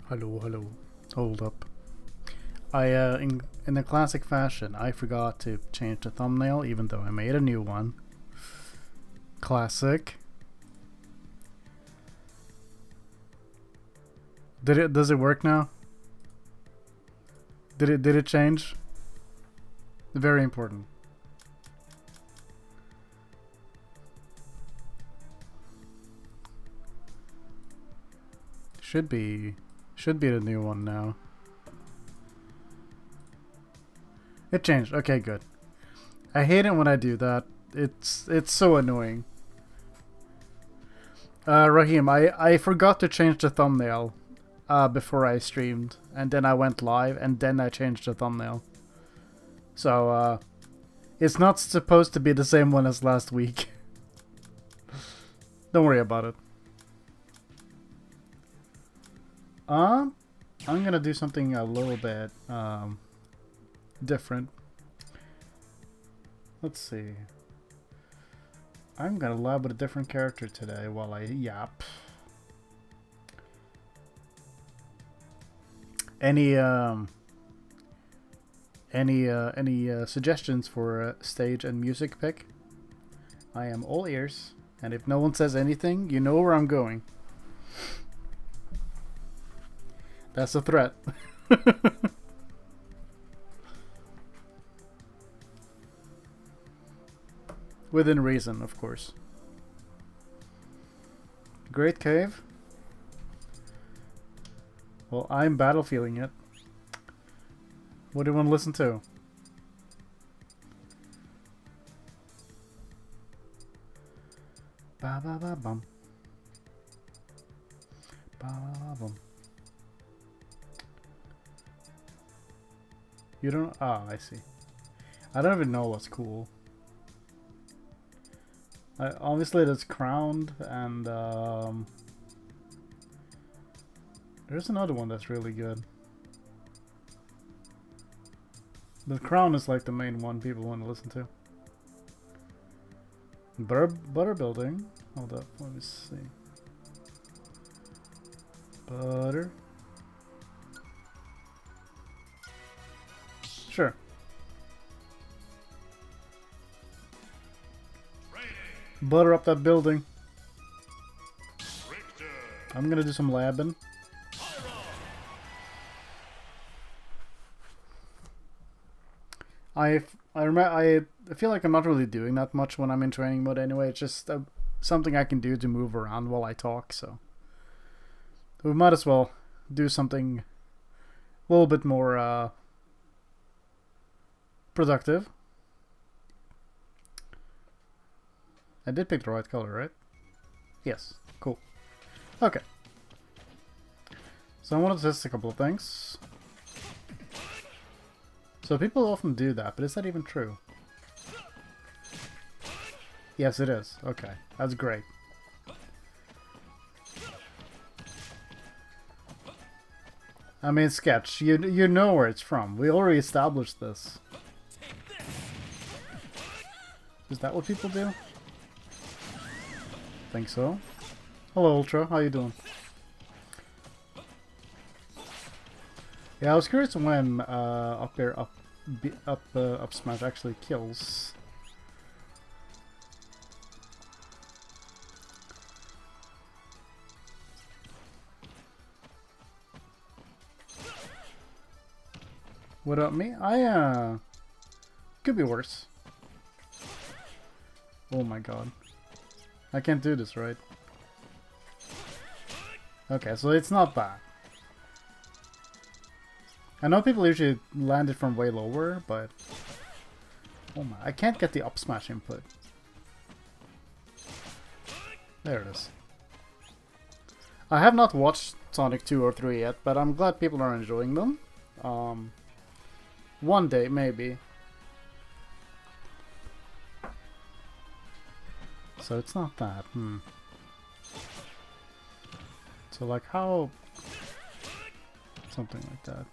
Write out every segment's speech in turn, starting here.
Hello, hello. Hold up. In the classic fashion, I forgot to change the thumbnail, even though I made a new one. Classic. Does it work now? Did it change? Very important. Should be the new one now. It changed. Okay, good. I hate it when I do that. It's so annoying. Raheem, I forgot to change the thumbnail before I streamed, and then I went live, and then I changed the thumbnail. So it's not supposed to be the same one as last week. Don't worry about it. I'm gonna do something a little bit different. Let's see. I'm gonna lab with a different character today while I yap. Any suggestions for a stage and music pick? I am all ears, and if no one says anything, you know where I'm going. That's a threat. Within reason, of course. Great Cave. Well, I'm battlefielding it. What do you want to listen to? Ba ba ba bum. Ba ba ba bum. You don't. Ah, I see. I don't even know what's cool. Obviously, there's Crowned, and there's another one that's really good. The Crown is like the main one people want to listen to. Butter Building. Hold up, let me see. Butter. Sure. Butter up that building. I'm gonna do some labbing. I feel like I'm not really doing that much when I'm in training mode anyway. It's just something I can do to move around while I talk, so we might as well do something a little bit more productive. I did pick the right color, right? Yes. Cool. Okay. So I wanted to test a couple of things. So people often do that, but is that even true? Yes, it is. Okay. That's great. I mean, Sketch, you know where it's from. We already established this. Is that what people do? Think so. Hello, Ultra. How you doing? Yeah, I was curious when up smash actually kills. What up, me? I could be worse. Oh my god. I can't do this, right? Okay, so it's not bad. I know people usually land it from way lower, but... Oh my, I can't get the up smash input. There it is. I have not watched Sonic 2 or 3 yet, but I'm glad people are enjoying them. One day, maybe. So it's not that, So like how... Something like that.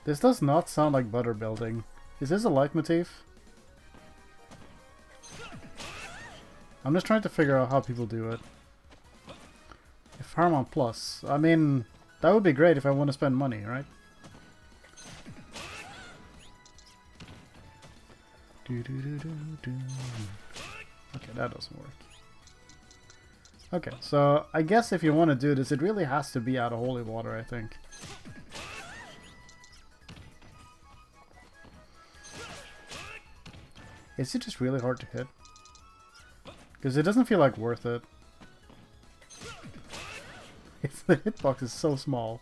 This does not sound like butter building. Is this a leitmotif? I'm just trying to figure out how people do it. Paramount Plus. I mean, that would be great if I want to spend money, right? Okay, that doesn't work. Okay, so I guess if you want to do this, it really has to be out of holy water, I think. Is it just really hard to hit? Because it doesn't feel like worth it. The hitbox is so small.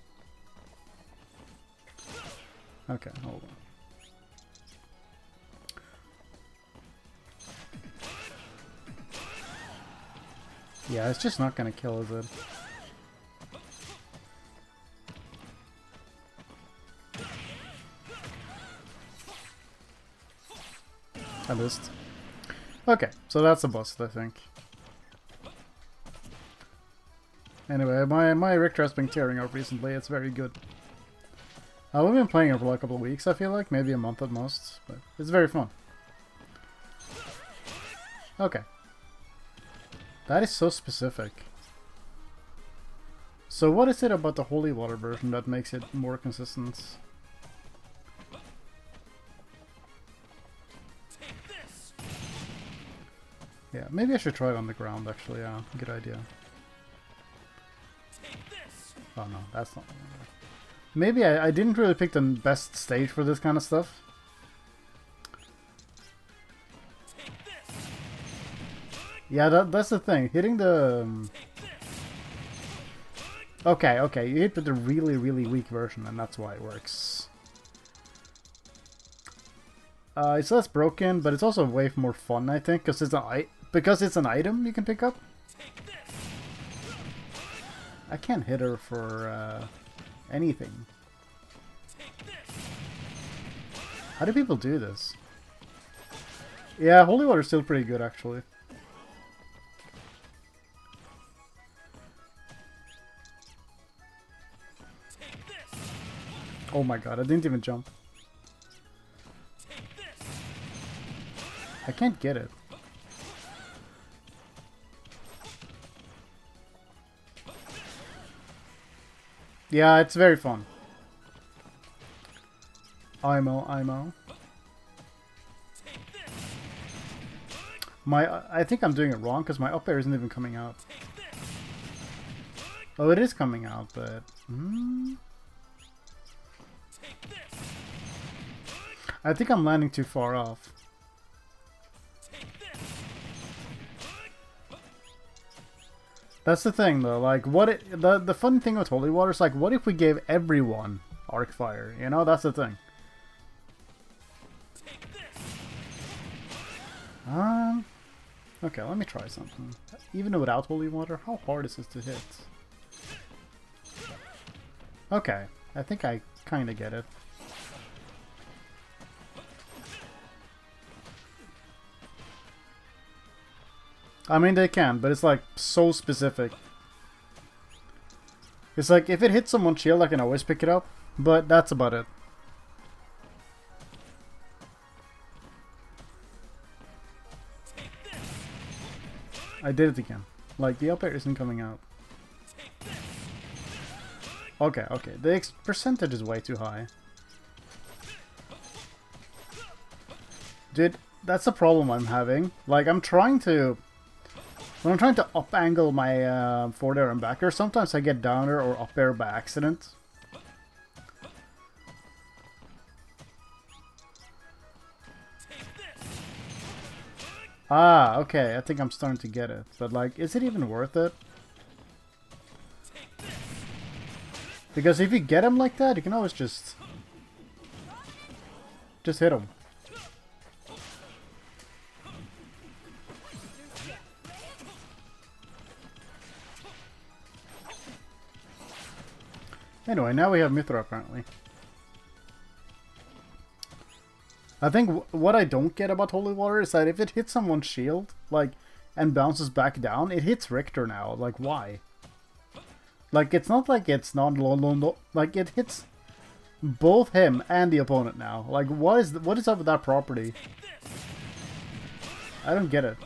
Okay, hold on. Yeah, it's just not gonna kill, is it? I missed. Okay, so that's a bust, I think. Anyway, my Richter has been tearing up recently. It's very good. We've been playing it for like a couple of weeks, I feel like. Maybe a month at most. But it's very fun. Okay. That is so specific. So what is it about the holy water version that makes it more consistent? Yeah, maybe I should try it on the ground, actually. Yeah, good idea. Oh no, that's not... Maybe I didn't really pick the best stage for this kind of stuff. Yeah, that's the thing. Hitting the... Okay, okay, you hit with the really, really weak version, and that's why it works. It's less broken, but it's also way more fun, I think, because it's an item you can pick up. I can't hit her for anything. How do people do this? Yeah, holy water is still pretty good, actually. Oh my god, I didn't even jump. I can't get it. Yeah, it's very fun. IMO. I think I'm doing it wrong because my up air isn't even coming out. Oh, it is coming out, but... I think I'm landing too far off. That's the thing, though. Like, the fun thing with holy water is, like, what if we gave everyone arc fire? You know, that's the thing. Okay, let me try something. Even without holy water, how hard is this to hit? Okay, I think I kind of get it. I mean, they can, but it's like so specific. It's like if it hits someone's shield, I can always pick it up, but that's about it. I did it again. Like, the up air isn't coming out. Okay, okay. The percentage is way too high. Dude, that's a problem I'm having. Like, when I'm trying to up angle my forward air and back air, sometimes I get down air or up air by accident. Ah, okay, I think I'm starting to get it. But, like, is it even worth it? Because if you get him like that, you can always just hit him. Anyway, now we have Mythra, apparently. I think what I don't get about Holy Water is that if it hits someone's shield, like, and bounces back down, it hits Richter now. Like, why? Like, it's not like it's like, it hits both him and the opponent now. Like, what is up with that property? I don't get it.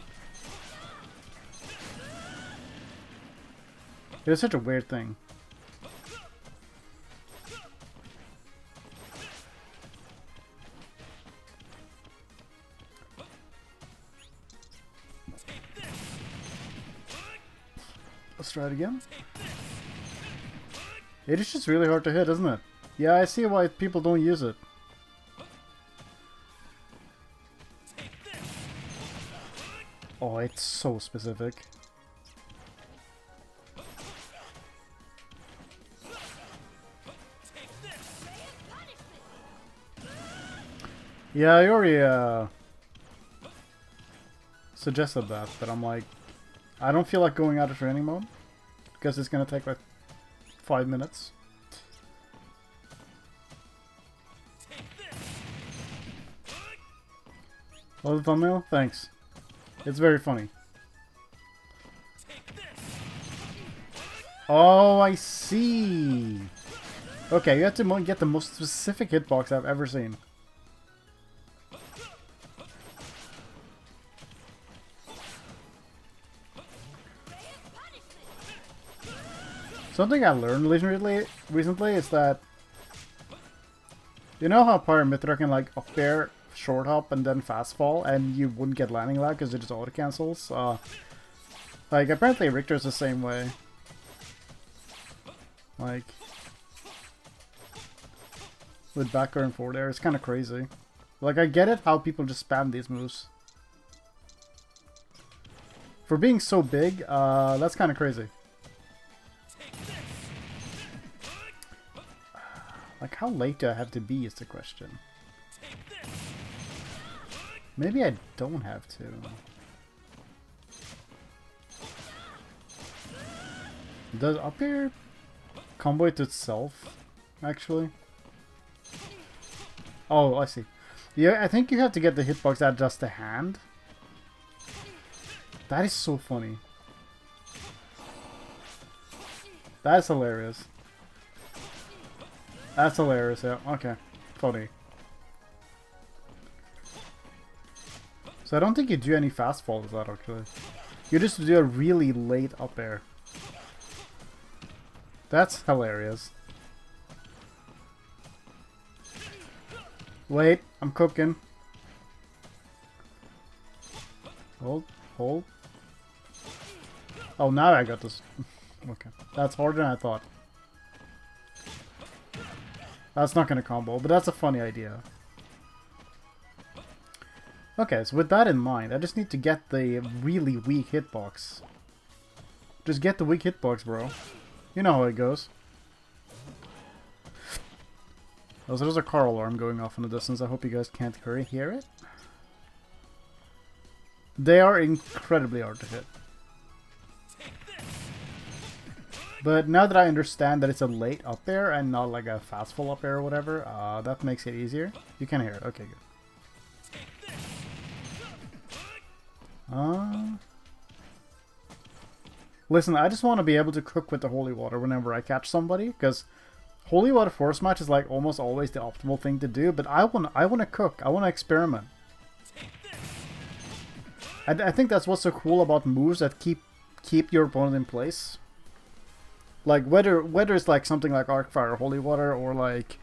It is such a weird thing. Let's try it again. It is just really hard to hit, isn't it? Yeah, I see why people don't use it. Oh, it's so specific. Yeah, I already suggested that, but I'm like, I don't feel like going out of training mode because it's gonna take like 5 minutes. Love the thumbnail? Thanks. It's very funny. Oh, I see. Okay, you have to get the most specific hitbox I've ever seen. Something I learned recently is that, you know how Pyra Mythra can like up air, short hop, and then fast fall, and you wouldn't get landing lag because it just auto cancels. Like apparently Richter's the same way. Like with back air and forward air, it's kind of crazy. Like I get it how people just spam these moves. For being so big, that's kind of crazy. Like, how late do I have to be is the question. Maybe I don't have to. Does up air combo it itself, actually? Oh, I see. Yeah, I think you have to get the hitbox that adjusts the hand. That is so funny. That's hilarious. That's hilarious, yeah. Okay. Funny. So I don't think you do any fast falls with that, actually. You just do a really late up air. That's hilarious. Wait, I'm cooking. Hold, hold. Oh, now I got this. Okay. That's harder than I thought. That's not gonna combo, but that's a funny idea. Okay, so with that in mind, I just need to get the really weak hitbox. Just get the weak hitbox, bro. You know how it goes. Oh, so there's a car alarm going off in the distance. I hope you guys can't hear it. They are incredibly hard to hit. But now that I understand that it's a late up air and not like a fast fall up air or whatever, that makes it easier. You can hear it. Okay, good. Listen, I just want to be able to cook with the holy water whenever I catch somebody, because holy water force match is like almost always the optimal thing to do. But I want to cook. I want to experiment. I think that's what's so cool about moves that keep your opponent in place. Like whether it's like something like Arcfire or Holy Water or like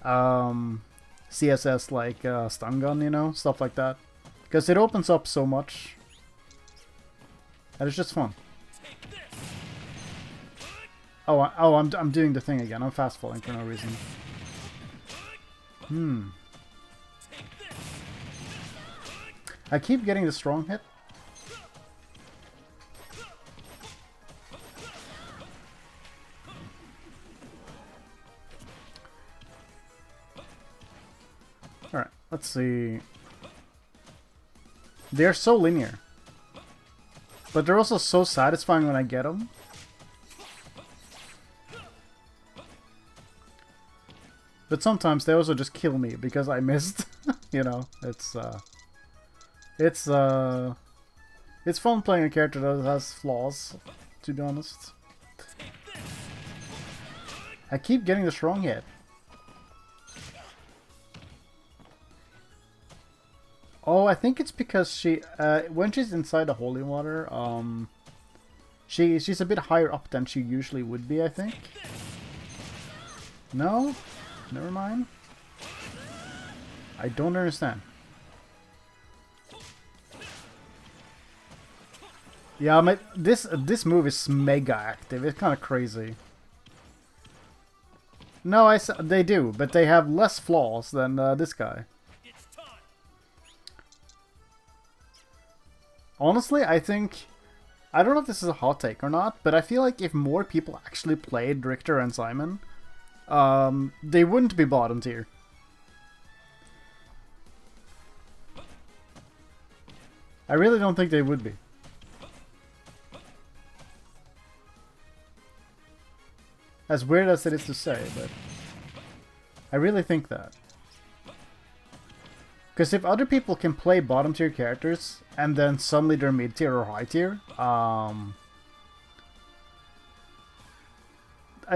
CSS like Stun Gun, you know, stuff like that. Because it opens up so much. And it's just fun. I'm doing the thing again. I'm fast falling for no reason. I keep getting the strong hit. Alright, let's see. They're so linear. But they're also so satisfying when I get them. But sometimes they also just kill me because I missed. You know, it's fun playing a character that has flaws, to be honest. I keep getting the strong hit. Oh, I think it's because she, when she's inside the holy water, She's a bit higher up than she usually would be, I think. No? Never mind. I don't understand. Yeah, this move is mega active. It's kind of crazy. No, they do, but they have less flaws than this guy. Honestly, I don't know if this is a hot take or not, but I feel like if more people actually played Richter and Simon, they wouldn't be bottom tier. I really don't think they would be. As weird as it is to say, but I really think that. Because if other people can play bottom tier characters, and then suddenly they're mid tier or high tier, I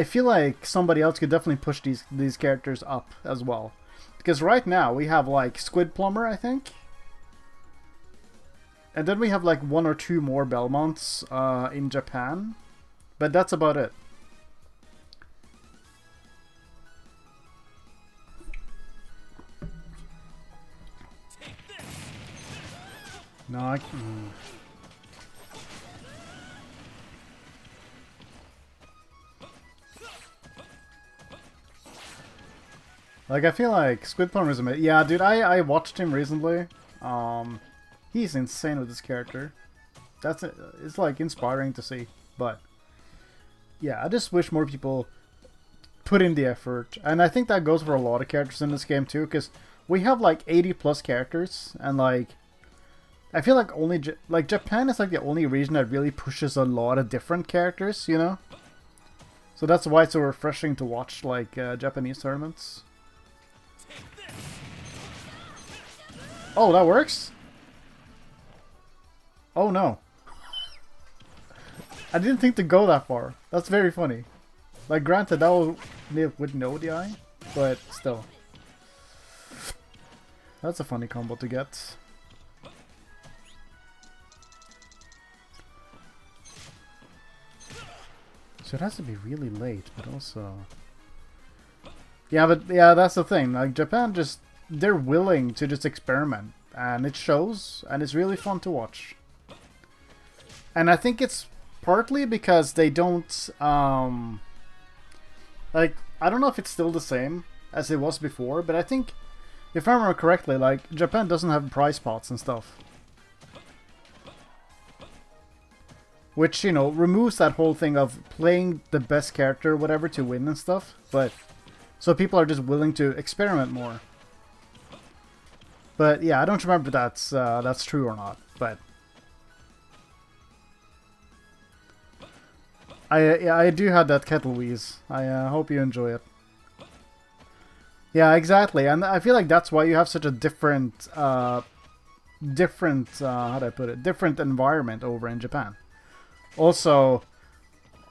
feel like somebody else could definitely push these characters up as well. Because right now we have like Squid Plumber, I think. And then we have like 1 or 2 more Belmonts in Japan. But that's about it. No, I can't. Like, I feel like Squid Plumber is amazing. Yeah, dude, I watched him recently. He's insane with this character. It's like inspiring to see. But yeah, I just wish more people put in the effort. And I think that goes for a lot of characters in this game too, because we have like 80 plus characters, and like I feel like only Japan is like the only region that really pushes a lot of different characters, you know? So that's why it's so refreshing to watch like Japanese tournaments. Oh, that works? Oh no. I didn't think to go that far. That's very funny. Like, granted, that would no DI, but still. That's a funny combo to get. So it has to be really late, but also... Yeah, but yeah, that's the thing. Like, Japan just... They're willing to just experiment. And it shows, and it's really fun to watch. And I think it's partly because they don't... like, I don't know if it's still the same as it was before, but I think, if I remember correctly, like, Japan doesn't have prize pots and stuff. Which, you know, removes that whole thing of playing the best character, whatever, to win and stuff. But, so people are just willing to experiment more. But, yeah, I don't remember if that's true or not, but... I do have that kettle wheeze. I hope you enjoy it. Yeah, exactly, and I feel like that's why you have such a different, how do I put it? Different environment over in Japan. Also,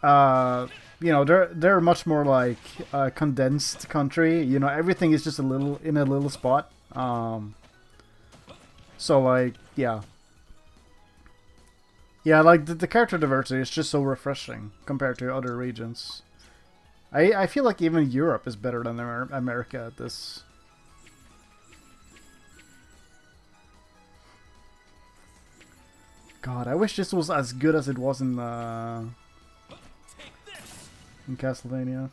you know, they're much more like a condensed country. You know, everything is just in a little spot. So like, yeah. Yeah, like the character diversity is just so refreshing compared to other regions. I feel like even Europe is better than America at this. God, I wish this was as good as it was in Castlevania.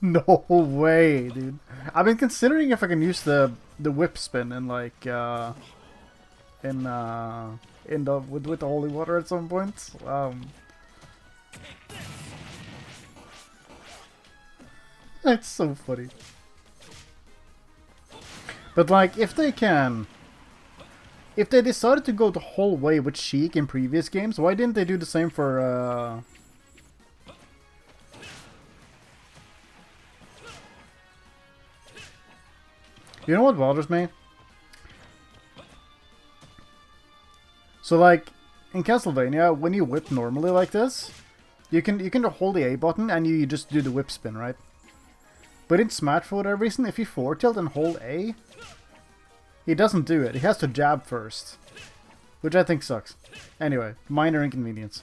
No way, dude. I've been considering if I can use the whip spin in like with the holy water at some point. It's so funny. But like, if they decided to go the whole way with Sheik in previous games, why didn't they do the same for You know what bothers me? So like, in Castlevania, when you whip normally like this, you can hold the A button and you just do the whip spin, right? But in Smash, for whatever reason, if you forward tilt and hold A, he doesn't do it. He has to jab first. Which I think sucks. Anyway, minor inconvenience.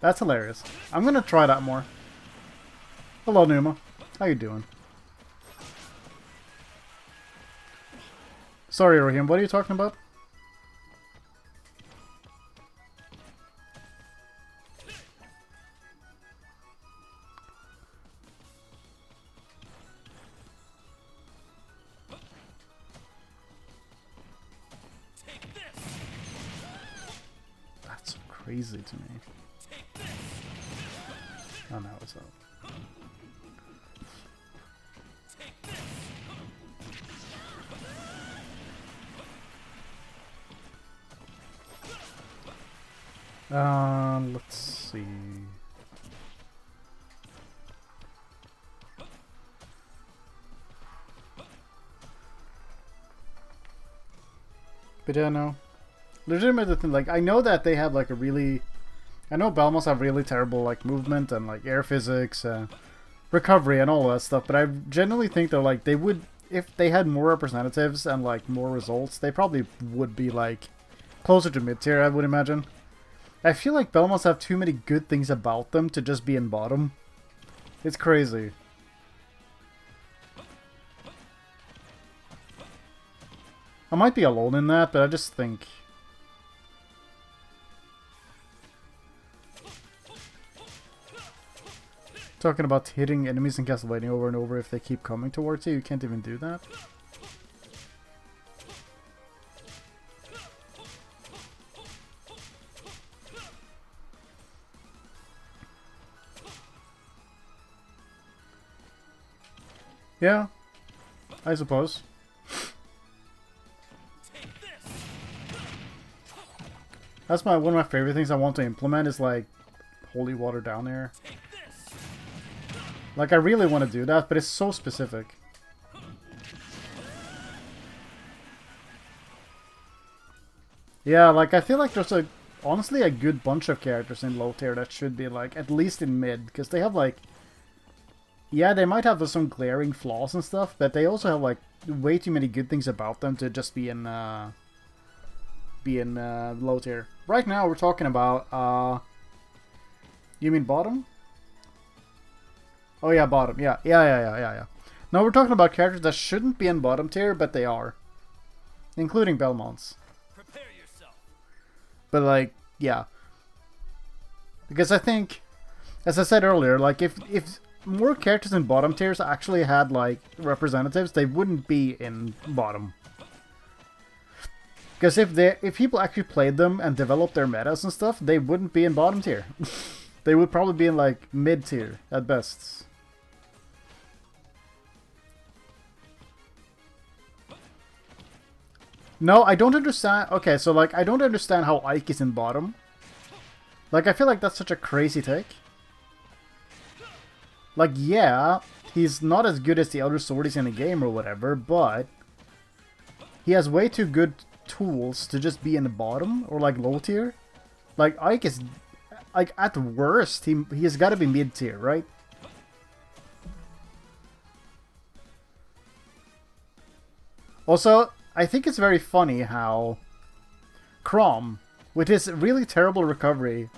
That's hilarious. I'm gonna try that more. Hello, Numa. How you doing? Sorry, Rohim, what are you talking about? That's crazy to me. Oh, now it's up. Let's see. But yeah, no. Legitimate, like, I know that they have, like, a really... I know Belmonts have really terrible, like, movement and, like, air physics, recovery and all that stuff, but I genuinely think that, like, they would... If they had more representatives and, like, more results, they probably would be, like, closer to mid-tier, I would imagine. I feel like Belmonts have too many good things about them to just be in bottom. It's crazy. I might be alone in that, but I just think... Talking about hitting enemies in Castlevania over and over if they keep coming towards you, you can't even do that. Yeah, I suppose. That's one of my favorite things I want to implement is like holy water down air. Like I really want to do that, but it's so specific. Yeah, like I feel like there's honestly a good bunch of characters in low tier that should be like at least in mid, because they have like, yeah, they might have some glaring flaws and stuff, but they also have like way too many good things about them to just be in low tier. Right now we're talking about you mean bottom? Oh yeah, bottom. Yeah. No, we're talking about characters that shouldn't be in bottom tier, but they are, including Belmonts. Prepare yourself. But like, yeah, because I think, as I said earlier, like if more characters in bottom tiers actually had like representatives, they wouldn't be in bottom. Because if people actually played them and developed their metas and stuff, they wouldn't be in bottom tier. They would probably be in like mid tier at best. No, I don't understand. Okay, so like I don't understand how Ike is in bottom. Like I feel like that's such a crazy take. Like yeah, he's not as good as the other swordies in the game or whatever, but he has way too good tools to just be in the bottom or like low tier. Like Ike is like at worst he has got to be mid tier, right? Also, I think it's very funny how Chrom, with his really terrible recovery,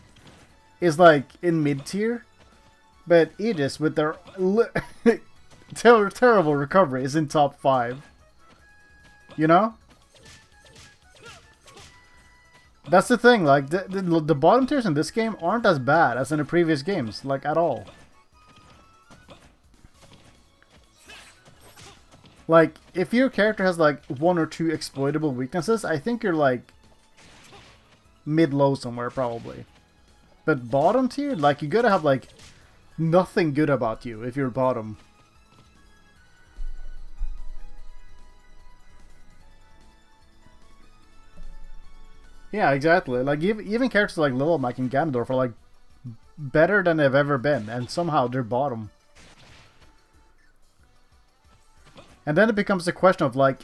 is like in mid tier, but Aegis with their terrible recovery is in top 5. You know? That's the thing, like, the bottom tiers in this game aren't as bad as in the previous games, like, at all. Like, if your character has, like, 1 or 2 exploitable weaknesses, I think you're, like, mid-low somewhere, probably. But bottom tier, like, you gotta have, like, nothing good about you if you're bottom. Yeah, exactly. Like, even characters like Little Mike and Ganondorf are, like, better than they've ever been, and somehow they're bottom. And then it becomes a question of, like,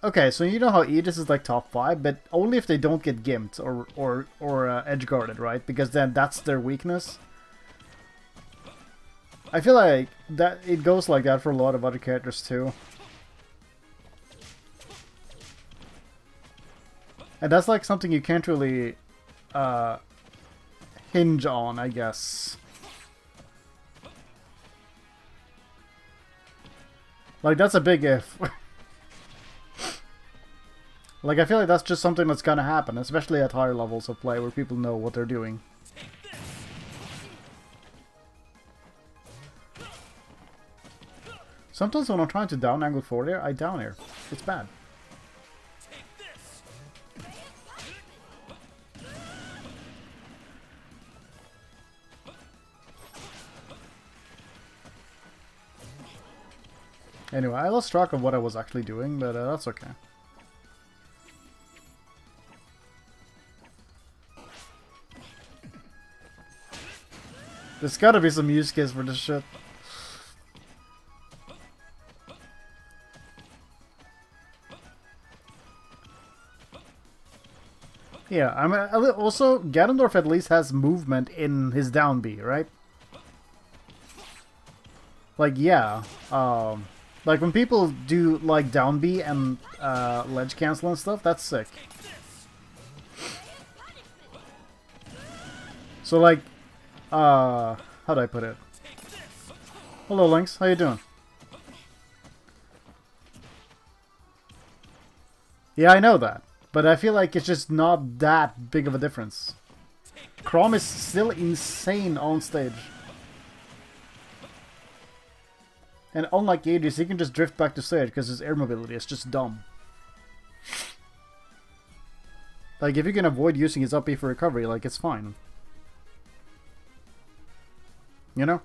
okay, so you know how Aegis is, like, top 5, but only if they don't get gimped or edge-guarded, right? Because then that's their weakness. I feel like that it goes like that for a lot of other characters too. And that's like something you can't really hinge on, I guess. Like, that's a big if. Like, I feel like that's just something that's gonna happen, especially at higher levels of play where people know what they're doing. Sometimes when I'm trying to down angle forward air, I down air. It's bad. Anyway, I lost track of what I was actually doing, but that's okay. There's gotta be some use case for this shit. Yeah, I mean, also, Ganondorf at least has movement in his down B, right? Like, yeah, like when people do like down B and ledge cancel and stuff, that's sick. So like, how do I put it? Hello, Lynx. How you doing? Yeah, I know that, but I feel like it's just not that big of a difference. Chrom is still insane on stage. And unlike Aegis, he can just drift back to stage because his air mobility is just dumb. Like, if you can avoid using his up B for recovery, like, it's fine. You know?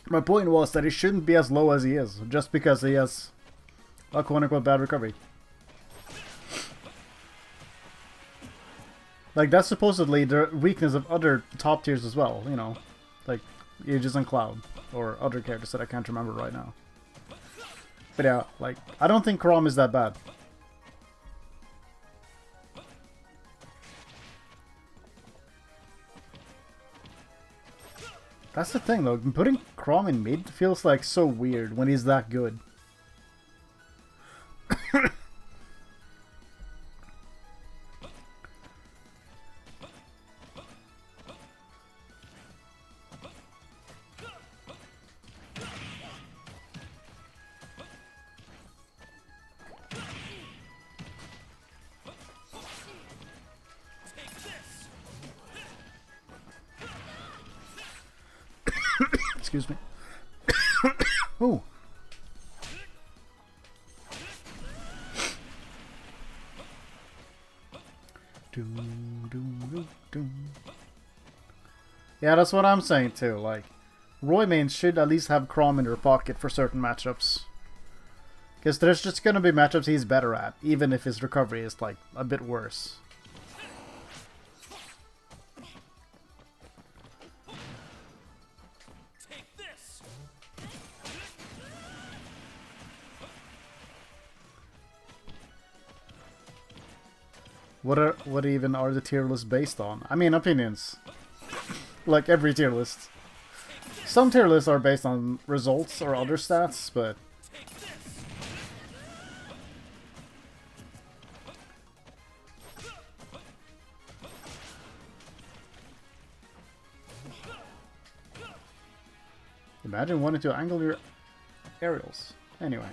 My point was that he shouldn't be as low as he is, just because he has a quote-unquote bad recovery. Like, that's supposedly the weakness of other top tiers as well, you know? Like, Aegis and Cloud, or other characters that I can't remember right now. But yeah, like, I don't think Chrom is that bad. That's the thing though, putting Chrom in mid feels like so weird when he's that good. Excuse me. Ooh. Yeah, that's what I'm saying too. Like, Roy mains should at least have Chrom in their pocket for certain matchups. Because there's just gonna be matchups he's better at, even if his recovery is like a bit worse. What even are the tier lists based on? I mean, opinions. Like every tier list. Some tier lists are based on results or other stats, but imagine wanting to angle your aerials. Anyway.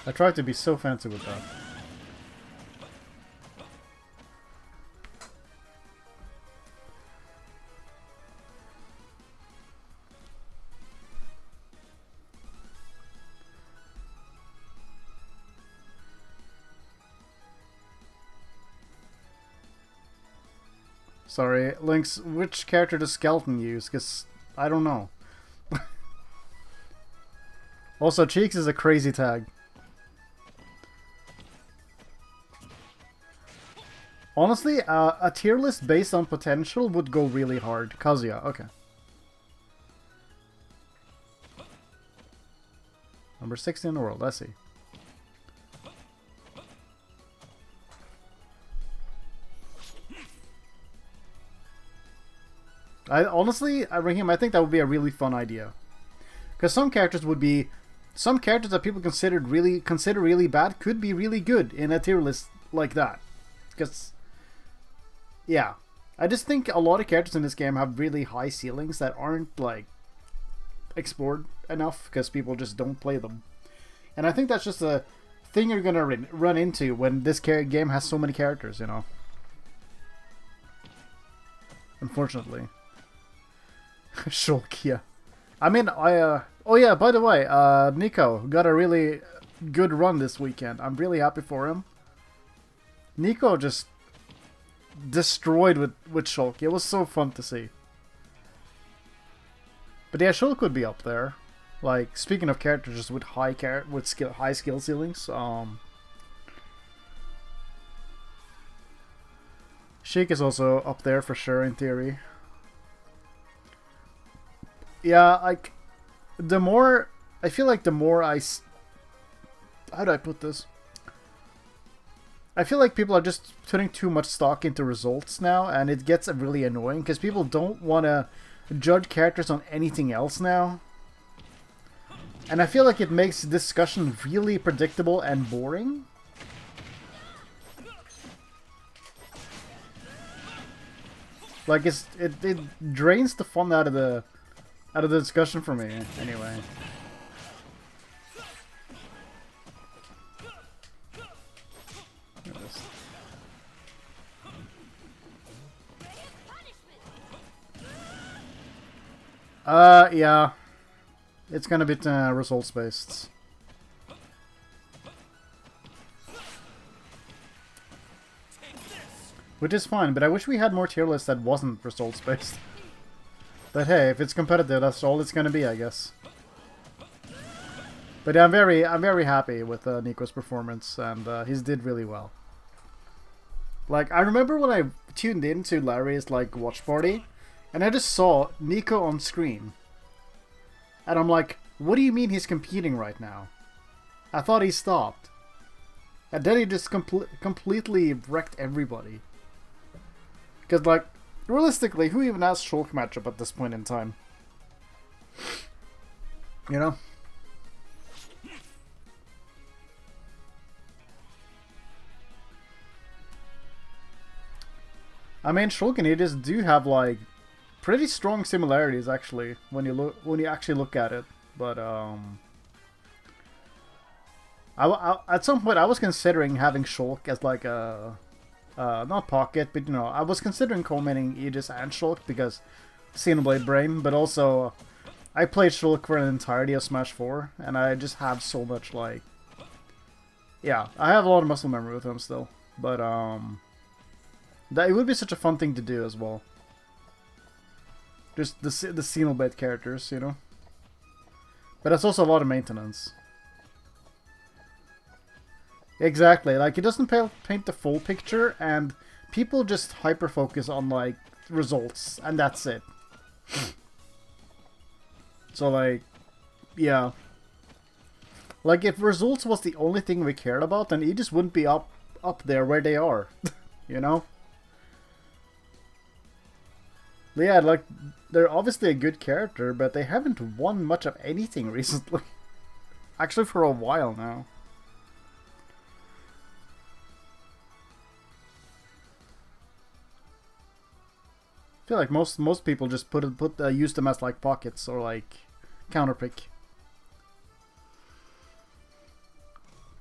I tried to be so fancy with that. Sorry, Lynx, which character does Skeleton use? Because I don't know. Also, Cheeks is a crazy tag. Honestly, a tier list based on potential would go really hard. Kazuya, okay. Number 60 in the world, I see. I honestly, Raheem, I think that would be a really fun idea. Because some characters that people consider really bad could be really good in a tier list like that. Because, yeah, I just think a lot of characters in this game have really high ceilings that aren't like explored enough because people just don't play them. And I think that's just a thing you're gonna run into when this game has so many characters, you know. Unfortunately. Shulk, yeah. I mean, oh yeah, by the way, Nico got a really good run this weekend. I'm really happy for him. Nico just destroyed with Shulk. It was so fun to see. But yeah, Shulk would be up there. Like, speaking of characters just with high skill ceilings, Sheik is also up there for sure in theory. Yeah, like, the more... I feel like the more how do I put this? I feel like people are just putting too much stock into results now, and it gets really annoying, because people don't want to judge characters on anything else now. And I feel like it makes discussion really predictable and boring. Like, it drains the fun out of the discussion for me, anyway. Yeah. It's gonna be results based. Which is fine, but I wish we had more tier lists that wasn't results based. But hey, if it's competitive, that's all it's gonna be, I guess. But I'm very happy with Nico's performance, and he's did really well. Like, I remember when I tuned into Larry's like watch party, and I just saw Nico on screen, and I'm like, what do you mean he's competing right now? I thought he stopped, and then he just completely wrecked everybody. Because, like, realistically, who even has Shulk matchup at this point in time? You know? I mean, Shulk and Aegis do have, like, pretty strong similarities, actually, when you actually look at it. But, at some point, I was considering having Shulk as, like, a... not Pocket, but, you know, I was considering co-maining Aegis and Shulk because Xenoblade Brain, but also I played Shulk for an entirety of Smash 4, and I just have so much, like... Yeah, I have a lot of muscle memory with him still, but, that it would be such a fun thing to do as well. Just the Xenoblade characters, you know? But that's also a lot of maintenance. Exactly, like, it doesn't paint the full picture, and people just hyper-focus on, like, results, and that's it. So, like, yeah. Like, if results was the only thing we cared about, then Aegis wouldn't be up there where they are. You know? Yeah, like, they're obviously a good character, but they haven't won much of anything recently. Actually, for a while now. I feel like most people just use them as like pockets or like counterpick.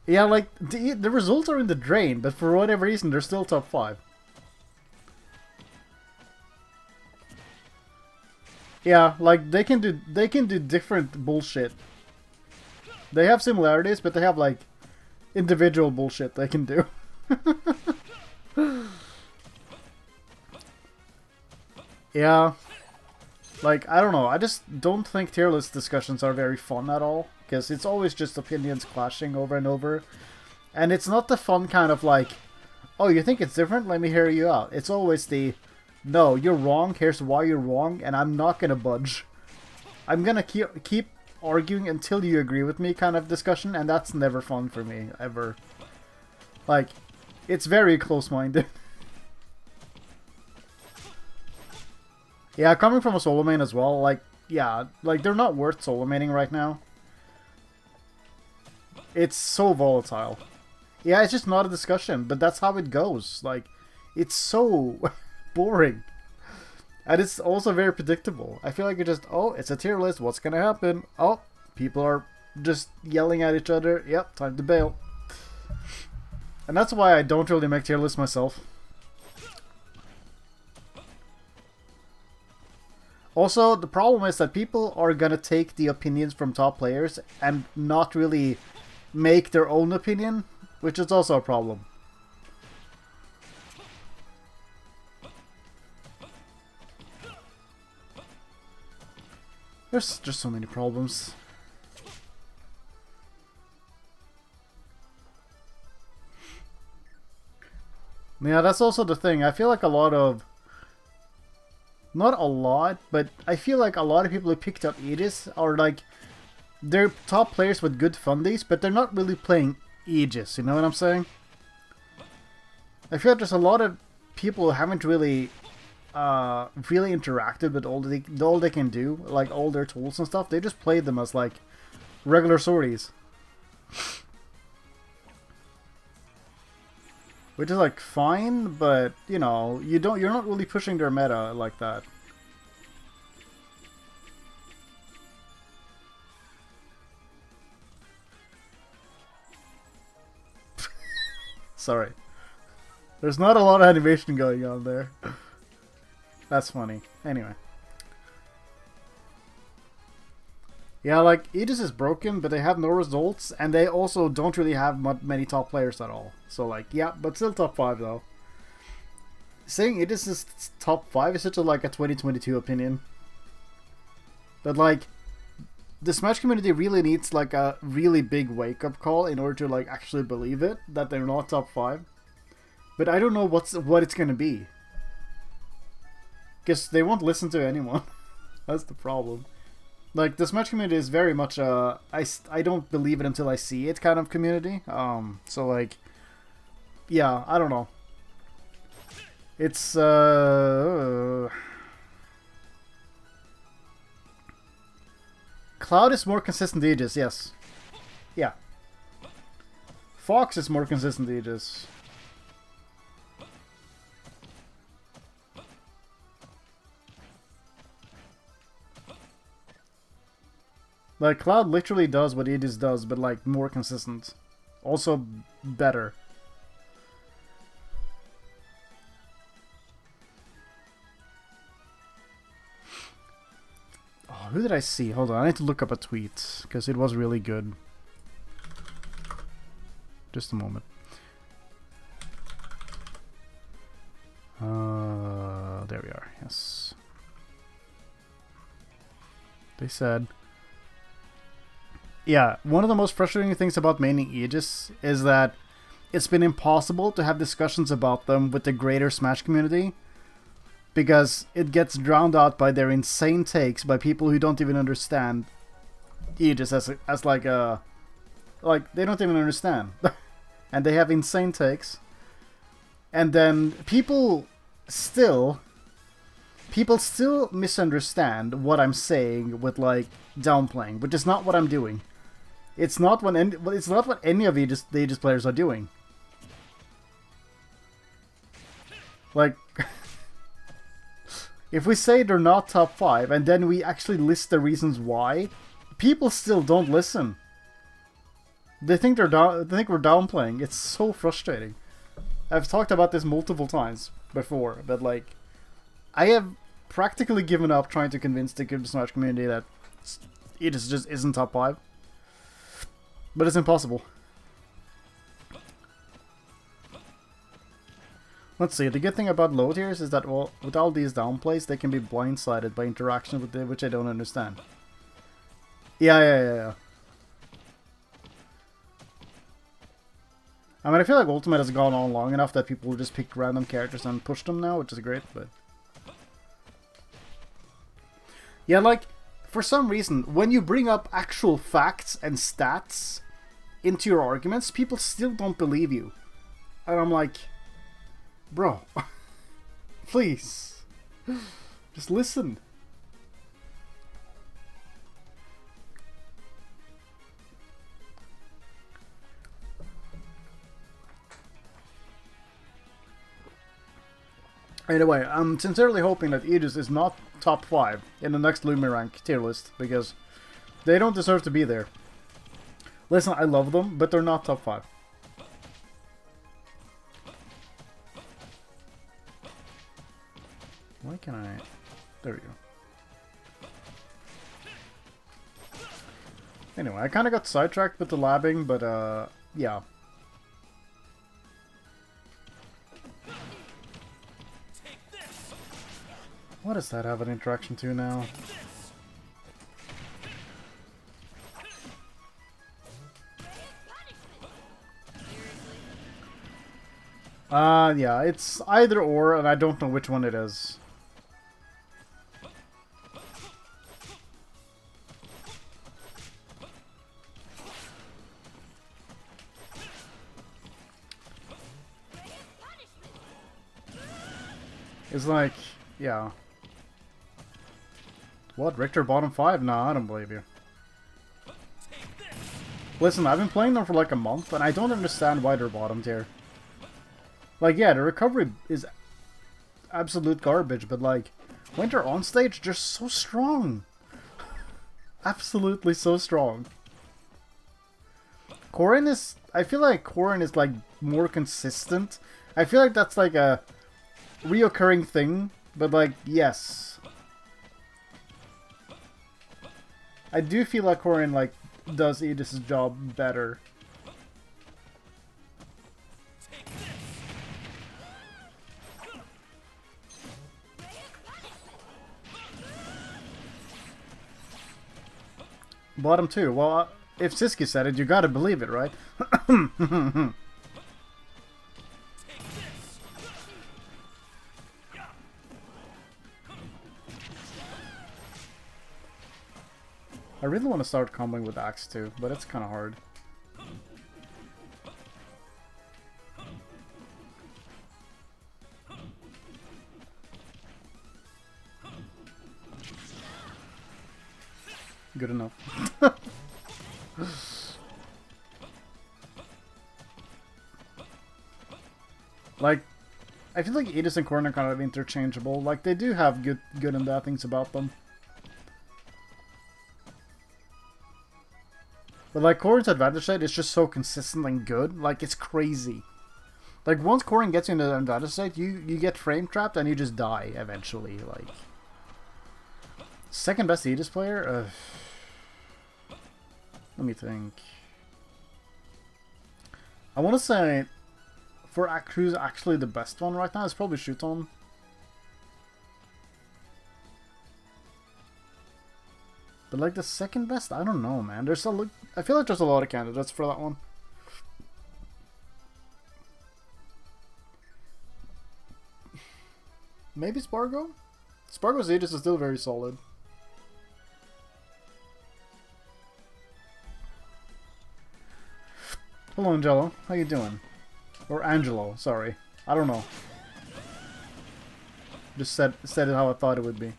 Yeah, like the results are in the drain, but for whatever reason they're still top 5. Yeah, like they can do different bullshit. They have similarities, but they have like individual bullshit they can do. Yeah. Like, I don't know. I just don't think tier list discussions are very fun at all. Because it's always just opinions clashing over and over. And it's not the fun kind of like, oh, you think it's different? Let me hear you out. It's always the, no, you're wrong. Here's why you're wrong. And I'm not going to budge. I'm going to keep arguing until you agree with me kind of discussion. And that's never fun for me, ever. Like, it's very close-minded. Yeah, coming from a solo main as well, like, yeah, like, they're not worth solo maining right now. It's so volatile. Yeah, it's just not a discussion, but that's how it goes. Like, it's so boring. And it's also very predictable. I feel like it's just, oh, it's a tier list, what's gonna happen? Oh, people are just yelling at each other. Yep, time to bail. And that's why I don't really make tier lists myself. Also, the problem is that people are gonna take the opinions from top players and not really make their own opinion, which is also a problem. There's just so many problems. Yeah, that's also the thing. I feel like a lot of... Not a lot, but I feel like a lot of people who picked up Aegis are like... They're top players with good fundies, but they're not really playing Aegis, you know what I'm saying? I feel like there's a lot of people who haven't really interacted with all they can do, like all their tools and stuff. They just play them as like regular sorties. Which is like fine, but you know, you're not really pushing their meta like that. Sorry. There's not a lot of animation going on there. That's funny. Anyway. Yeah, like, Aegis is broken, but they have no results, and they also don't really have many top players at all. So, like, yeah, but still top 5, though. Saying Aegis is top 5 is such a, like, a 2022 opinion. But, like, the Smash community really needs, like, a really big wake-up call in order to, like, actually believe it, that they're not top 5. But I don't know what it's gonna be. Because they won't listen to anyone. That's the problem. Like, the Smash community is very much a I don't believe it until I see it kind of community. So, like, yeah, I don't know. It's, Cloud is more consistent Aegis, yes. Yeah. Fox is more consistent Aegis. Like, Cloud literally does what Aegis does, but, like, more consistent. Also, better. Oh, who did I see? Hold on, I need to look up a tweet, because it was really good. Just a moment. There we are, yes. They said... Yeah, one of the most frustrating things about maining Aegis is that it's been impossible to have discussions about them with the greater Smash community because it gets drowned out by their insane takes by people who don't even understand Aegis as like a... Like, they don't even understand. And they have insane takes. And then people still misunderstand what I'm saying with, like, downplaying, which is not what I'm doing. It's not what any of the Aegis players are doing. Like, if we say they're not top 5 and then we actually list the reasons why, people still don't listen. They think we're downplaying. It's so frustrating. I've talked about this multiple times before, but like, I have practically given up trying to convince the Smash community that Aegis just isn't top 5. But it's impossible. Let's see, the good thing about low tiers is that, well, with all these downplays, they can be blindsided by interaction with which I don't understand. Yeah. I mean, I feel like Ultimate has gone on long enough that people will just pick random characters and push them now, which is great, but... Yeah, like, for some reason, when you bring up actual facts and stats into your arguments, people still don't believe you. And I'm like, bro, please. Just listen. Anyway, I'm sincerely hoping that Aegis is not top 5 in the next Lumi rank tier list, because they don't deserve to be there. Listen, I love them, but they're not top 5. Why can I... There we go. Anyway, I kind of got sidetracked with the labbing, but yeah. What does that have an interaction to now? Yeah, it's either or, and I don't know which one it is. It's like, yeah. What? Richter bottom 5? Nah, I don't believe you. Listen, I've been playing them for like a month, and I don't understand why they're bottom tier. Like, yeah, the recovery is absolute garbage, but like, when they're on stage, they're so strong. Absolutely so strong. Corrin is... I feel like Corrin is like more consistent. I feel like that's like a reoccurring thing, but like, yes. I do feel like Corrin like does Aegis' job better. Bottom 2. Well, if Siski said it, you gotta believe it, right? I really want to start comboing with Axe too, but it's kind of hard. Good enough. Like, I feel like Aegis and Corrin are kind of interchangeable. Like, they do have good and bad things about them. But like, Corrin's advantage state is just so consistent and good. Like, it's crazy. Like, once Corrin gets you into the advantage state, you get frame trapped and you just die eventually. Like, second best Aegis player? Let me think. I want to say, for who's actually the best one right now, it's probably Shuton. But like the second best, I don't know, man. There's a I feel like there's a lot of candidates for that one. Maybe Spargo? Spargo's Aegis is still very solid. Hello, Angelo. How you doing? Or Angelo, sorry. I don't know. Just said it how I thought it would be.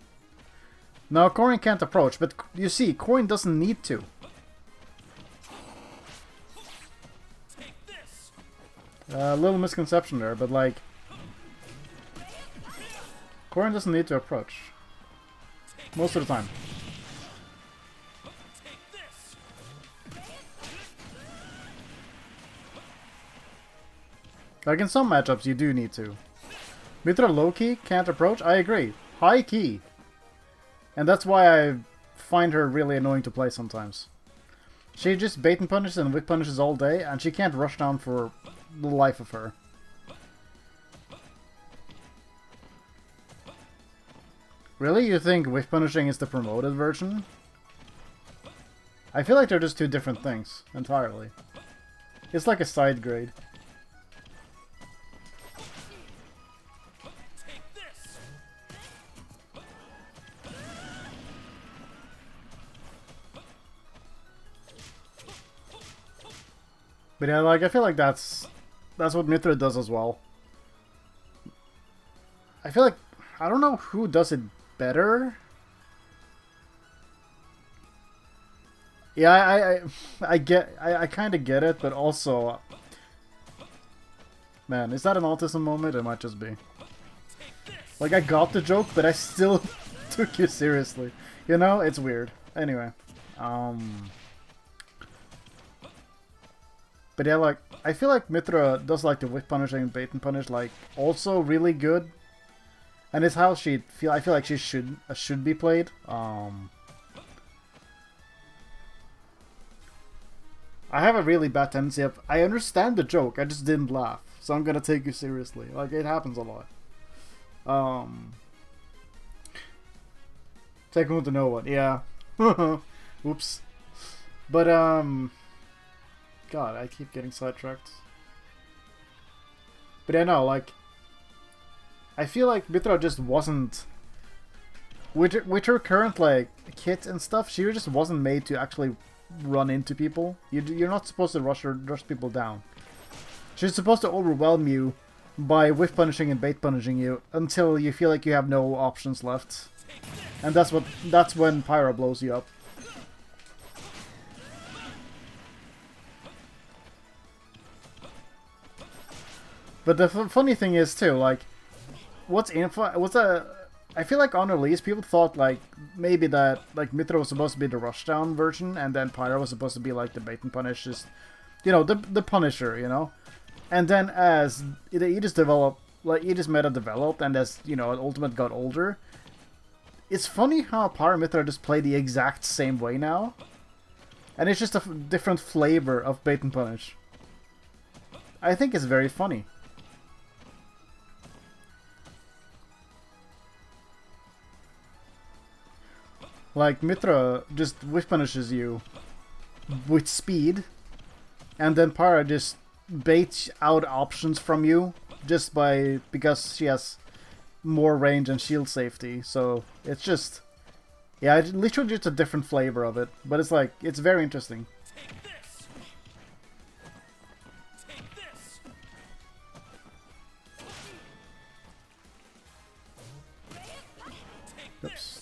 No, Corrin can't approach, but you see, Corrin doesn't need to. A little misconception there, but like... Corrin doesn't need to approach. Most of the time. Like in some matchups you do need to. Mythra low-key can't approach? I agree. High-key. And that's why I find her really annoying to play sometimes. She just bait and punishes and whip punishes all day, and she can't rush down for the life of her. Really? You think whip punishing is the promoted version? I feel like they're just two different things, entirely. It's like a side grade. But yeah, like, I feel like that's what Mythra does as well. I feel like, I don't know who does it better. Yeah, I kind of get it, but also, man, is that an autism moment? It might just be. Like, I got the joke, but I still took you seriously. You know, it's weird. Anyway, but yeah, like, I feel like Mythra does like the whip punish and bait and punish, like, also really good. And it's how I feel like she should be played. I have a really bad tendency of, I understand the joke, I just didn't laugh. So I'm gonna take you seriously. Like, it happens a lot. Take one to know what, yeah. Oops. But, God, I keep getting sidetracked. But yeah, no, like, I feel like Mythra just wasn't, with her current, like, kit and stuff, she just wasn't made to actually run into people. You're not supposed to rush people down. She's supposed to overwhelm you by whiff punishing and bait punishing you until you feel like you have no options left. And that's when Pyra blows you up. But the funny thing is too, like, I feel like on release people thought like maybe that like Mythra was supposed to be the rushdown version, and then Pyra was supposed to be like the bait and punish, just, you know, the Punisher, you know. And then as Aegis developed, like Aegis meta developed, and as, you know, Ultimate got older, it's funny how Pyra Mythra just play the exact same way now, and it's just a different flavor of bait and punish. I think it's very funny. Like, Mythra just whiff punishes you with speed, and then Pyra just baits out options from you just because she has more range and shield safety. So it's just, yeah, it's literally just a different flavor of it. But it's like, it's very interesting. Oops.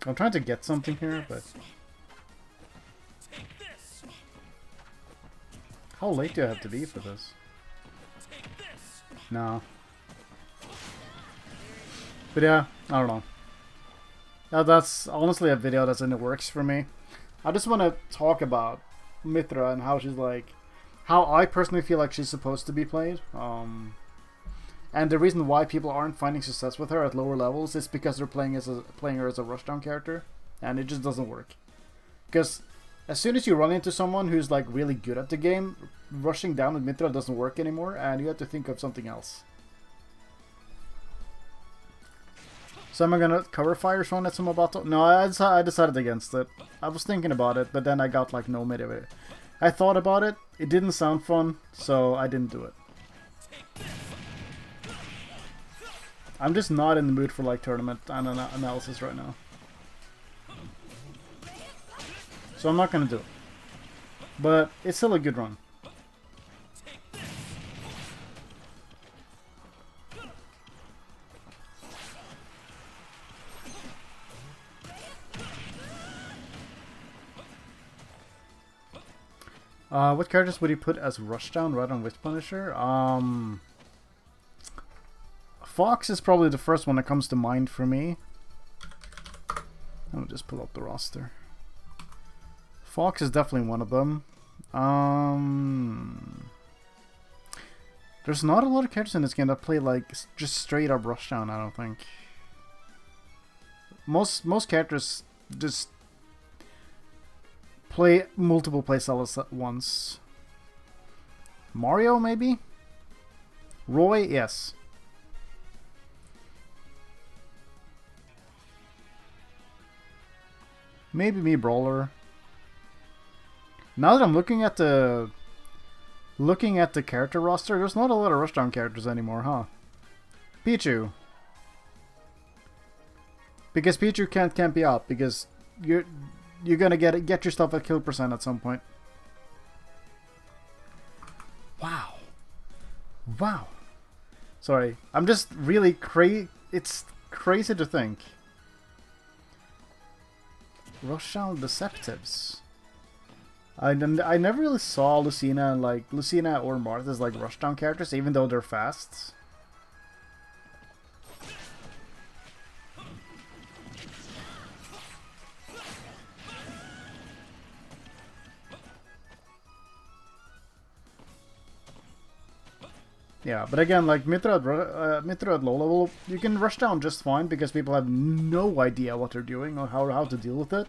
I'm trying to get something here, but how late do I have to be for this? No. But yeah, I don't know. That's honestly a video that's in the works for me. I just want to talk about Mythra and how she's like, how I personally feel like she's supposed to be played. And the reason why people aren't finding success with her at lower levels is because they're playing her as a rushdown character, and it just doesn't work. Because as soon as you run into someone who's like really good at the game, rushing down with Mythra doesn't work anymore, and you have to think of something else. So am I gonna cover Fire Swan at some about? No, I decided against it. I was thinking about it, but then I got like no motivation. I thought about it. It didn't sound fun, so I didn't do it. I'm just not in the mood for like tournament analysis right now. So I'm not gonna do it. But it's still a good run. What characters would you put as Rushdown rather than Witch Punisher? Fox is probably the first one that comes to mind for me. I'll just pull up the roster. Fox is definitely one of them. There's not a lot of characters in this game that play like just straight up Rushdown, I don't think. Most characters just play multiple playstyles at once. Mario, maybe? Roy, yes. Maybe me, Brawler. Now that I'm looking at the character roster, there's not a lot of Rushdown characters anymore, huh? Pichu. Because Pichu can't be up, because you're gonna get yourself a kill percent at some point. Wow. Sorry, I'm just really it's crazy to think. Rushdown Deceptives. I never really saw Lucina and like Lucina or Marth as like rushdown characters, even though they're fast. Yeah, but again, like Mythra at low level, you can rush down just fine because people have no idea what they're doing or how to deal with it.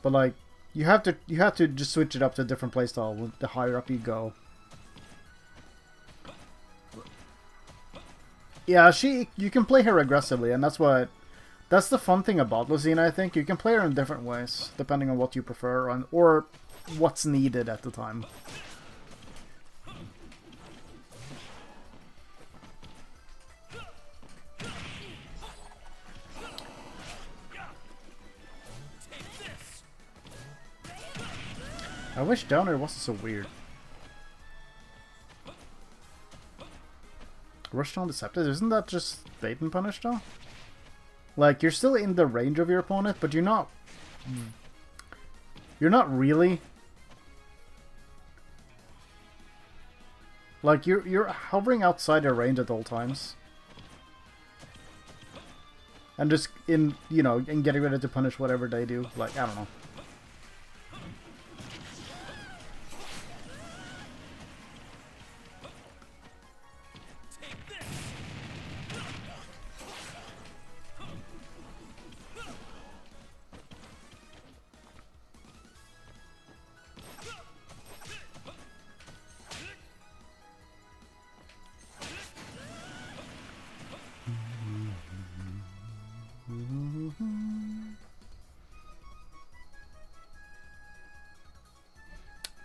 But like, you have to just switch it up to a different playstyle the higher up you go. Yeah, you can play her aggressively, and that's the fun thing about Lucina. I think you can play her in different ways depending on what you prefer or what's needed at the time. I wish down air wasn't so weird. Rushdown Deceptive, isn't that just bait and punish though? Like, you're still in the range of your opponent, but you're not really. Like, you're hovering outside their range at all times. And just and getting ready to punish whatever they do. Like, I don't know.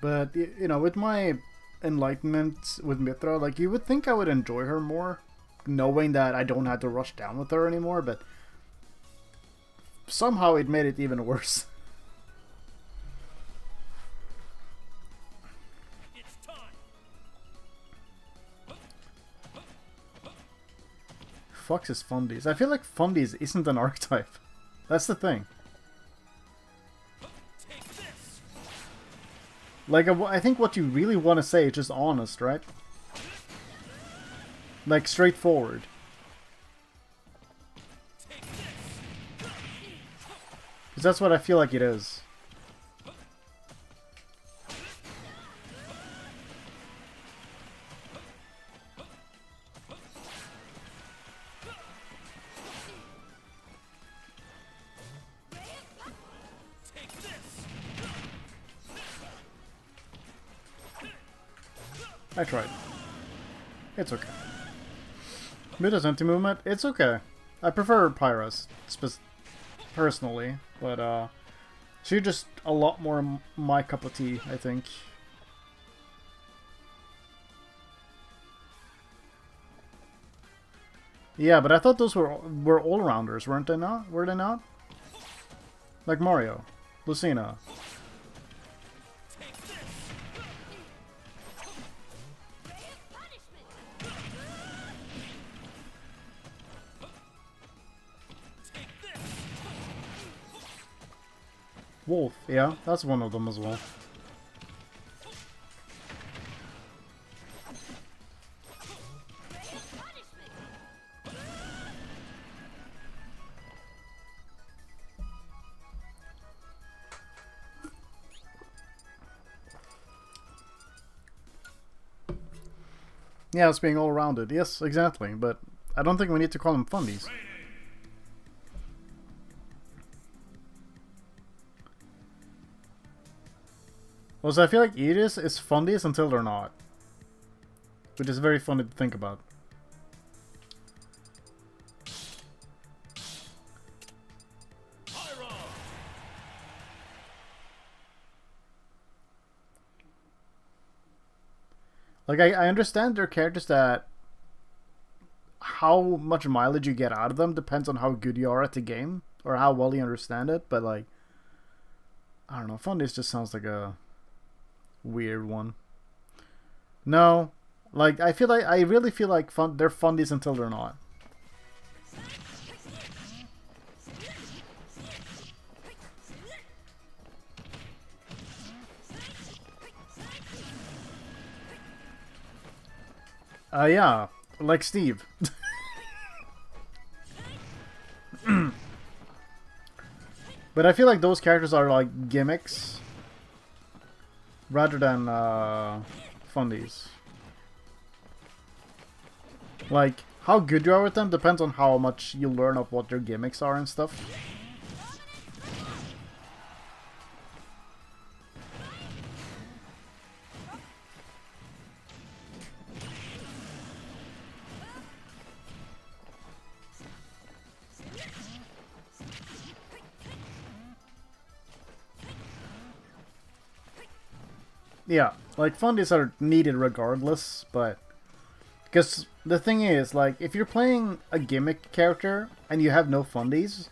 But, with my enlightenment with Mythra, like, you would think I would enjoy her more, knowing that I don't have to rush down with her anymore, but somehow it made it even worse. It's time. Fuck is Fundies. I feel like Fundies isn't an archetype. That's the thing. Like, I think what you really want to say is just honest, right? Like, straightforward. Because that's what I feel like it is. I tried. It's okay. Mythra's anti-movement, it's okay. I prefer Pyra's, personally, but she's just a lot more my cup of tea, I think. Yeah, but I thought those were all-rounders, weren't they not? Were they not? Like Mario, Lucina. Wolf, yeah, that's one of them as well. Yeah, it's being all-rounded. Yes, exactly, but I don't think we need to call them fundies. Well, so I feel like Edis is fundies until they're not. Which is very funny to think about. Like, I understand they're characters that how much mileage you get out of them depends on how good you are at the game. Or how well you understand it, but like, I don't know, fundies just sounds like a weird one. No, Like I really feel like they're fundies until they're not. Yeah, like Steve. But I feel like those characters are like gimmicks rather than fundies. Like, how good you are with them depends on how much you learn of what their gimmicks are and stuff. Yeah, like fundies are needed regardless, but because the thing is, like, if you're playing a gimmick character and you have no fundies,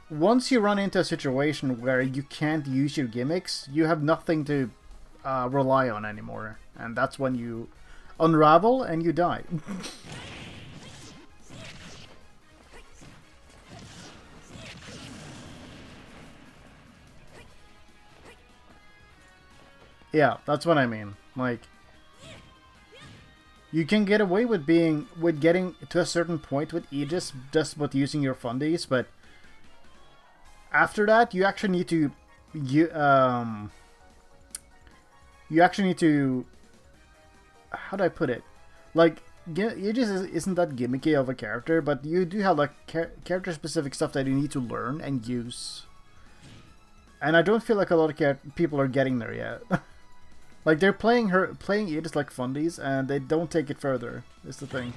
once you run into a situation where you can't use your gimmicks, you have nothing to rely on anymore, and that's when you unravel and you die. Yeah, that's what I mean. Like, you can get away with getting to a certain point with Aegis just with using your fundies, but after that, you actually need to you actually need to, how do I put it? Like, Aegis isn't that gimmicky of a character, but you do have like character specific stuff that you need to learn and use. And I don't feel like a lot of people are getting there yet. Like, they're playing Aegis like fundies, and they don't take it further, is the thing.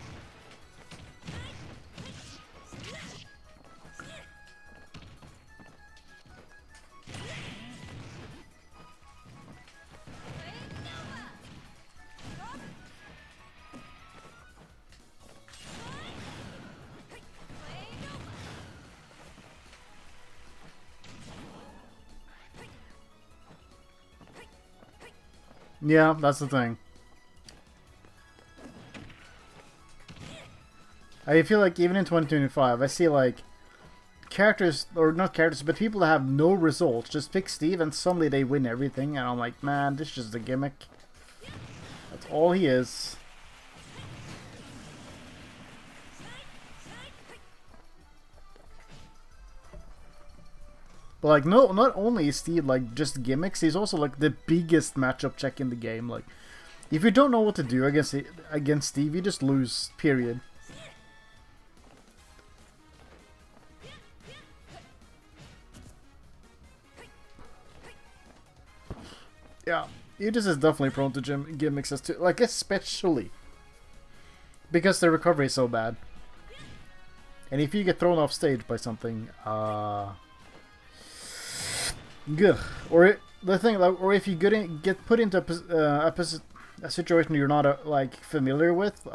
Yeah, that's the thing. I feel like even in 2025, I see like characters, or not characters, but people that have no results just pick Steve and suddenly they win everything, and I'm like, man, this is just a gimmick. That's all he is. But like, no, not only is Steve like just gimmicks, he's also like the biggest matchup check in the game. Like, if you don't know what to do against Steve, you just lose. Period. Yeah, Aegis is definitely prone to gimmicks as too. Like, especially because the recovery is so bad. And if you get thrown off stage by something, good. Or the thing, like, or if you get put into a situation you're not like familiar with,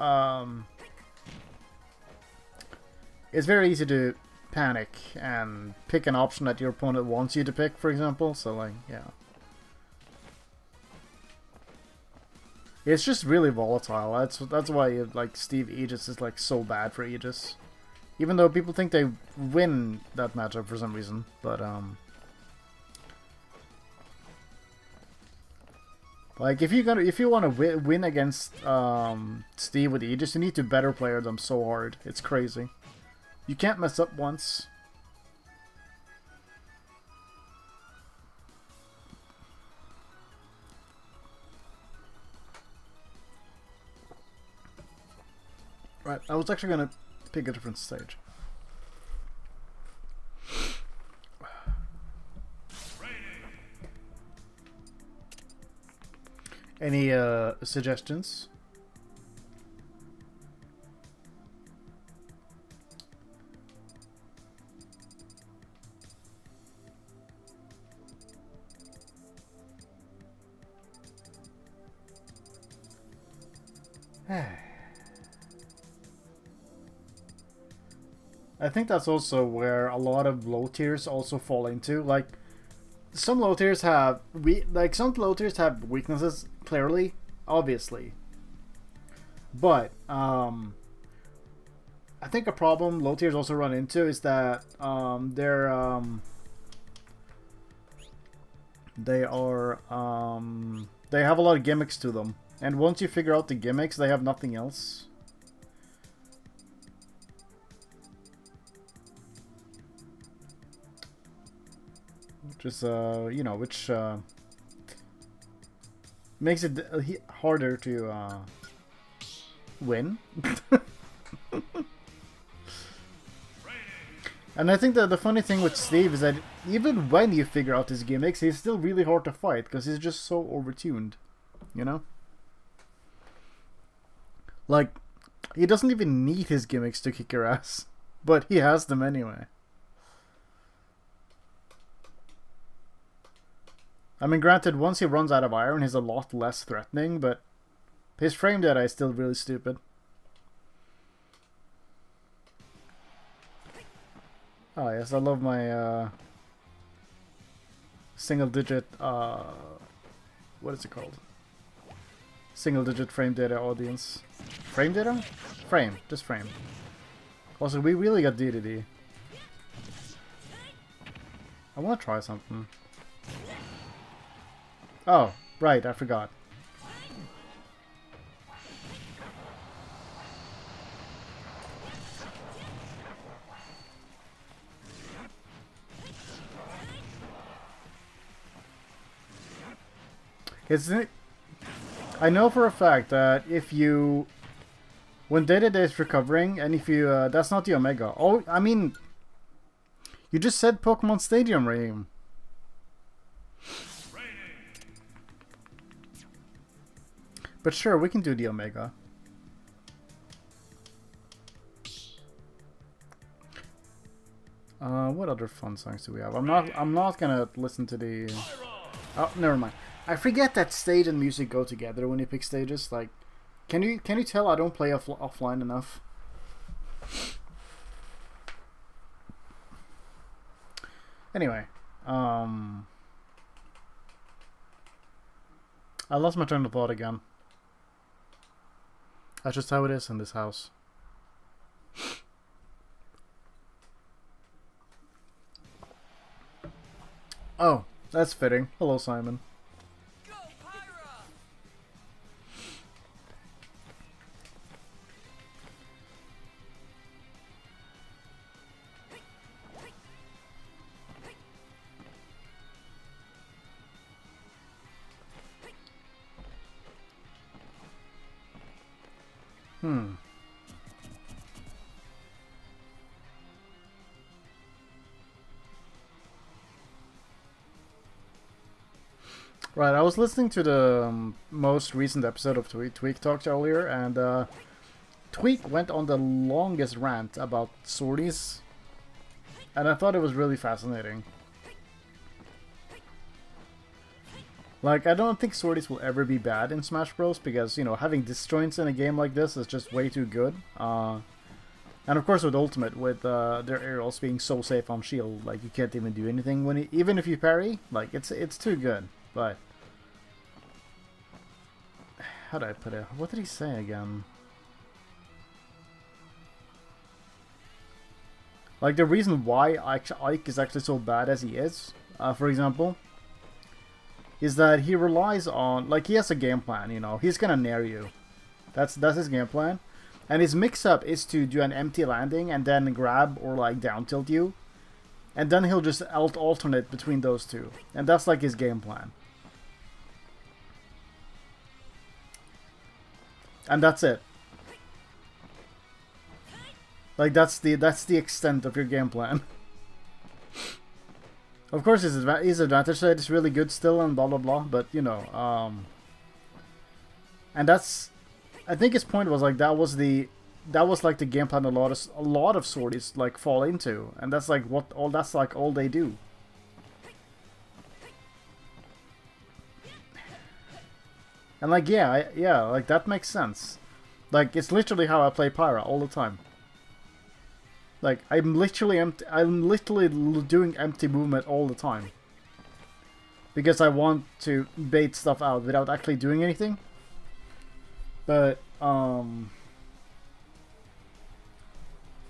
it's very easy to panic and pick an option that your opponent wants you to pick, for example. So, like, yeah, it's just really volatile. That's why like Steve Aegis is like so bad for Aegis, even though people think they win that matchup for some reason, but like, if you want to win against Steve with Aegis, you need to better player them so hard. It's crazy. You can't mess up once. Right, I was actually gonna pick a different stage. Any suggestions? I think that's also where a lot of low tiers also fall into. Like, some low tiers have weaknesses, clearly, obviously. But I think a problem low tiers also run into is that they have a lot of gimmicks to them, and once you figure out the gimmicks, they have nothing else. Which is you know, which makes it harder to win. And I think that the funny thing with Steve is that even when you figure out his gimmicks, he's still really hard to fight because he's just so overtuned, you know? Like, he doesn't even need his gimmicks to kick your ass, but he has them anyway. I mean, granted, once he runs out of iron, he's a lot less threatening, but his frame data is still really stupid. Oh yes, I love my single digit what is it called? Single digit frame data audience. Frame data? Frame, just frame. Also, we really got DDD. I want to try something. Oh, right, I forgot. I know for a fact that if you... When Day-to-Day is recovering, and if you... that's not the Omega. Oh, I mean... You just said Pokemon Stadium, Raheem. But sure, we can do the Omega. What other fun songs do we have? I'm not gonna listen to the... Oh, never mind. I forget that stage and music go together when you pick stages. Like, can you tell I don't play offline enough? Anyway, I lost my train of thought again. That's just how it is in this house. Oh, that's fitting. Hello, Simon. Go, Pyra! Right, I was listening to the most recent episode of Tweak Talks earlier, and Tweak went on the longest rant about swordies, and I thought it was really fascinating. Like, I don't think swordies will ever be bad in Smash Bros. Because, you know, having disjoints in a game like this is just way too good. And of course with Ultimate, with their aerials being so safe on shield, like, you can't even do anything when even if you parry, like, it's too good. But how do I put it? What did he say again? Like, the reason why Ike is actually so bad as he is, for example, is that he relies on, like, he has a game plan, you know, he's gonna nair you. That's his game plan. And his mix-up is to do an empty landing and then grab or, like, down tilt you. And then he'll just alternate between those two. And that's, like, his game plan. And that's it. Like, that's the extent of your game plan. Of course, his advantage side is really good still, and blah blah blah. But you know, and that's, I think his point was like that was like the game plan a lot of swordies like fall into, and that's like all they do. And like yeah, like that makes sense. Like, it's literally how I play Pyra all the time. Like, I'm literally doing empty movement all the time. Because I want to bait stuff out without actually doing anything. But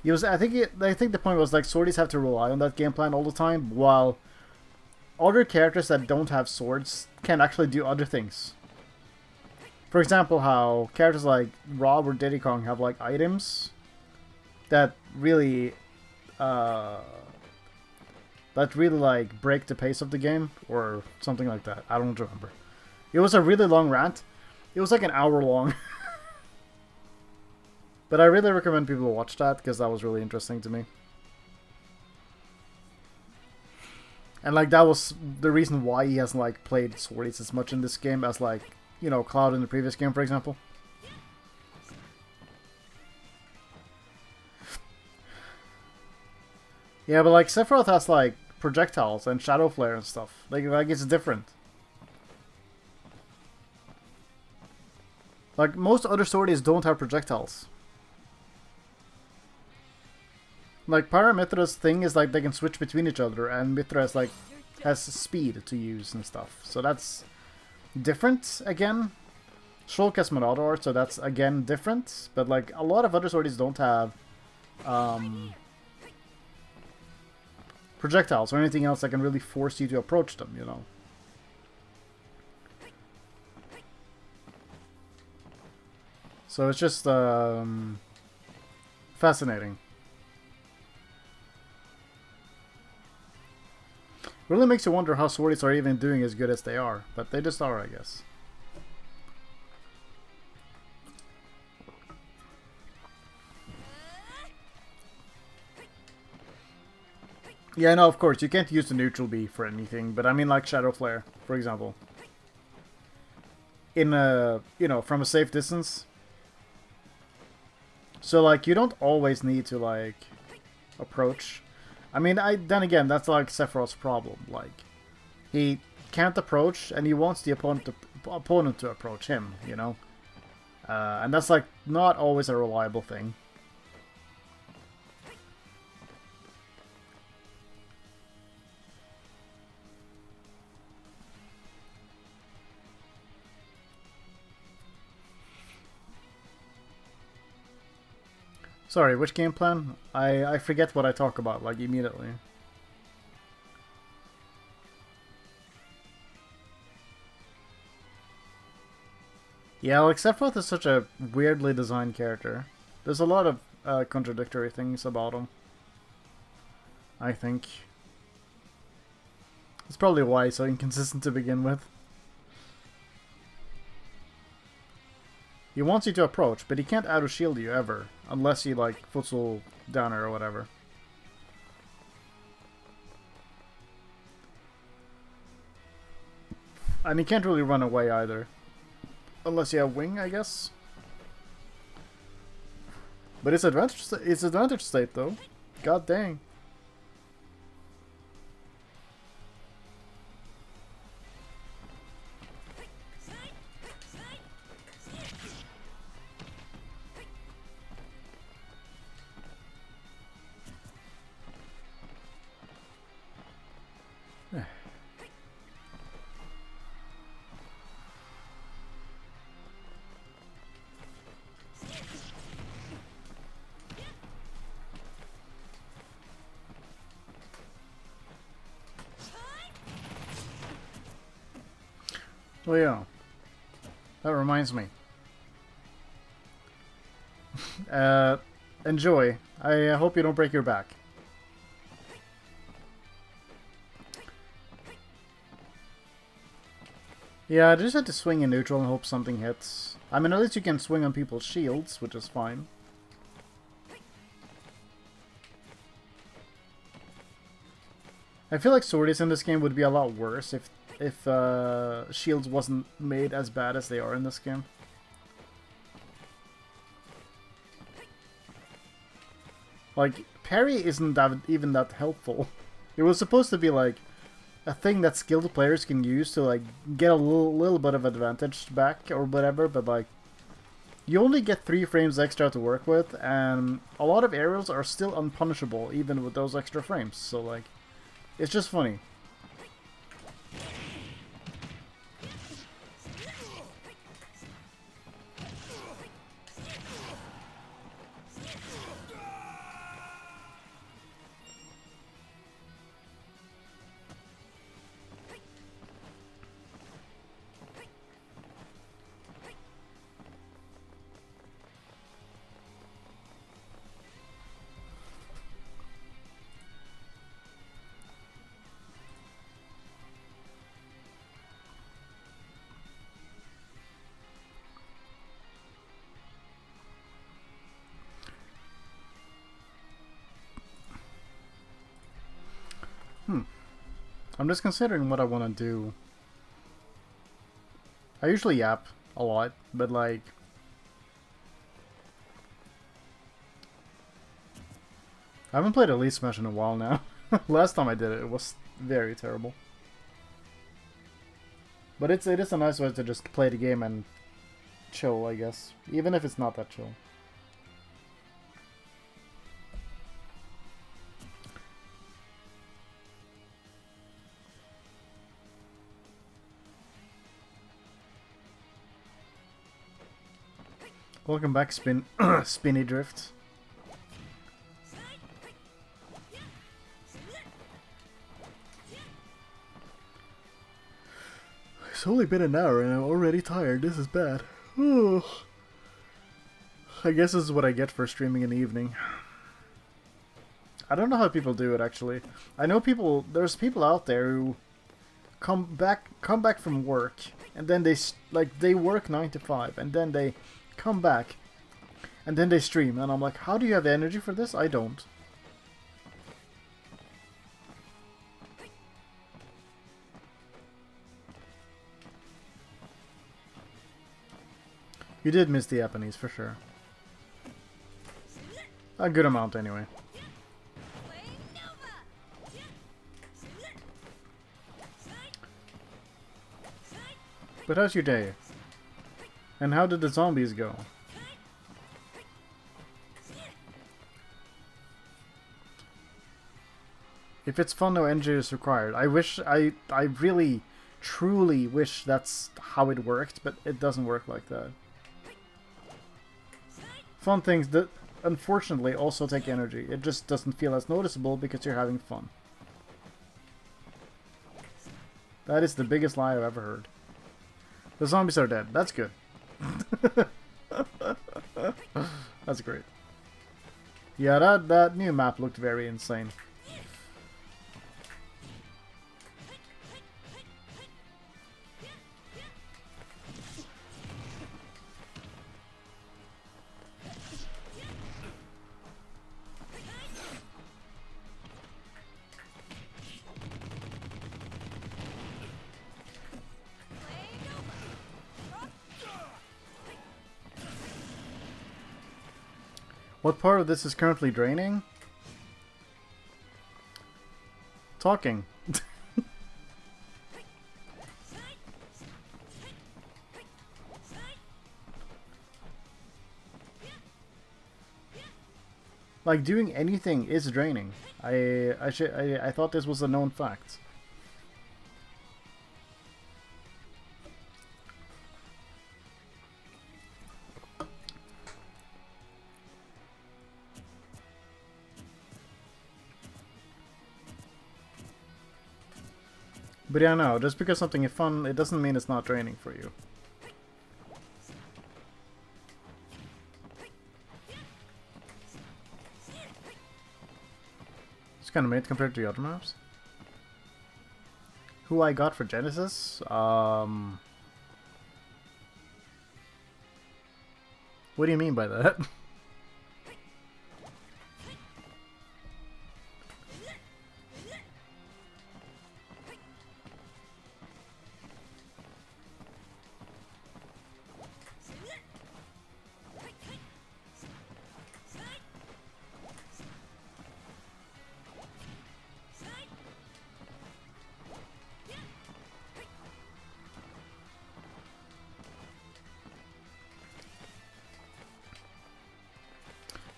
he was. I think the point was like swordies have to rely on that game plan all the time, while other characters that don't have swords can actually do other things. For example, how characters like Rob or Diddy Kong have like items that really like break the pace of the game or something like that. I don't remember. It was a really long rant. It was like an hour long. But I really recommend people watch that because that was really interesting to me. And like that was the reason why he hasn't like played swordies as much in this game as like, you know, Cloud in the previous game, for example. Yeah, but like Sephiroth has like projectiles and shadow flare and stuff. Like it's different. Like most other swordies don't have projectiles. Like Pyra Mythra's thing is like they can switch between each other, and Mythra has speed to use and stuff. So that's different again. Shulk has Monado art, so that's again different. But like a lot of other swordies don't have projectiles or anything else that can really force you to approach them, you know. So it's just fascinating. Really makes you wonder how swordies are even doing as good as they are, but they just are, I guess. Yeah, no, of course, you can't use the neutral B for anything, but I mean like Shadow Flare, for example. In a, you know, from a safe distance. So like, you don't always need to like, approach. I mean, then again, that's like Sephiroth's problem. Like, he can't approach, and he wants the opponent to approach him, you know? And that's like, not always a reliable thing. Sorry, which game plan? I forget what I talk about, like, immediately. Yeah, like, Sephiroth is such a weirdly designed character. There's a lot of contradictory things about him, I think. It's probably why he's so inconsistent to begin with. He wants you to approach, but he can't auto-shield you ever. Unless you, like, footstool downer or whatever. And he can't really run away either. Unless you have wing, I guess. But it's advantage state, though. God dang. Oh yeah, that reminds me. Enjoy. I hope you don't break your back. Yeah, I just had to swing in neutral and hope something hits. I mean, at least you can swing on people's shields, which is fine. I feel like swordies in this game would be a lot worse if shields wasn't made as bad as they are in this game. Like, parry isn't even that helpful. It was supposed to be like a thing that skilled players can use to like get a little bit of advantage back or whatever, but like you only get 3 frames extra to work with, and a lot of aerials are still unpunishable even with those extra frames. So like, it's just funny. I'm just considering what I want to do. I usually yap a lot, but like... I haven't played Elite Smash in a while now. Last time I did it, it was very terrible. But it is a nice way to just play the game and chill, I guess. Even if it's not that chill. Welcome back, Spinny Drift. It's only been an hour and I'm already tired. This is bad. I guess this is what I get for streaming in the evening. I don't know how people do it, actually. I know there's people out there who come back from work and then they work 9 to 5 and then they come back and then they stream, and I'm like, how do you have energy for this? I don't. You did miss the Japanese, for sure. A good amount, anyway. But how's your day? And how did the zombies go? If it's fun, no energy is required. I really, truly wish that's how it worked, but it doesn't work like that. Fun things that, unfortunately, also take energy. It just doesn't feel as noticeable because you're having fun. That is the biggest lie I've ever heard. The zombies are dead. That's good. That's great. Yeah, that new map looked very insane. What part of this is currently draining? Talking. Like, doing anything is draining. I thought this was a known fact. But yeah, no, just because something is fun, it doesn't mean it's not draining for you. It's kind of made compared to the other maps. Who I got for Genesis? What do you mean by that?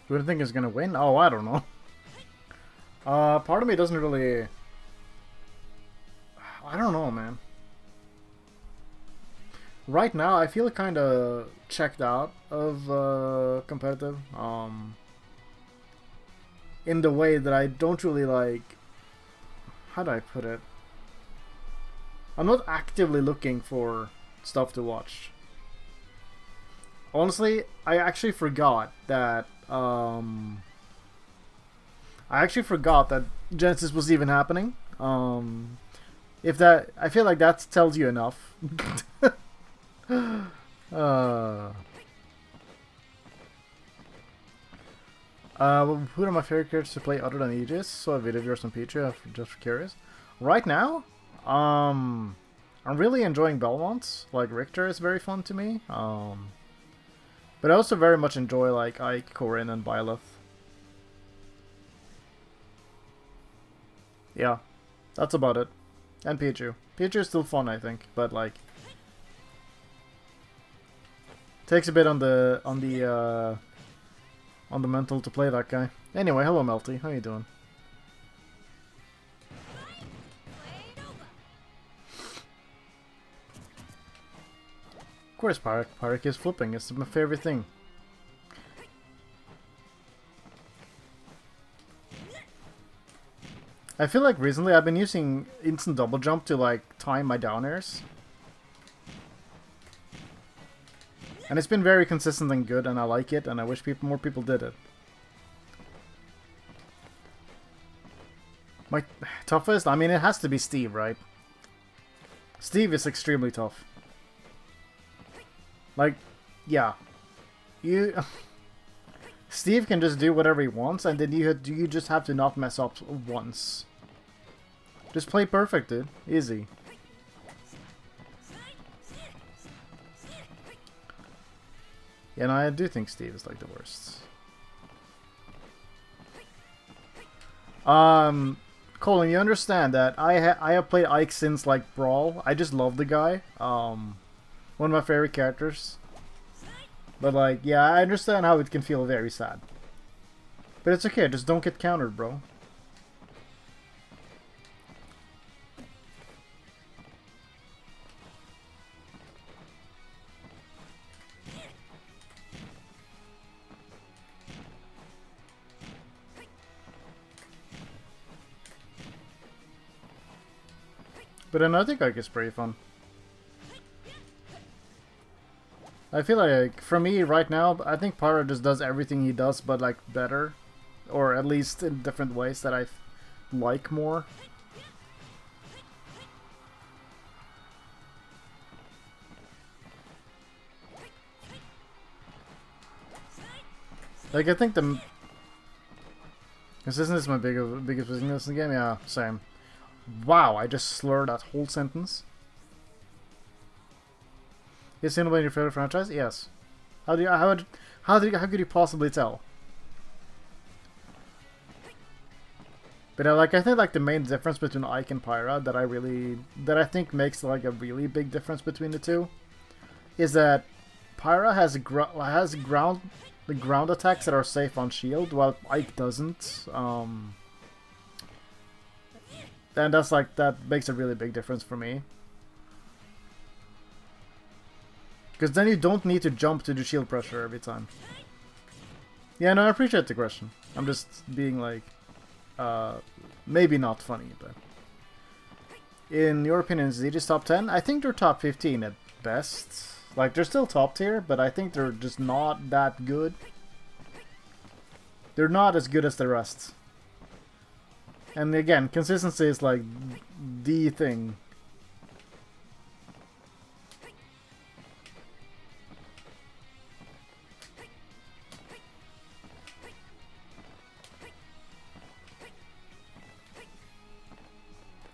Who do you think is gonna win? Oh, I don't know. Part of me doesn't really... I don't know, man. Right now, I feel kind of checked out of competitive. In the way that I don't really like... How do I put it? I'm not actively looking for stuff to watch. Honestly, I actually forgot that Genesis was even happening. If that, I feel like that tells you enough. Who are my favorite characters to play other than Aegis? Saw a video of yours on Pyra, just curious. Right now, I'm really enjoying Belmont. Like, Richter is very fun to me. But I also very much enjoy, like, Ike, Corin, and Byleth. Yeah, that's about it. And Pichu. Pichu is still fun, I think, but, like, takes a bit on the mental to play that guy. Anyway, hello Melty, how you doing? Of course, Pyra is flipping. It's my favorite thing. I feel like recently I've been using instant double jump to like time my down airs. And it's been very consistent and good, and I like it, and I wish more people did it. My toughest? I mean, it has to be Steve, right? Steve is extremely tough. Like, yeah. Steve can just do whatever he wants, and then you just have to not mess up once. Just play perfect, dude. Easy. Yeah, no, I do think Steve is like the worst. Colin, you understand that I have played Ike since like Brawl. I just love the guy. One of my favorite characters. But like, yeah, I understand how it can feel very sad. But it's okay, just don't get countered, bro. But then I think Ike is pretty fun. I feel like, for me right now, I think Pyra just does everything he does, but like better. Or at least in different ways that I like more. Like, I think the... Consistency is my biggest weakness in the game? Yeah, same. Wow, I just slurred that whole sentence. Is Xenoblade your favorite franchise? Yes. How could you possibly tell? But like, I think like the main difference between Ike and Pyra that I think makes like a really big difference between the two is that Pyra has ground attacks that are safe on shield, while Ike doesn't. And that's like, that makes a really big difference for me. Because then you don't need to jump to do shield pressure every time. Yeah, no, I appreciate the question. I'm just being like, maybe not funny, but... In your opinion, is Aegis top 10? I think they're top 15 at best. Like, they're still top tier, but I think they're just not that good. They're not as good as the rest. And again, consistency is like the thing.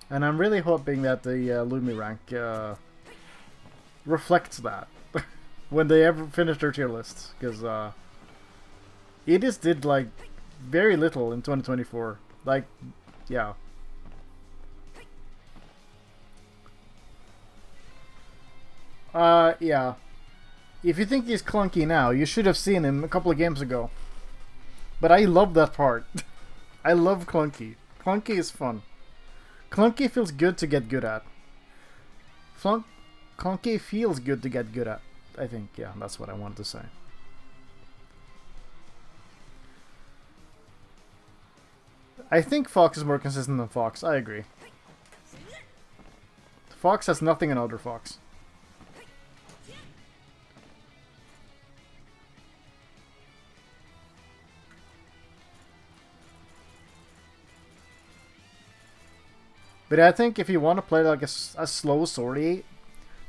And I'm really hoping that the Lumi rank reflects that when they ever finish their tier lists, because it just did like very little in 2024. Like, yeah. Yeah. If you think he's clunky now, you should have seen him a couple of games ago. But I love that part. I love clunky. Clunky is fun. Clunky feels good to get good at. Clunky feels good to get good at. I think, yeah, that's what I wanted to say. I think Fox is more consistent than Fox. I agree. Fox has nothing in other Fox. But I think if you want to play like a slow sortie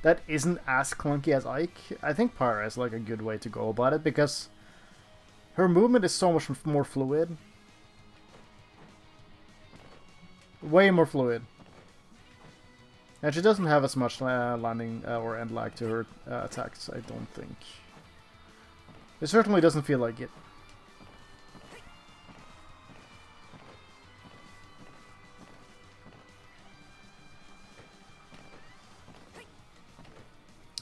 that isn't as clunky as Ike, I think Pyra is like a good way to go about it, because her movement is so much more fluid. Way more fluid. And she doesn't have as much landing or end lag to her attacks, I don't think. It certainly doesn't feel like it.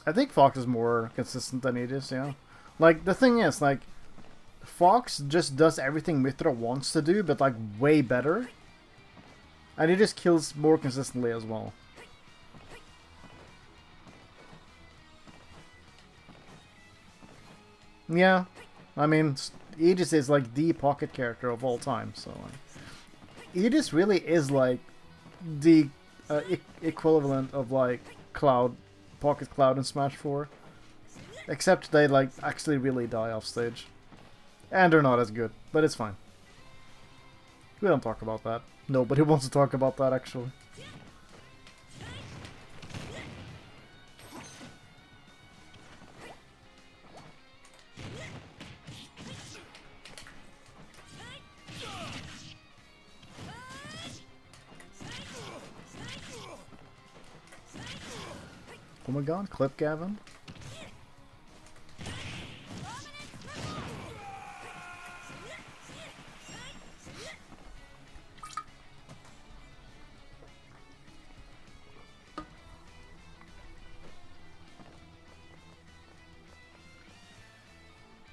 I think Fox is more consistent than Aegis, yeah. Like, the thing is, like, Fox just does everything Mythra wants to do, but, like, way better. And he just kills more consistently as well. Yeah, I mean, Aegis is, like, the pocket character of all time, so, like, Aegis really is, like, the equivalent of, like, Cloud, Pocket Cloud in Smash 4. Except they, like, actually really die off stage. And they're not as good, but it's fine. We don't talk about that. Nobody wants to talk about that, actually. Oh my god, clip Gavin.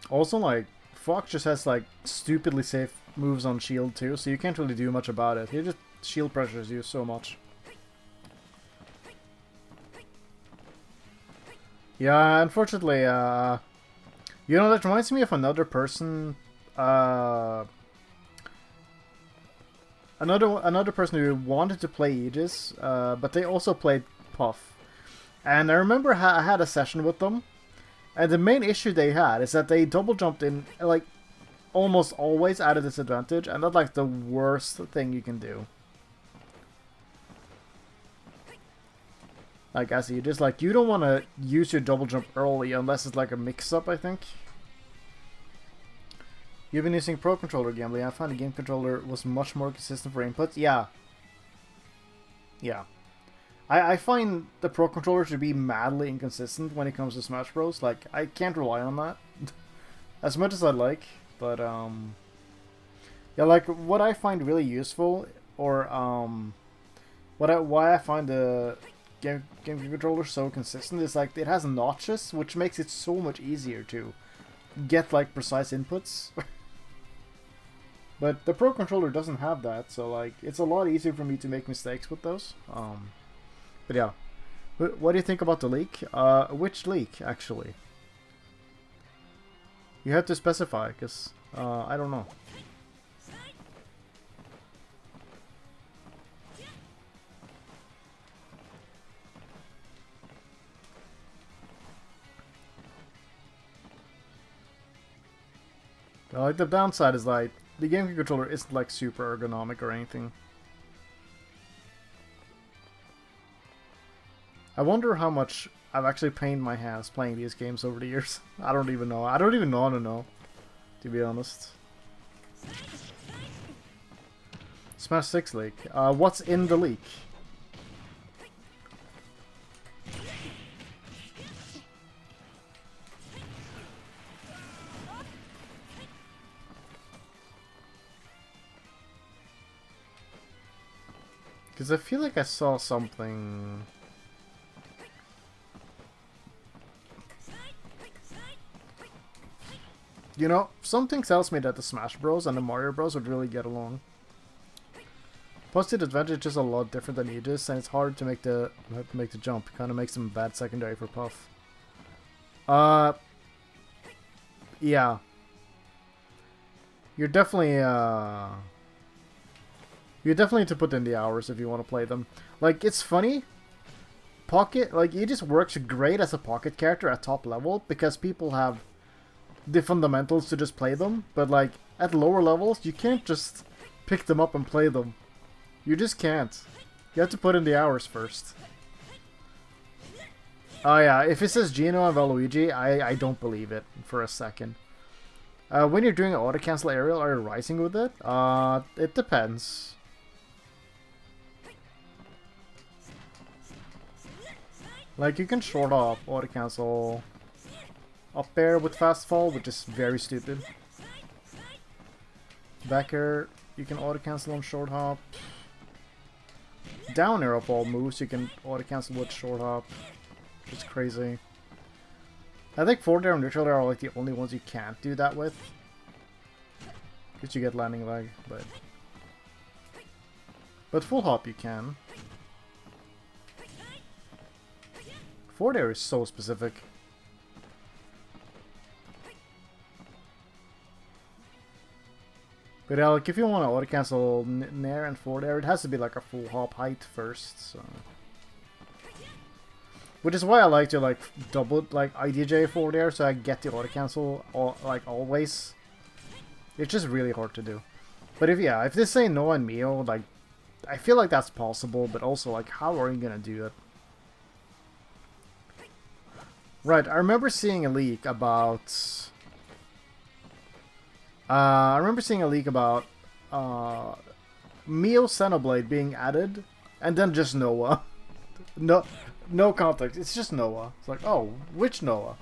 Also, like, Fox just has, like, stupidly safe moves on shield, too, so you can't really do much about it. He just shield pressures you so much. Yeah, unfortunately, you know, that reminds me of another person, another person who wanted to play Aegis, but they also played Puff. And I remember I had a session with them, and the main issue they had is that they double jumped in, like, almost always at a disadvantage, and that's, like, the worst thing you can do. Like, as you just, like, you don't want to use your double jump early unless it's, like, a mix-up, I think. You've been using Pro Controller gambling. I found the game controller was much more consistent for inputs. Yeah. Yeah. I find the Pro Controller to be madly inconsistent when it comes to Smash Bros. Like, I can't rely on that as much as I'd like. But, yeah, like, what I find really useful, or, why I find the game controller so consistent is, like, it has notches, which makes it so much easier to get, like, precise inputs. But the Pro Controller doesn't have that, so, like, it's a lot easier for me to make mistakes with those. But yeah, what do you think about the leak? Which leak, actually? You have to specify, because I don't know. Like, the downside is, like, the game controller isn't, like, super ergonomic or anything. I wonder how much I've actually pained my hands playing these games over the years. I don't even know. I don't even want to know, to be honest. Smash 6 leak. What's in the leak? Because I feel like I saw something... You know, something tells me that the Smash Bros. And the Mario Bros. Would really get along. Plus, the advantage is a lot different than Aegis, and it's hard to make the jump. It kind of makes them bad secondary for Puff. Yeah. You're definitely you definitely need to put in the hours if you want to play them. Like, it's funny. Pocket, like, Aegis works great as a pocket character at top level because people have the fundamentals to just play them, but, like, at lower levels, you can't just pick them up and play them. You just can't. You have to put in the hours first. Oh yeah, if it says Gino and Valuigi, I don't believe it for a second. When you're doing auto-cancel aerial, are you rising with it? It depends. Like, you can short up auto cancel up air with fast fall, which is very stupid. Back air, you can auto cancel on short hop. Down air of all moves, you can auto cancel with short hop. It's crazy. I think forward air and neutral air are like the only ones you can't do that with. Because you get landing lag, but full hop you can. Forward air is so specific. But like, if you want to auto cancel nair and forward air, it has to be like a full hop height first. So, which is why I like to like double like IDJ forward air, so I get the auto cancel like always. It's just really hard to do. But if they say no and Mio, like, I feel like that's possible, but also like, how are you gonna do it? Right, I remember seeing a leak about. Mio Xenoblade being added, and then just Noah. No context. It's just Noah. It's like, oh, which Noah?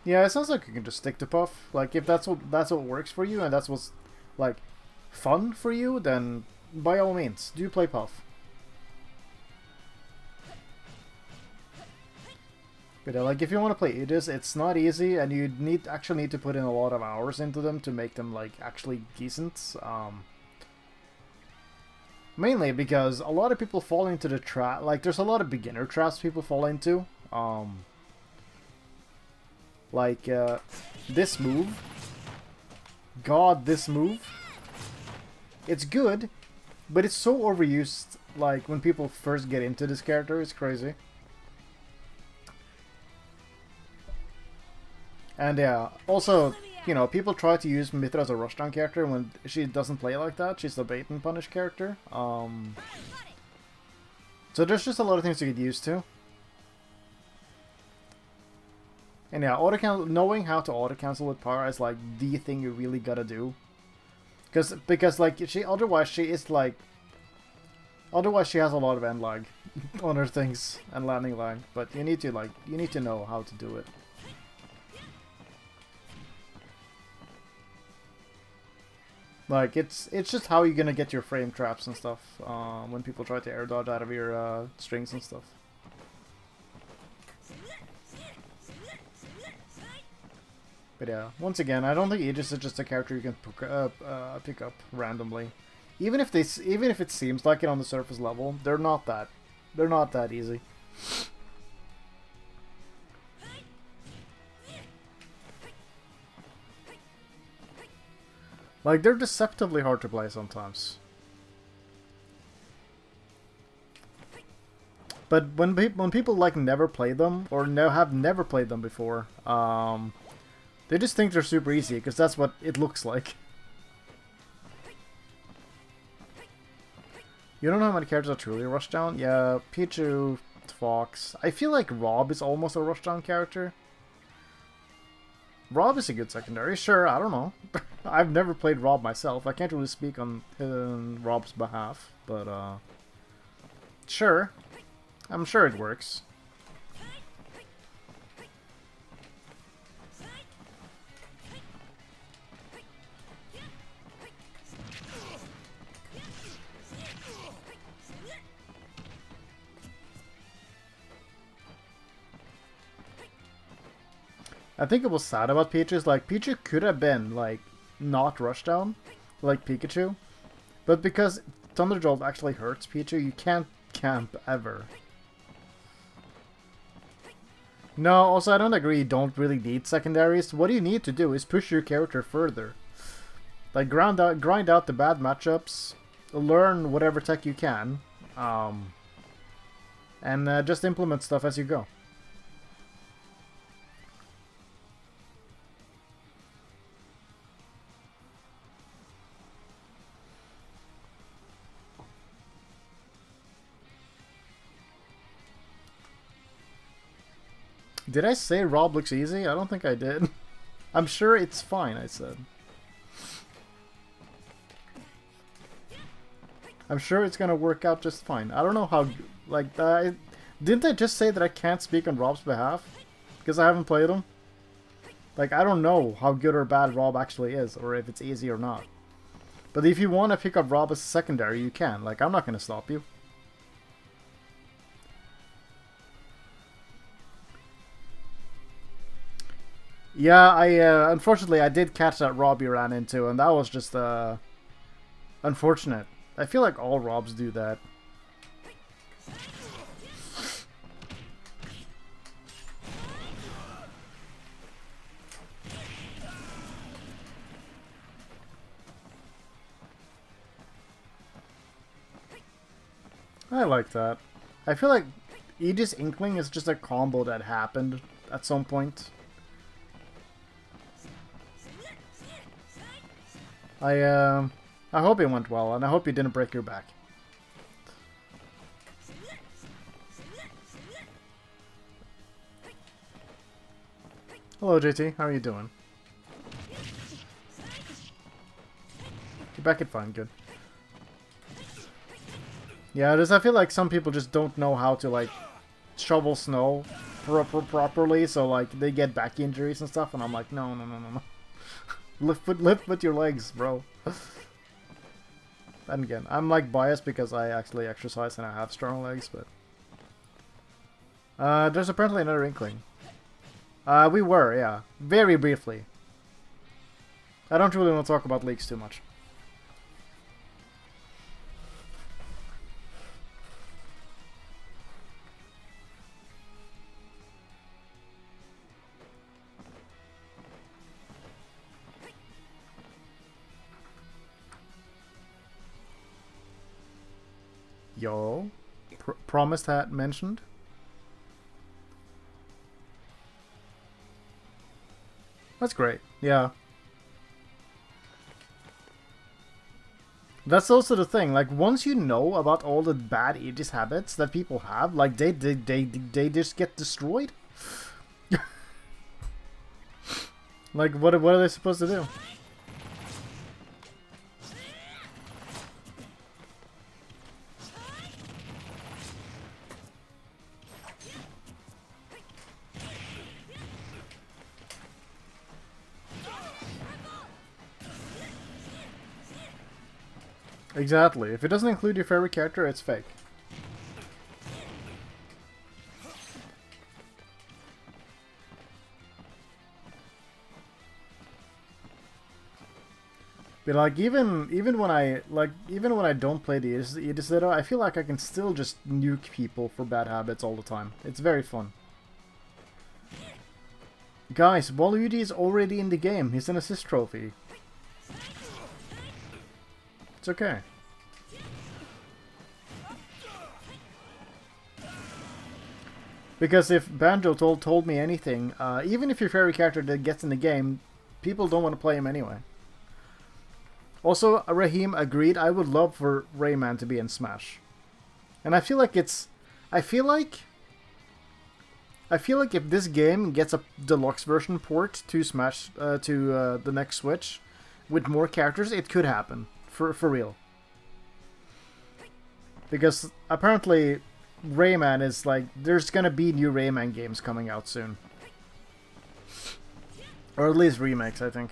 Yeah, it sounds like you can just stick to Puff. Like, if that's what works for you, and that's what's like fun for you, then by all means, do play Puff. But like, if you want to play Aegis, it's not easy, and you actually need to put in a lot of hours into them to make them like actually decent. Mainly because a lot of people fall into the trap. Like, there's a lot of beginner traps people fall into. Like this move. God, this move. It's good, but it's so overused. Like, when people first get into this character, it's crazy. And yeah, also, you know, people try to use Mythra as a rushdown character when she doesn't play like that. She's a bait and punish character. So there's just a lot of things to get used to. And yeah, knowing how to auto cancel with Pyra is like the thing you really gotta do. Because like otherwise she has a lot of end lag on her things and landing lag. But you need to know how to do it. Like, it's just how you're gonna get your frame traps and stuff when people try to air dodge out of your strings and stuff. But yeah, once again, I don't think Aegis is just a character you can pick up randomly. Even if it seems like it on the surface level, they're not that easy. Like, they're deceptively hard to play sometimes. But when people like never play them or have never played them before, they just think they're super easy because that's what it looks like. You don't know how many characters are truly rushdown? Yeah, Pichu, Fox. I feel like Rob is almost a rushdown character. Rob is a good secondary, sure, I don't know. I've never played Rob myself. I can't really speak on Rob's behalf, but sure. I'm sure it works. I think it was sad about Pichu's. Like, Pichu could have been, like, not rushdown, like Pikachu. But because Thunder Jolt actually hurts Pichu, you can't camp ever. No, also I don't agree you don't really need secondaries. What you need to do is push your character further. Like, grind out the bad matchups, learn whatever tech you can, and just implement stuff as you go. Did I say Rob looks easy? I don't think I did. I'm sure it's fine, I said. I'm sure it's gonna work out just fine. I don't know how, like, didn't I just say that I can't speak on Rob's behalf? Because I haven't played him? Like, I don't know how good or bad Rob actually is, or if it's easy or not. But if you want to pick up Rob as a secondary, you can. Like, I'm not gonna stop you. Yeah, unfortunately, I did catch that Rob you ran into, and that was just, unfortunate. I feel like all Robs do that. I like that. I feel like Aegis Inkling is just a combo that happened at some point. I hope it went well, and I hope you didn't break your back. Hello, JT. How are you doing? Your back is fine. Good. Yeah, I feel like some people just don't know how to, like, shovel snow properly, so, like, they get back injuries and stuff, and I'm like, no. lift with your legs, bro. And again, I'm, like, biased because I actually exercise and I have strong legs, but... there's apparently another Inkling. We were, yeah. Very briefly. I don't really want to talk about leaks too much. Yo. Promised hat mentioned. That's great. Yeah. That's also the thing. Like, once you know about all the bad Aegis habits that people have, like, they just get destroyed. Like, what are they supposed to do? Exactly. If it doesn't include your favorite character, it's fake. But like even when I don't play the Aegis Zeta, I feel like I can still just nuke people for bad habits all the time. It's very fun. Guys, Waluigi is already in the game. He's an assist trophy. It's okay. Because if Banjo told me anything, even if your favorite character that gets in the game, people don't want to play him anyway. Also, Raheem agreed, I would love for Rayman to be in Smash. And I feel like if this game gets a deluxe version port to Smash, to the next Switch, with more characters, it could happen. For real. Because apparently Rayman is like, there's gonna be new Rayman games coming out soon. Or at least remakes, I think.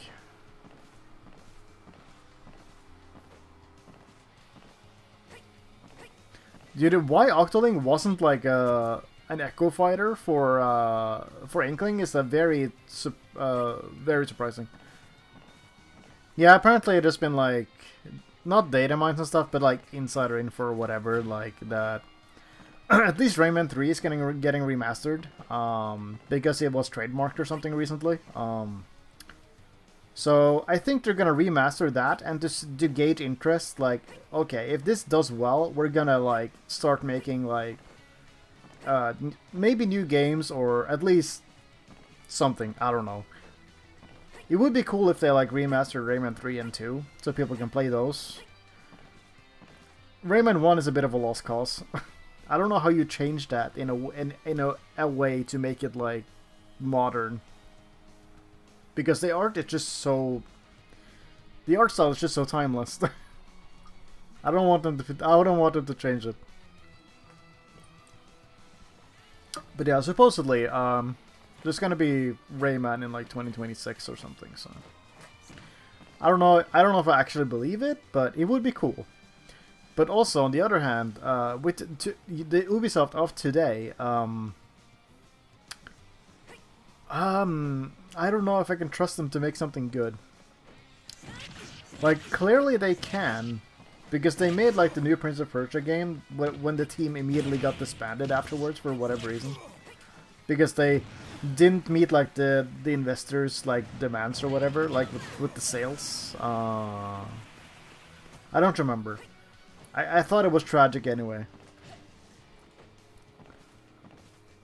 Dude, why Octoling wasn't like an Echo Fighter for Inkling is a very surprising. Yeah, apparently it has been like, not data mines and stuff, but like insider info or whatever, like that. At least Rayman 3 is getting remastered, because it was trademarked or something recently. So I think they're gonna remaster that and just to gauge interest. Like, okay, if this does well, we're gonna like start making like maybe new games or at least something. I don't know. It would be cool if they like remastered Rayman 3 and 2 so people can play those. Rayman 1 is a bit of a lost cause. I don't know how you change that in a way to make it like modern. Because the art is just so... The art style is just so timeless. I don't want them to. I don't want them to change it. But yeah, supposedly, there's gonna be Rayman in like 2026 or something. So I don't know. I don't know if I actually believe it, but it would be cool. But also, on the other hand, with the Ubisoft of today, I don't know if I can trust them to make something good. Like, clearly they can, because they made like the new Prince of Persia game when the team immediately got disbanded afterwards for whatever reason, because they didn't meet like the investors' like demands or whatever, like with the sales. I don't remember. I thought it was tragic anyway.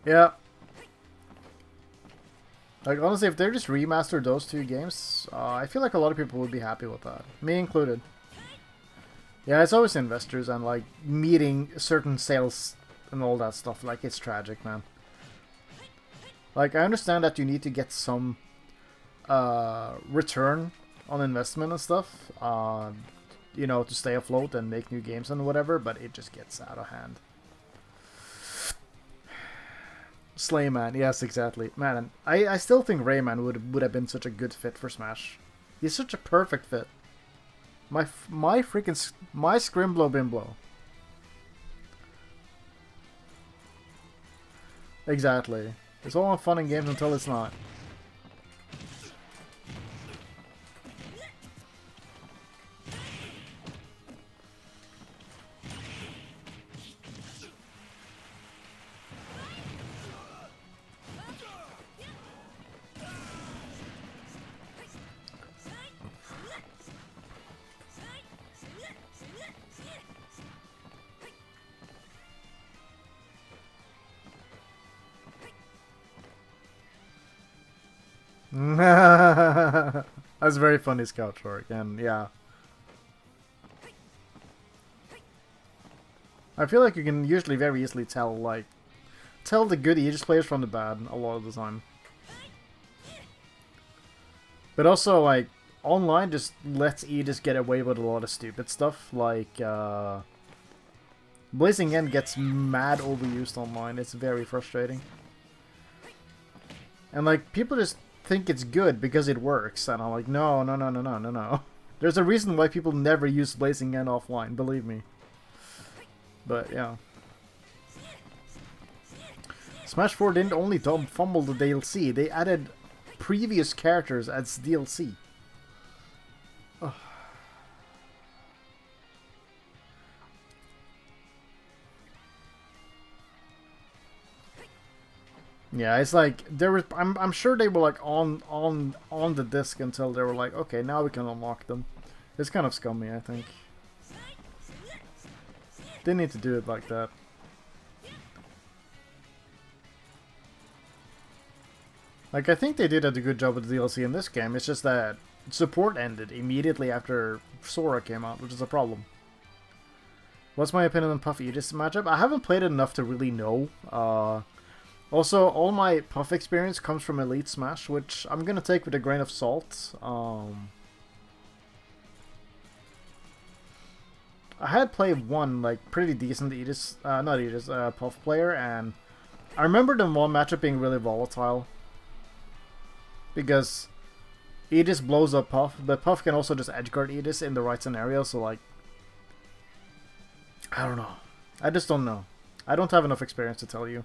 Yeah. Like, honestly, if they just remastered those two games, I feel like a lot of people would be happy with that. Me included. Yeah, it's always investors and, like, meeting certain sales and all that stuff. Like, it's tragic, man. Like, I understand that you need to get some return on investment and stuff. You know, to stay afloat and make new games and whatever, but it just gets out of hand. Slayman, yes, exactly. Man, I still think Rayman would have been such a good fit for Smash. He's such a perfect fit. My Scrimblow Bimblow. Exactly. It's all fun and games until it's not. That's very funny, Scout Work, and yeah. I feel like you can usually very easily tell the good Aegis players from the bad a lot of the time. But also, like, online just lets Aegis get away with a lot of stupid stuff, like, Blazing End gets mad overused online. It's very frustrating. And, like, people just think it's good because it works, and I'm like, no. There's a reason why people never use Blazing End offline, believe me. But, yeah. Smash 4 didn't only fumble the DLC, they added previous characters as DLC. Ugh. Yeah, it's like there was. I'm sure they were like on the disc until they were like, okay, now we can unlock them. It's kind of scummy, I think. They need to do it like that. Like, I think they did a good job with the DLC in this game. It's just that support ended immediately after Sora came out, which is a problem. What's my opinion on Puff Aegis matchup? I haven't played it enough to really know. Also, all my Puff experience comes from Elite Smash, which I'm gonna take with a grain of salt. I had played one, like, pretty decent Aegis, not Aegis, Puff player, and I remember the one matchup being really volatile. Because Aegis blows up Puff, but Puff can also just edgeguard Aegis in the right scenario, so, like, I don't know. I just don't know. I don't have enough experience to tell you.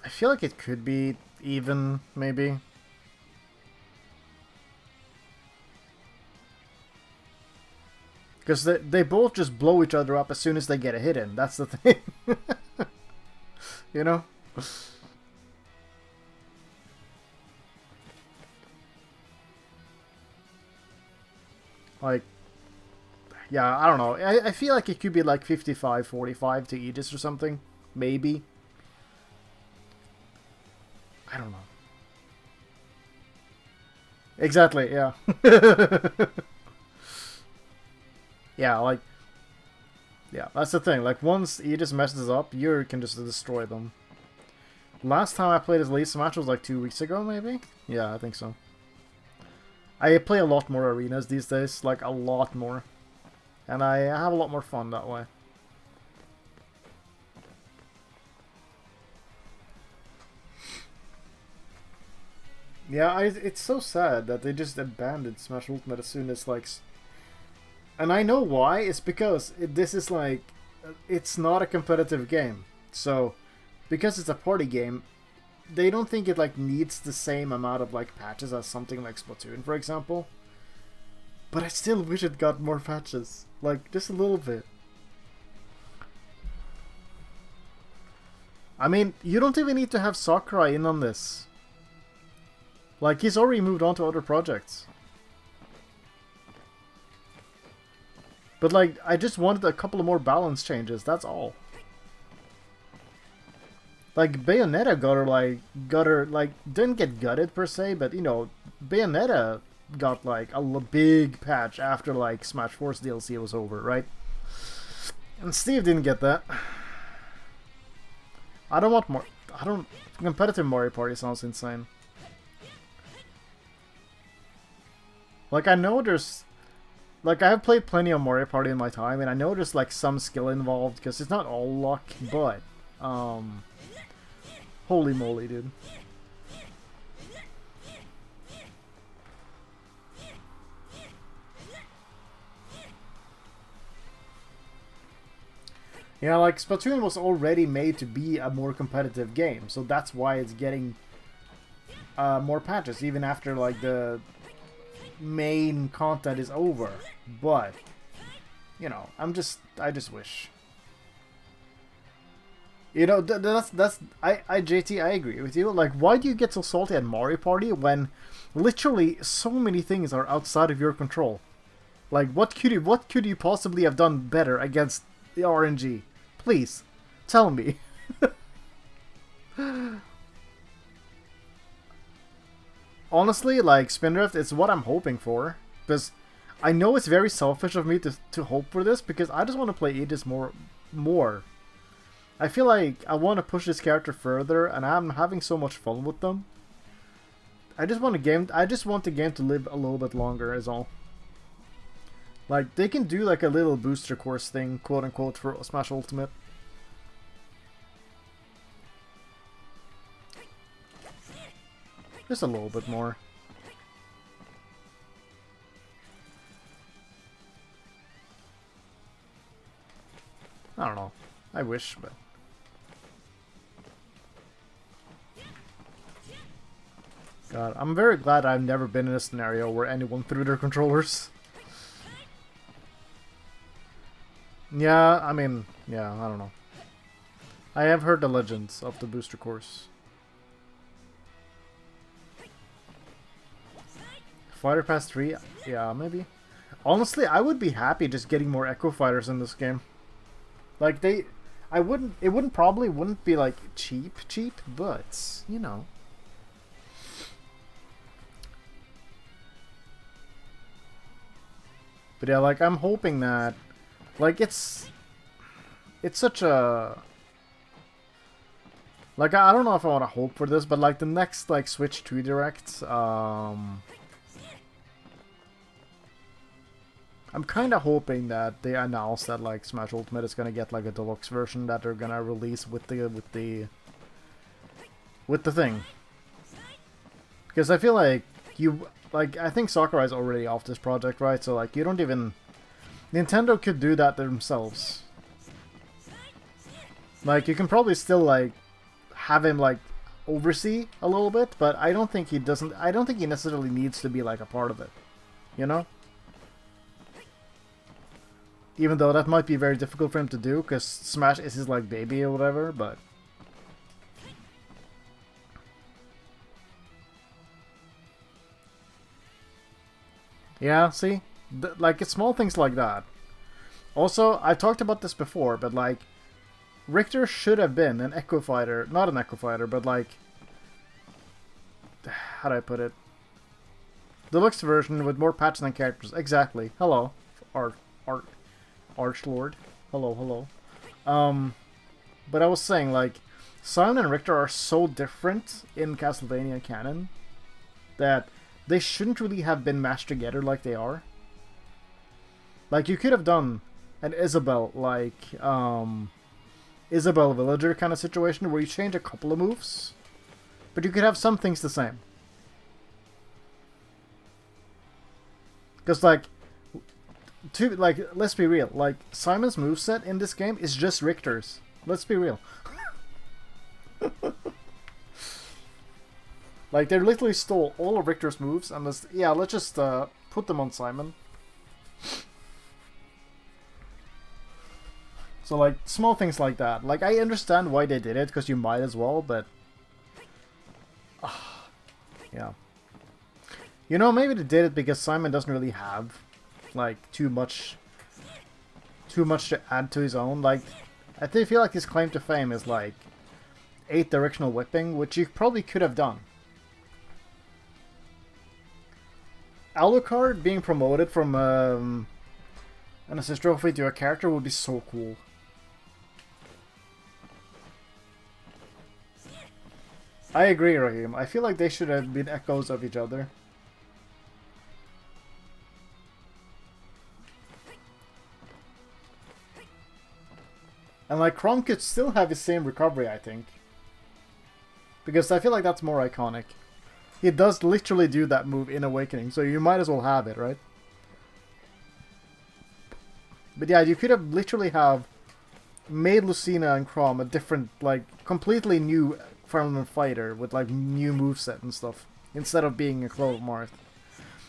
I feel like it could be even, maybe. Because they both just blow each other up as soon as they get a hit in. That's the thing. You know? Like, yeah, I don't know. I feel like it could be like 55-45 to Aegis or something. Maybe. I don't know. Exactly, yeah. Yeah, like... Yeah, that's the thing. Like, once Aegis messes up, you can just destroy them. Last time I played as Elite Smash was like 2 weeks ago, maybe? Yeah, I think so. I play a lot more arenas these days, like a lot more. And I have a lot more fun that way. Yeah, it's so sad that they just abandoned Smash Ultimate as soon as, like... And I know why. It's because this is, like... It's not a competitive game. So, because it's a party game, they don't think it, like, needs the same amount of, like, patches as something like Splatoon, for example. But I still wish it got more patches. Like, just a little bit. I mean, you don't even need to have Sakurai in on this. Like, he's already moved on to other projects. But, like, I just wanted a couple of more balance changes, that's all. Like, Bayonetta got her, like, didn't get gutted per se, but, you know, Bayonetta got, like, a big patch after, like, Smash 4's DLC was over, right? And Steve didn't get that. I don't want more. Competitive Mario Party sounds insane. Like, I know there's... Like, I have played plenty of Mario Party in my time, and I know there's, like, some skill involved, because it's not all luck, but... Holy moly, dude. Yeah, like, Splatoon was already made to be a more competitive game, so that's why it's getting more patches, even after, like, the main content is over. But, you know, I just wish. You know, JT, I agree with you. Like, why do you get so salty at Mario Party when literally so many things are outside of your control? Like, what could you possibly have done better against the RNG? Please, tell me. Honestly, like, Spindrift, it's what I'm hoping for. Because I know it's very selfish of me to hope for this, because I just want to play Aegis more. I feel like I want to push this character further, and I'm having so much fun with them. I just want the game to live a little bit longer, is all. Like, they can do like a little booster course thing, quote unquote, for Smash Ultimate. Just a little bit more. I don't know. I wish, but... God, I'm very glad I've never been in a scenario where anyone threw their controllers. Yeah, I mean, yeah, I don't know. I have heard the legends of the booster course. Fighter Pass 3? Yeah, maybe. Honestly, I would be happy just getting more Echo Fighters in this game. Like, it probably wouldn't be, like, cheap, but, you know. But yeah, like, I'm hoping that, like, it's such a... Like, I don't know if I want to hope for this, but, like, the next, like, Switch 2 Direct, I'm kind of hoping that they announce that, like, Smash Ultimate is gonna get, like, a deluxe version that they're gonna release with the thing. Because I feel like I think Sakurai's already off this project, right? So, like, you don't even... Nintendo could do that themselves. Like, you can probably still, like, have him, like, oversee a little bit, but I don't think he necessarily needs to be, like, a part of it. You know? Even though that might be very difficult for him to do, because Smash is his, like, baby or whatever, but... Yeah, see? Like, it's small things like that. Also, I talked about this before, but, like, Richter should have been an Echo Fighter. Not an Echo Fighter, but, like... How do I put it? Deluxe version with more patches and characters. Exactly. Hello. Archlord. Hello. But I was saying, like, Simon and Richter are so different in Castlevania canon that they shouldn't really have been mashed together like they are. Like, you could have done an Isabel, like, Isabel Villager kind of situation where you change a couple of moves, but you could have some things the same. Because, like, let's be real. Like, Simon's moveset in this game is just Richter's. Let's be real. Like, they literally stole all of Richter's moves, and let's just put them on Simon. So, like, small things like that. Like, I understand why they did it, because you might as well, but... yeah. You know, maybe they did it because Simon doesn't really have, like, too much to add to his own. Like, I feel like his claim to fame is, like, 8 directional whipping, which you probably could have done. Alucard being promoted from an assist trophy to a character would be so cool. I agree, Raheem. I feel like they should have been echoes of each other. And like, Chrom could still have his same recovery, I think. Because I feel like that's more iconic. He does literally do that move in Awakening, so you might as well have it, right? But yeah, you could have literally have made Lucina and Chrom a different, like, completely new Firmament fighter with, like, new moveset and stuff, instead of being a clone of Marth.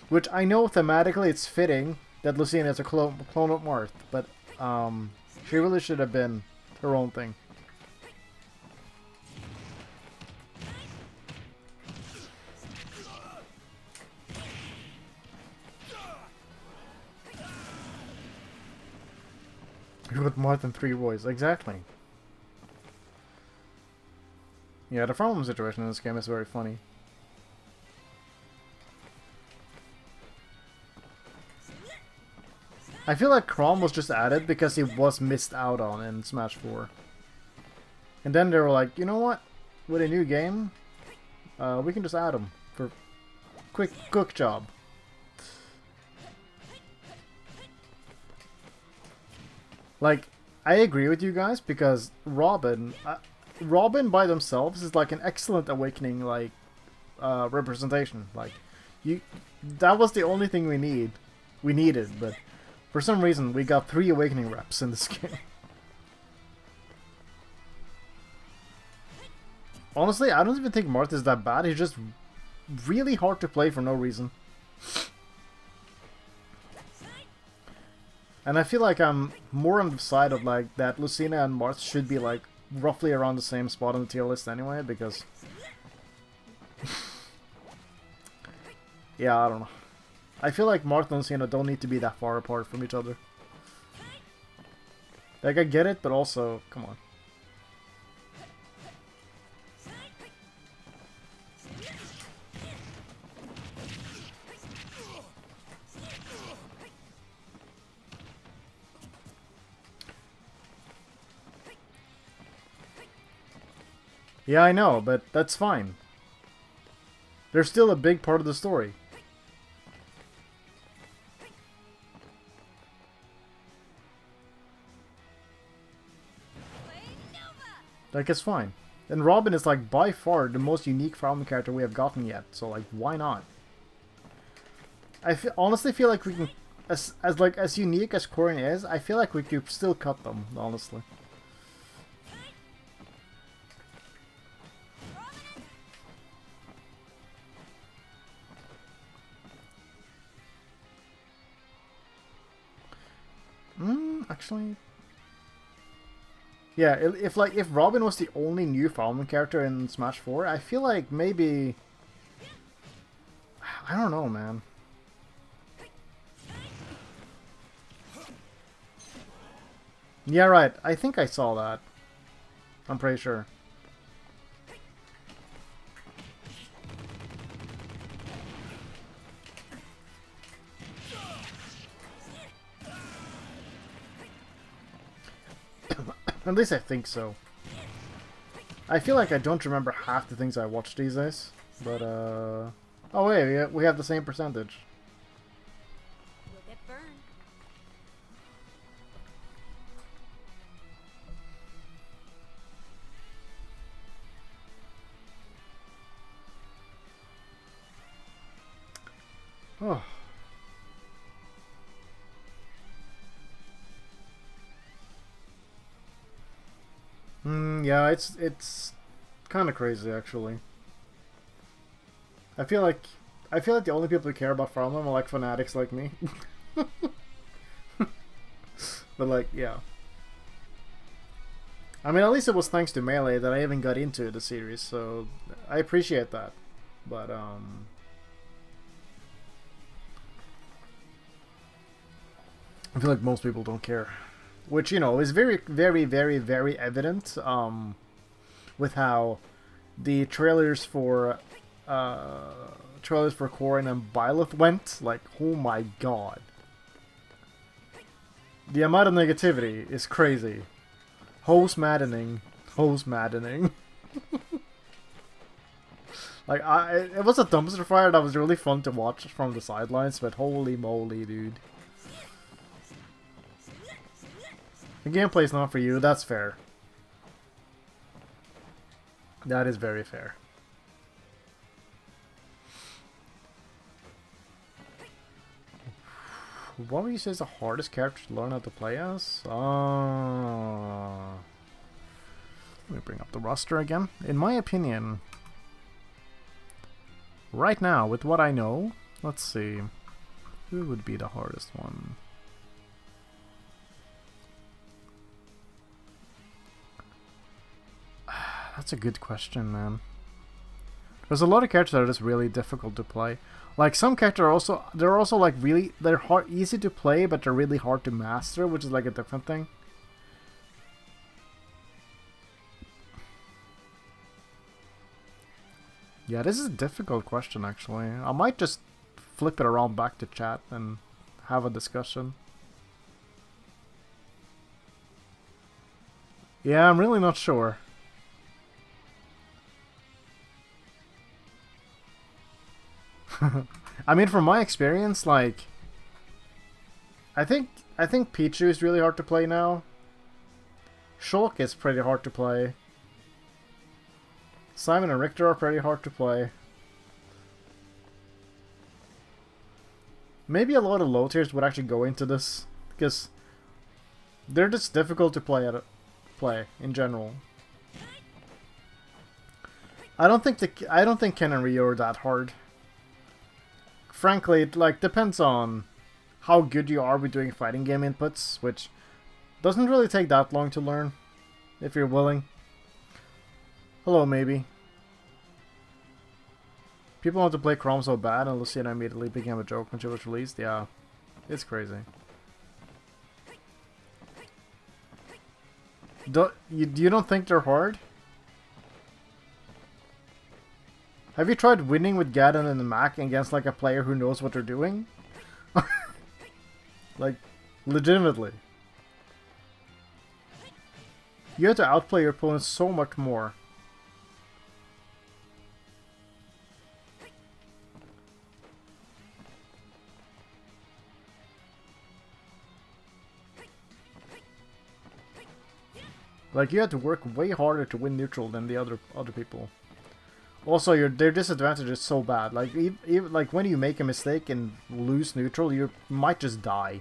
Which I know thematically it's fitting that Lucina is a clone of Marth, but she really should have been her own thing. With more than 3 boys, exactly. Yeah, the problem situation in this game is very funny. I feel like Chrom was just added because he was missed out on in Smash 4. And then they were like, you know what? With a new game, we can just add him for quick job. Like, I agree with you guys because Robin by themselves is like an excellent Awakening, like, representation. Like, that was the only thing we needed, but for some reason we got 3 Awakening reps in this game. Honestly, I don't even think Marth is that bad. He's just really hard to play for no reason. And I feel like I'm more on the side of, like, that Lucina and Marth should be, like, roughly around the same spot on the tier list anyway, because... yeah, I don't know. I feel like Marth and Lucina don't need to be that far apart from each other. Like, I get it, but also, come on. Yeah, I know, but that's fine. They're still a big part of the story. Like, it's fine. And Robin is, like, by far the most unique Falcon character we have gotten yet, so, like, why not? I honestly feel like we can, as unique as Corrin is, I feel like we could still cut them, honestly. Actually... yeah, if Robin was the only new Falcon character in Smash 4, I feel like maybe... I don't know, man. Yeah, right. I think I saw that. I'm pretty sure. At least I think so. I feel like I don't remember half the things I watch these days, but Oh wait, we have the same percentage. You'll get burned. Oh. Yeah, it's kind of crazy actually. I feel like the only people who care about Fire Emblem are like fanatics like me. But like, yeah. I mean, at least it was thanks to Melee that I even got into the series, so I appreciate that. But I feel like most people don't care, which, you know, is very, very, very, very evident with how the trailers for Corrin and Byleth went. Like, oh my god, the amount of negativity is crazy. Hose maddening. Like, it was a dumpster fire that was really fun to watch from the sidelines, but holy moly, dude. The gameplay's not for you, that's fair. That is very fair. What would you say is the hardest character to learn how to play as? Let me bring up the roster again. In my opinion, right now, with what I know, let's see. Who would be the hardest one? That's a good question, man. There's a lot of characters that are just really difficult to play. Like, some characters are also, they're also like really, they're easy to play, but they're really hard to master, which is like a different thing. Yeah, this is a difficult question, actually. I might just flip it around back to chat and have a discussion. Yeah, I'm really not sure. I mean, from my experience, like, I think Pichu is really hard to play now. Shulk is pretty hard to play. Simon and Richter are pretty hard to play. Maybe a lot of low tiers would actually go into this because they're just difficult to play in general. I don't think Ken and Ryo are that hard. Frankly, it like depends on how good you are with doing fighting game inputs, which doesn't really take that long to learn if you're willing. Hello, maybe. People want to play Chrome so bad, and Luciana immediately became a joke when she was released. Yeah, it's crazy. You don't think they're hard? Have you tried winning with Gaddon and the Mac against like a player who knows what they're doing? Like, legitimately. You have to outplay your opponent so much more. Like, you have to work way harder to win neutral than the other people. Also, their disadvantage is so bad. Like, even like when you make a mistake and lose neutral, you might just die.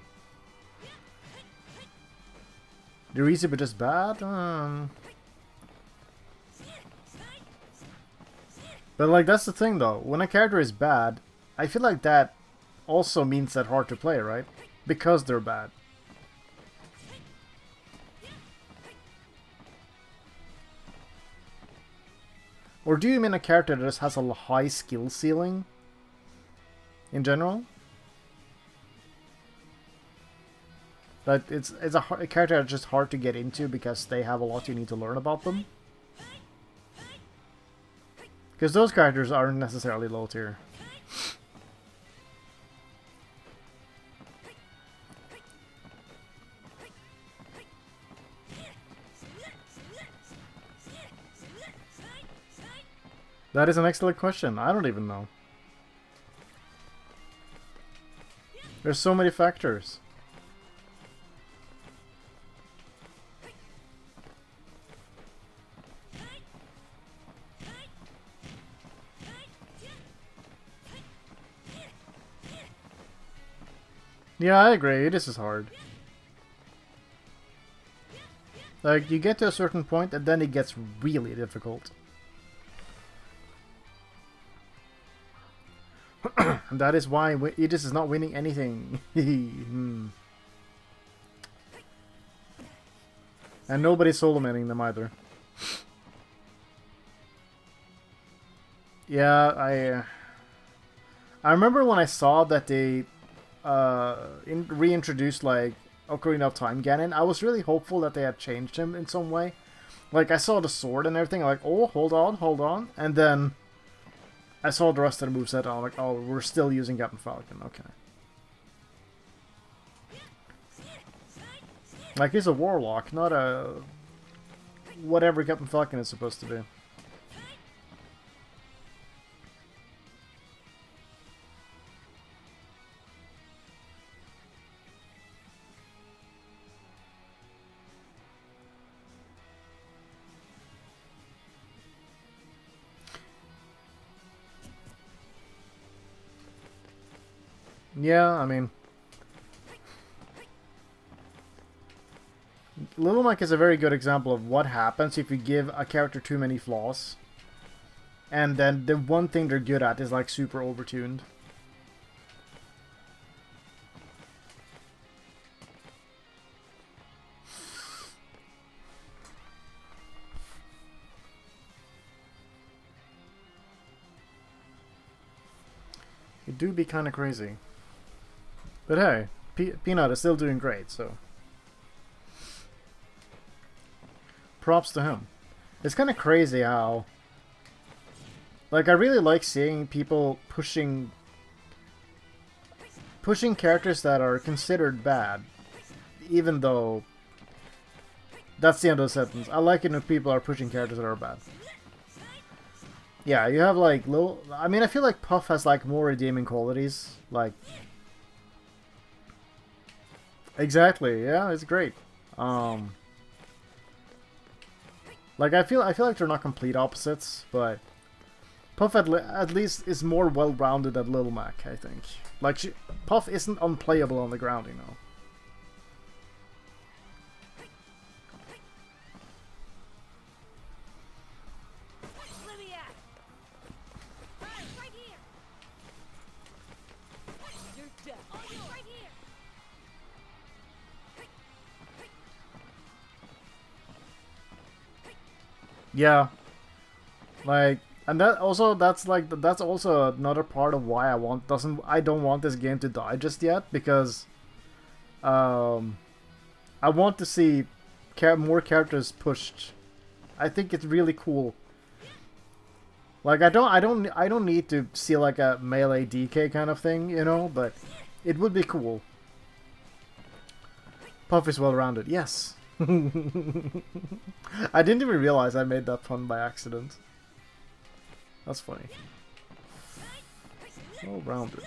They're easy but just bad? But like, that's the thing though. When a character is bad, I feel like that also means they're hard to play, right? Because they're bad. Or do you mean a character that just has a high skill ceiling? In general? That it's a character that's just hard to get into because they have a lot you need to learn about them? Because those characters aren't necessarily low tier. That is an excellent question. I don't even know. There's so many factors. Yeah, I agree. This is hard. Like, you get to a certain point and then it gets really difficult. And that is why Aegis is not winning anything. And nobody's solomaning them either. Yeah, I remember when I saw that they reintroduced like Ocarina of Time Ganon. I was really hopeful that they had changed him in some way. Like, I saw the sword and everything, like, oh, hold on. And then I saw the rest of the moveset, and I'm like, oh, we're still using Captain Falcon, okay. Like, he's a warlock, not a... whatever Captain Falcon is supposed to be. Yeah, I mean... Little Mac is a very good example of what happens if you give a character too many flaws. And then the one thing they're good at is like super overtuned. It do be kind of crazy. But hey, Peanut is still doing great, so... Props to him. It's kind of crazy how... Like, I really like seeing people pushing characters that are considered bad. Even though... That's the end of the sentence. I like it when people are pushing characters that are bad. Yeah, you have like little... I mean, I feel like Puff has like more redeeming qualities. Like... Exactly, yeah, it's great. Like, I feel like they're not complete opposites, but Puff at least is more well-rounded than Little Mac, I think. Like, Puff isn't unplayable on the ground, you know. Yeah, like, and that's also another part of why I don't want this game to die just yet, because I want to see more characters pushed. I think it's really cool. Like, I don't need to see like a melee DK kind of thing, you know, but it would be cool. Puff is well rounded, yes. I didn't even realize I made that pun by accident. That's funny. Well rounded.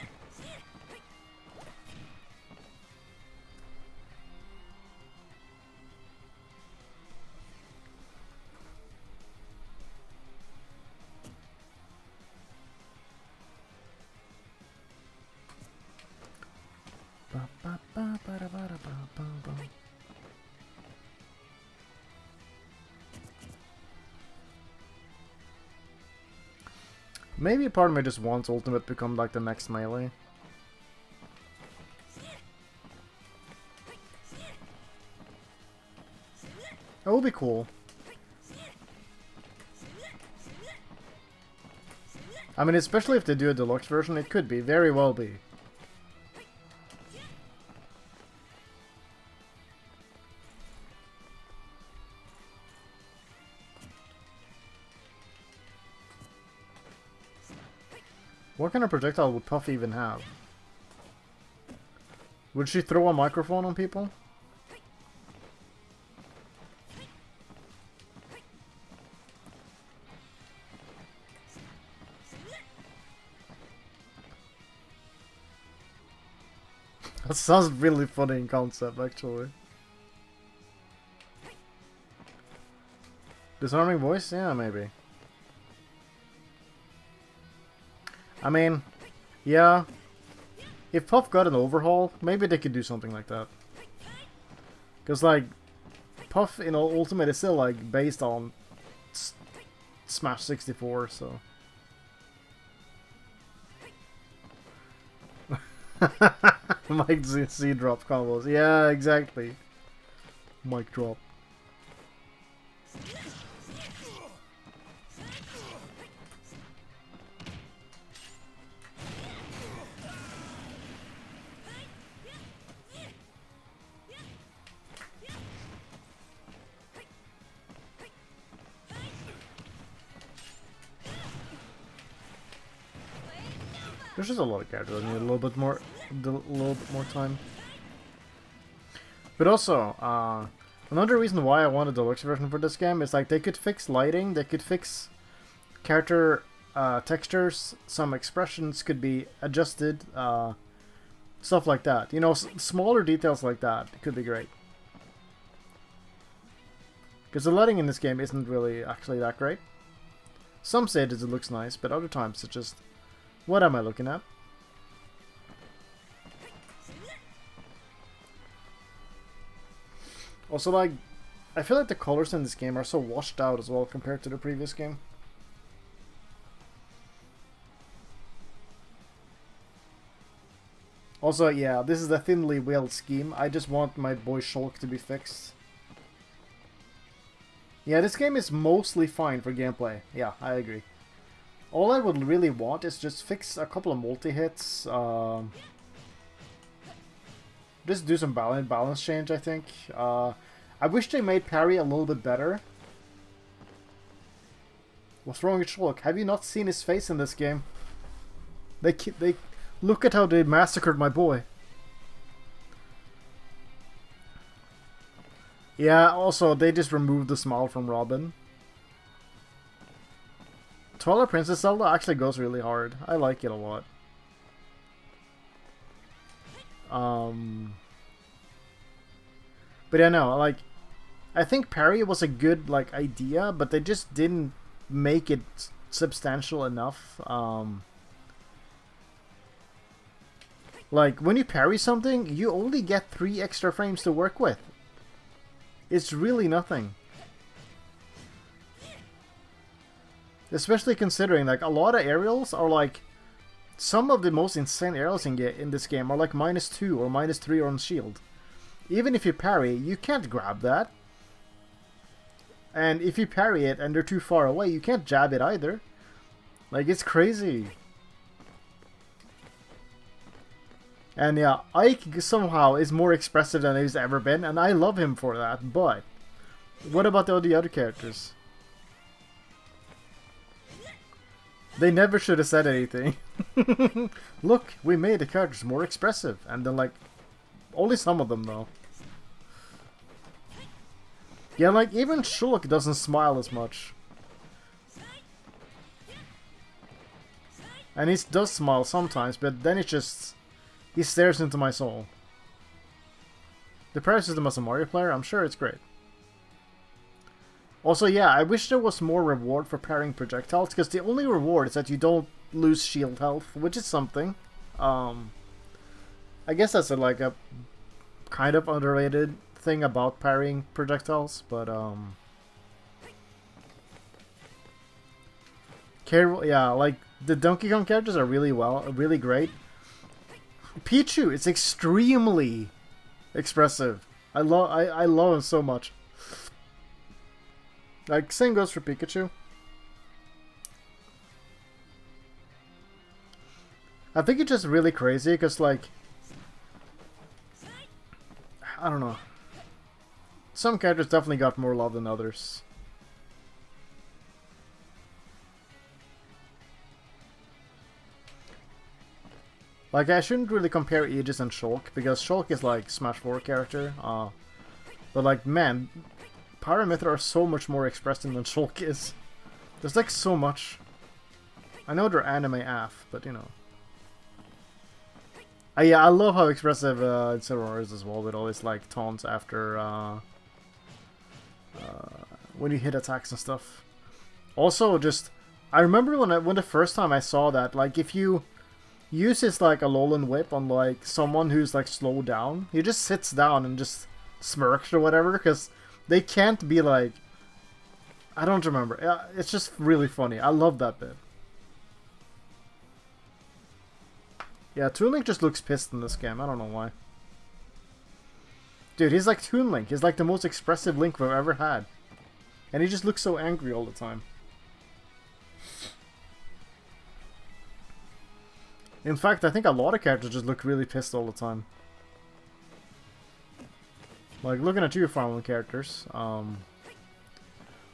Maybe a part of me just wants Ultimate to become like the next melee. That would be cool. I mean, especially if they do a deluxe version, it could be, very well be. What kind of projectile would Puff even have? Would she throw a microphone on people? That sounds really funny in concept, actually. Disarming voice? Yeah, maybe. I mean, yeah. If Puff got an overhaul, maybe they could do something like that. Because, like, Puff, you know, Ultimate is still, like, based on Smash 64, so... Mic Z drop combos. Yeah, exactly. Mic drop. There's just a lot of characters. I need a little bit more time. But also, another reason why I want a deluxe version for this game is like they could fix lighting, they could fix character textures, some expressions could be adjusted, stuff like that. You know, smaller details like that could be great. Because the lighting in this game isn't really actually that great. Some stages it looks nice, but other times it's just... What am I looking at? Also, like, I feel like the colors in this game are so washed out as well compared to the previous game. Also, yeah, this is a thinly veiled scheme. I just want my boy Shulk to be fixed. Yeah, this game is mostly fine for gameplay. Yeah, I agree. All I would really want is just fix a couple of multi-hits. Just do some balance change, I think. I wish they made parry a little bit better. What's wrong with Shulk? Have you not seen his face in this game? They look at how they massacred my boy. Yeah, also, they just removed the smile from Robin. Twilight Princess Zelda actually goes really hard. I like it a lot. But yeah, no, like, I think parry was a good, like, idea, but they just didn't make it substantial enough. Like, when you parry something, you only get 3 extra frames to work with. It's really nothing. Especially considering, like, a lot of aerials are, like, some of the most insane aerials in this game are, like, -2 or -3 on shield. Even if you parry, you can't grab that. And if you parry it and they're too far away, you can't jab it either. Like, it's crazy. And yeah, Ike somehow is more expressive than he's ever been, and I love him for that, but... What about all the other characters? They never should have said anything. Look, we made the characters more expressive. And then, like, only some of them, though. Yeah, like, even Shulk doesn't smile as much. And he does smile sometimes, but then it's just... He stares into my soul. The parry system as a Mario player, I'm sure it's great. Also, yeah, I wish there was more reward for parrying projectiles, because the only reward is that you don't lose shield health, which is something. I guess that's like a kind of underrated thing about parrying projectiles, but yeah, like the Donkey Kong characters are really great. Pichu is extremely expressive. I love him so much. Like, same goes for Pikachu. I think it's just really crazy because, like, I don't know. Some characters definitely got more love than others. Like, I shouldn't really compare Aegis and Shulk because Shulk is like Smash 4 character. But like, man, Pyra Mythra are so much more expressive than Shulk is. There's like so much. I know they're anime AF, but you know. Yeah, I love how expressive Incineroar is as well, with all his like taunts after when you hit attacks and stuff. Also, just I remember when the first time I saw that, like if you use his like Alolan Whip on like someone who's like slowed down, he just sits down and just smirks or whatever, because they can't be like, I don't remember. It's just really funny. I love that bit. Yeah, Toon Link just looks pissed in this game. I don't know why. Dude, he's like Toon Link. He's like the most expressive Link we've ever had. And he just looks so angry all the time. In fact, I think a lot of characters just look really pissed all the time. Like, looking at you, Fire Emblem characters.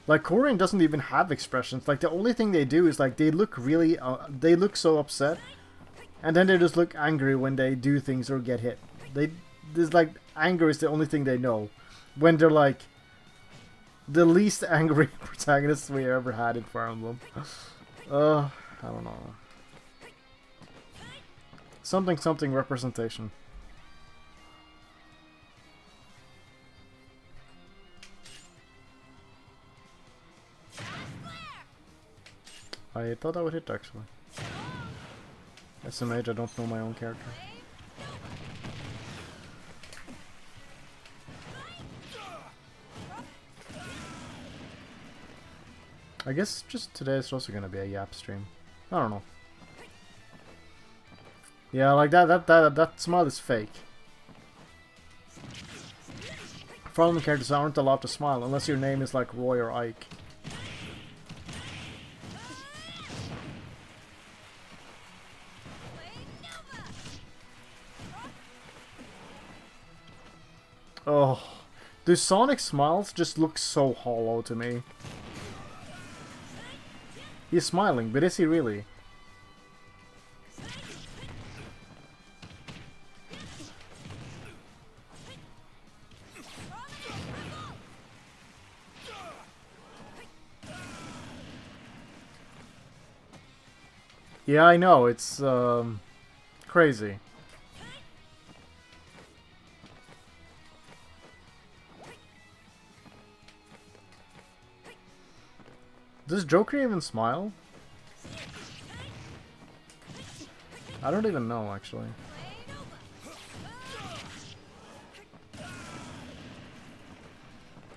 Like, Corrin doesn't even have expressions. Like, the only thing they do is, like, they look really... they look so upset. And then they just look angry when they do things or get hit. There's like, anger is the only thing they know. When they're like, the least angry protagonists we ever had in Fire Emblem. I don't know. Something representation. I thought I would hit actually. As a mage, I don't know my own character. I guess just today is also gonna be a yap stream. I don't know. Yeah, like that smile is fake. Problem characters aren't allowed to smile unless your name is like Roy or Ike. Oh, do Sonic smiles just look so hollow to me? He's smiling, but is he really? Yeah, I know, it's crazy. Does Joker even smile? I don't even know, actually.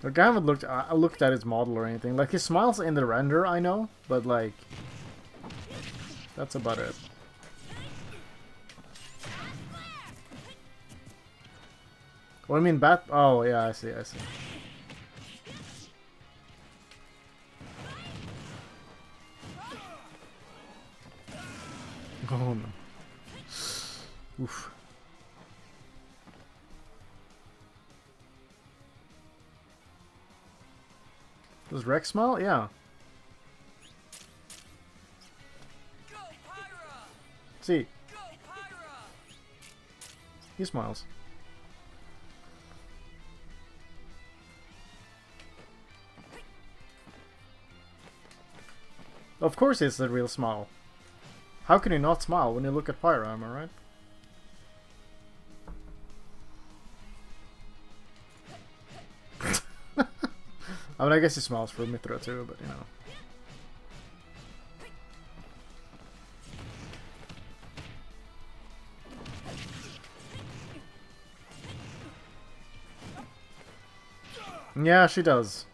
Like, I haven't looked at his model or anything. Like, his smile's in the render, I know, but like, that's about it. What do you mean, bat? Oh, yeah, I see. Oh no. Oof. Does Rex smile? Yeah. Go, Pyra! See, Go, Pyra! he smiles. Of course it's the real smile. How can you not smile when you look at Pyra, am I right? I mean, I guess he smiles for Mythra too, but you know. Yeah, she does.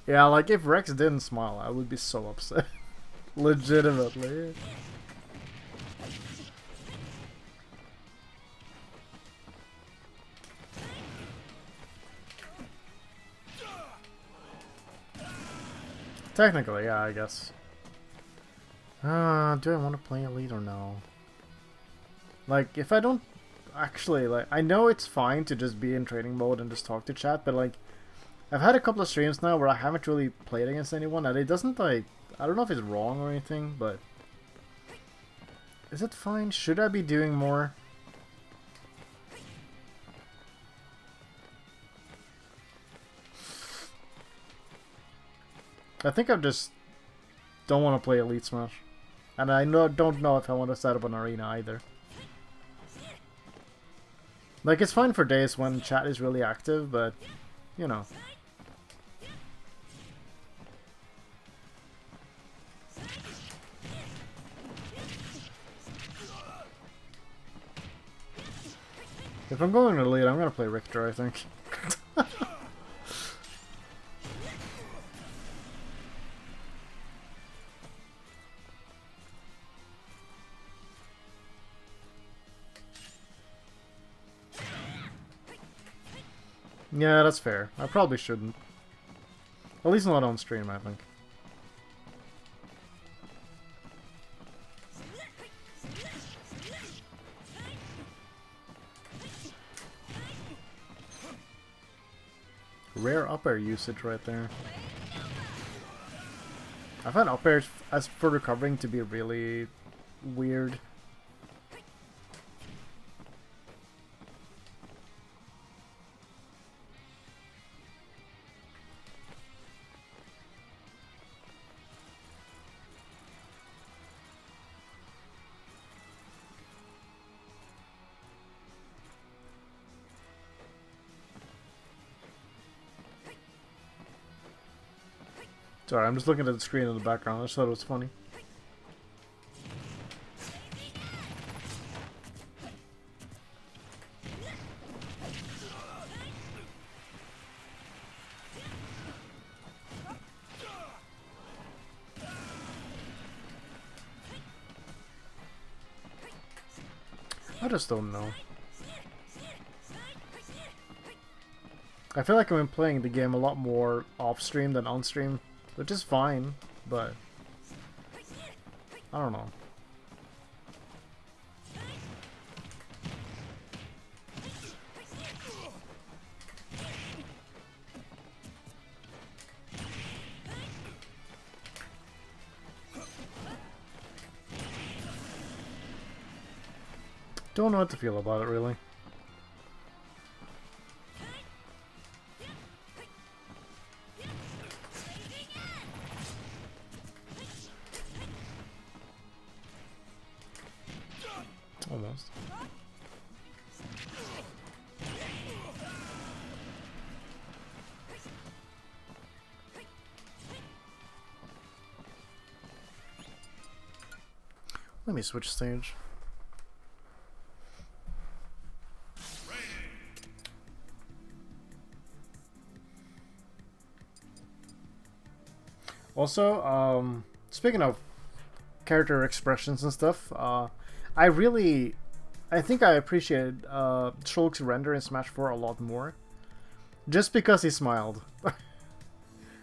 Yeah, like if Rex didn't smile, I would be so upset. Legitimately. Technically, yeah, I guess. Do I want to play Elite or no? Like, if I don't actually, like, I know it's fine to just be in training mode and just talk to chat, but like, I've had a couple of streams now where I haven't really played against anyone, and it doesn't, like, I don't know if it's wrong or anything, but is it fine? Should I be doing more? I think I just don't want to play Elite Smash. And I don't know if I want to set up an arena either. Like, it's fine for days when chat is really active, but, you know. If I'm going to Elite, I'm going to play Richter, I think. Yeah, that's fair. I probably shouldn't. At least not on stream, I think. Rare up air usage right there. I find up airs as for recovering to be really weird. Sorry, I'm just looking at the screen in the background. I just thought it was funny. I just don't know. I feel like I've been playing the game a lot more off-stream than on-stream. Which is fine, but I don't know. Don't know what to feel about it, really. Almost. Let me switch stage. Also, speaking of character expressions and stuff, I think I appreciated Shulk's render in Smash 4 a lot more. Just because he smiled.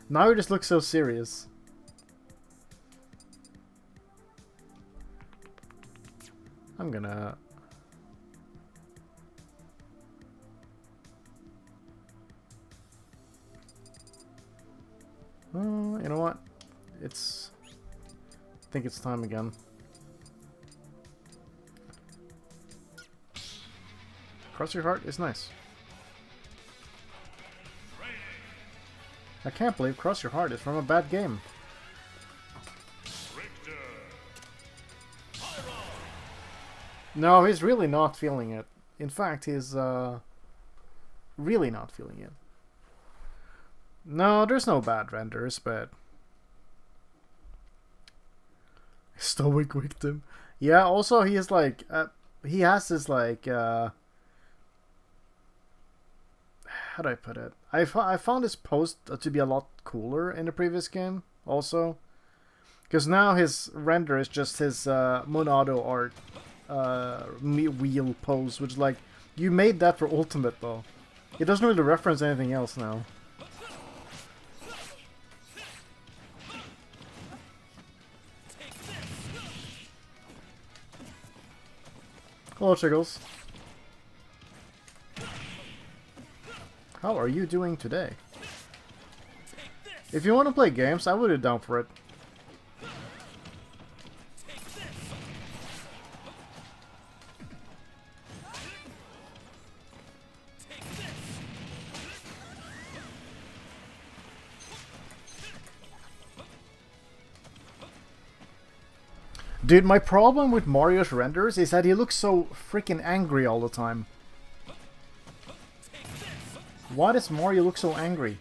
Now he just looks so serious. I'm gonna... you know what? I think it's time again. Cross Your Heart is nice. I can't believe Cross Your Heart is from a bad game. No, he's really not feeling it. In fact, he's really not feeling it. No, there's no bad renders, but... Stoic victim. Yeah, also he is like... he has this like... how do I put it? I found his post to be a lot cooler in the previous game, also. Because now his render is just his Monado art wheel pose, which like... You made that for Ultimate, though. It doesn't really reference anything else now. Hello, Chiggles. How are you doing today? If you want to play games, I would be down for it. Dude, my problem with Mario's renders is that he looks so freaking angry all the time. Why does Mario look so angry?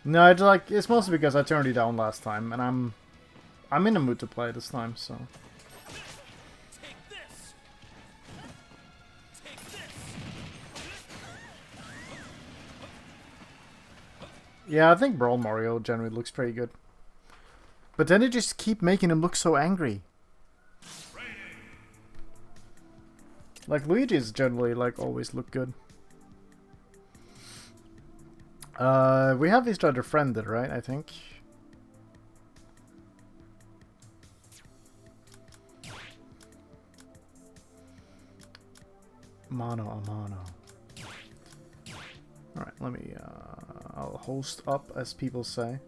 No, it's mostly because I turned it down last time, and I'm in the mood to play this time, so. Yeah, I think Brawl Mario generally looks pretty good. But then they just keep making him look so angry. Like, Luigi's generally, like, always look good. We have each other friended, right? I think. Mano a mano. Alright, let me, I'll host up, as people say.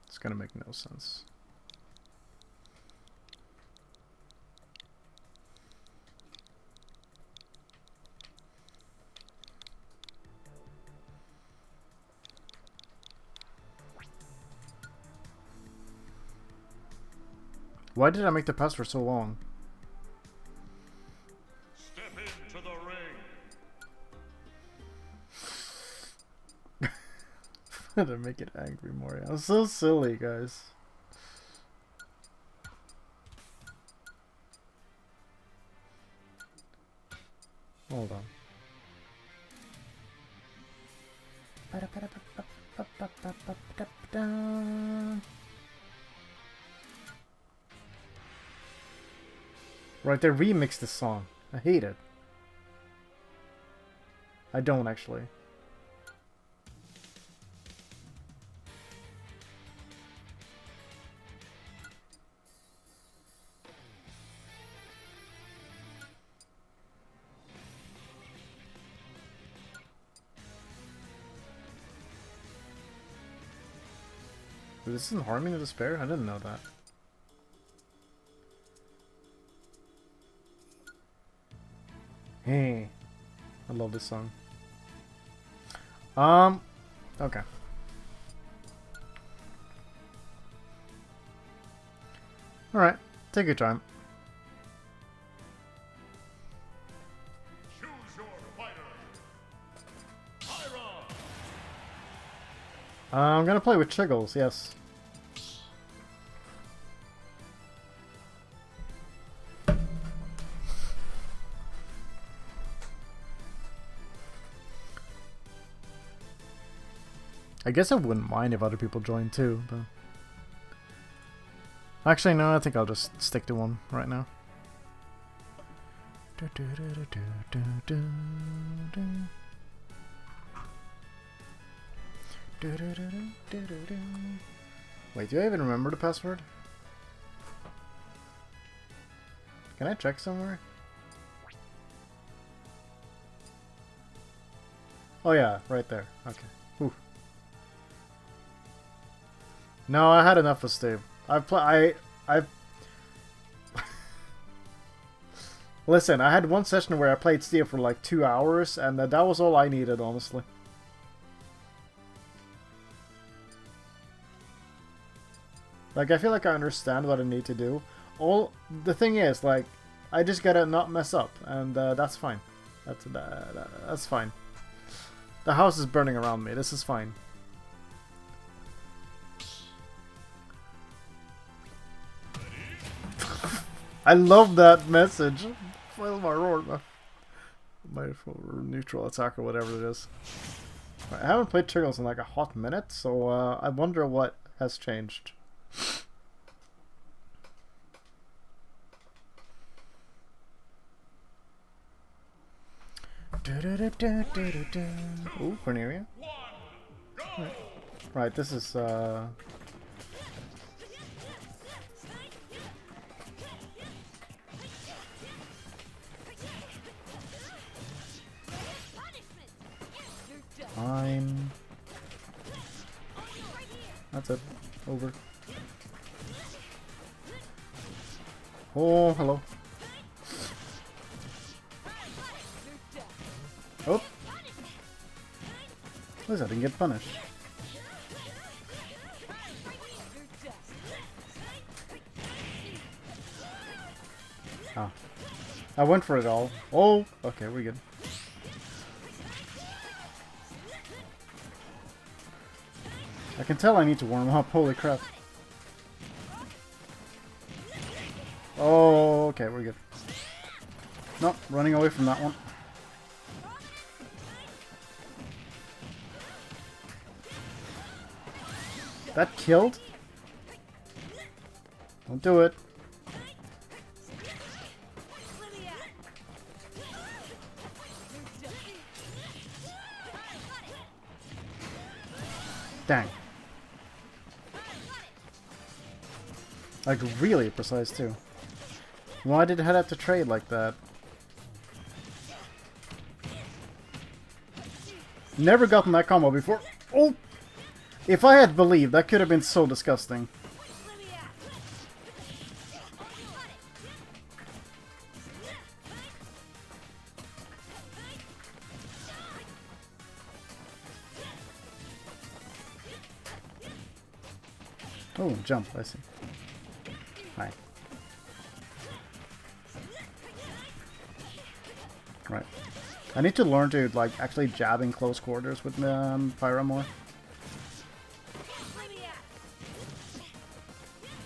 It's gonna make no sense. Why did I make the password so long? Step into the ring. To make it angry, Mario. I'm so silly, guys. Hold on. Right, they remixed the song. I hate it. I don't actually. This isn't Harmony to Despair? I didn't know that. Hey, I love this song. Okay. Alright, take your time. Choose your fighter. Pyra. I'm gonna play with Chiggles, yes. I guess I wouldn't mind if other people joined too, but... Actually, no, I think I'll just stick to one right now. Wait, do I even remember the password? Can I check somewhere? Oh yeah, right there. Okay. Whew. No, I had enough of Steve. I've Listen, I had one session where I played Steve for like 2 hours, and that was all I needed, honestly. Like, I feel like I understand what I need to do. The thing is, like, I just gotta not mess up, and that's fine. That's fine. The house is burning around me. This is fine. I love that message. Foil my roar. My neutral attack or whatever it is. Right, I haven't played Triggles in like a hot minute, so I wonder what has changed. Ooh, Cornelia. Right, this is fine. That's it. Over. Oh, hello. Oh! At least I didn't get punished. Ah. I went for it all. Oh! Okay, we're good. I can tell I need to warm up. Holy crap. Oh, okay, we're good. No, running away from that one. That killed? Don't do it. Dang. Like, really precise, too. Why did it have to trade like that? Never gotten that combo before. Oh! If I had believed, that could have been so disgusting. Oh, jump, I see. Hi. Right. I need to learn to, like, actually jab in close quarters with Pyra more.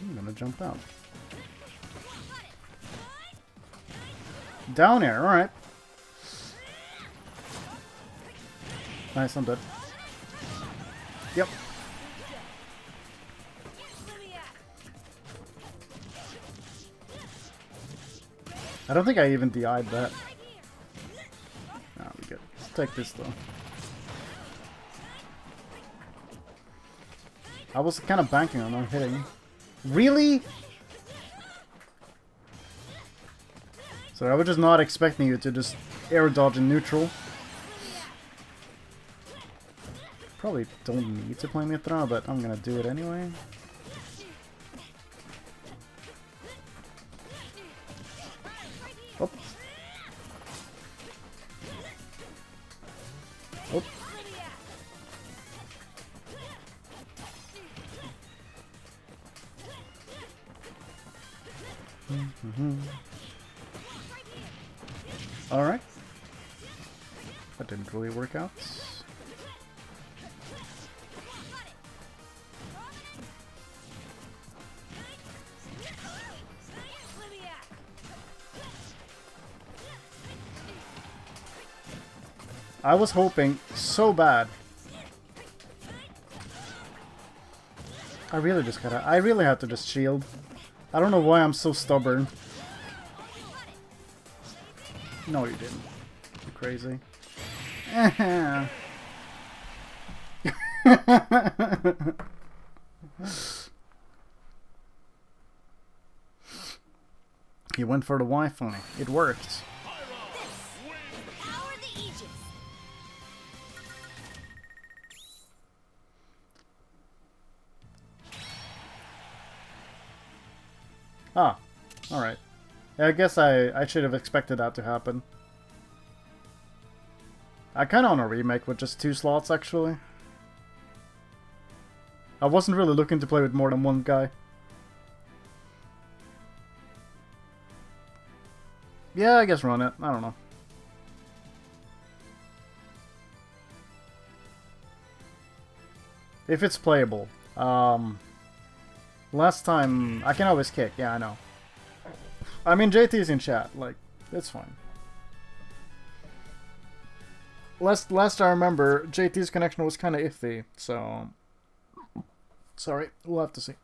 I'm gonna jump out. Down air, alright. Nice, I'm dead. Yep. I don't think I even DI'd that. Nah, we good. Let's take this though. I was kind of banking on not hitting. Really? So I was just not expecting you to just air dodge in neutral. Probably don't need to play Mythra, but I'm gonna do it anyway. Oh. Oh. Alright. That didn't really work out. I was hoping so bad. I really have to just shield. I don't know why I'm so stubborn. No, you didn't. You're crazy. He went for the Wi-Fi. It worked. Power the Aegis. Ah, alright. Yeah, I guess I should have expected that to happen. I kind of want a remake with just 2 slots, actually. I wasn't really looking to play with more than one guy. Yeah, I guess run it. I don't know. If it's playable. Last time... I can always kick. Yeah, I know. I mean, JT's in chat. Like, it's fine. Last I remember, JT's connection was kind of iffy, so... Sorry, we'll have to see.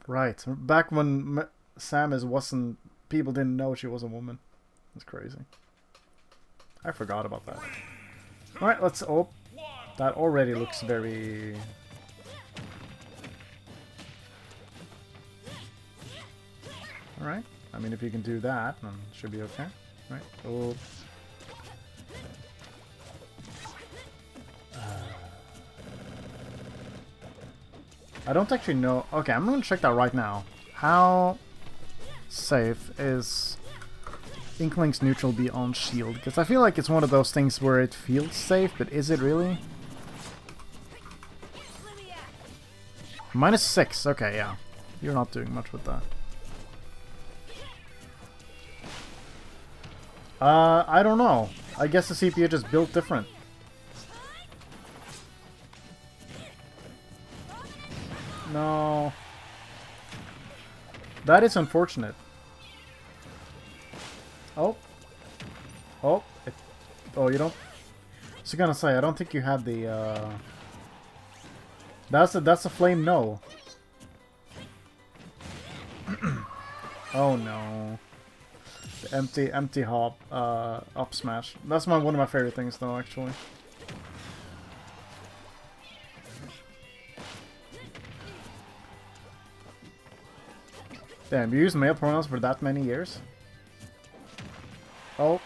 Right, back when Samus wasn't... People didn't know she was a woman. That's crazy. I forgot about that. Alright, let's... Oh, that already looks very... Alright, I mean if you can do that, then it should be okay. Right, oh... I don't actually know. Okay, I'm gonna check that right now. How safe is Inkling's neutral beyond shield? Because I feel like it's one of those things where it feels safe, but is it really? -6. Okay, yeah. You're not doing much with that. I don't know. I guess the CPU just built different. No. That is unfortunate. Oh. Oh. Oh, you don't? I was gonna say, I don't think you had the, That's a flame no. Oh no. The empty hop, up smash. That's one of my favorite things though, actually. Damn, you used male pronouns for that many years? Oh.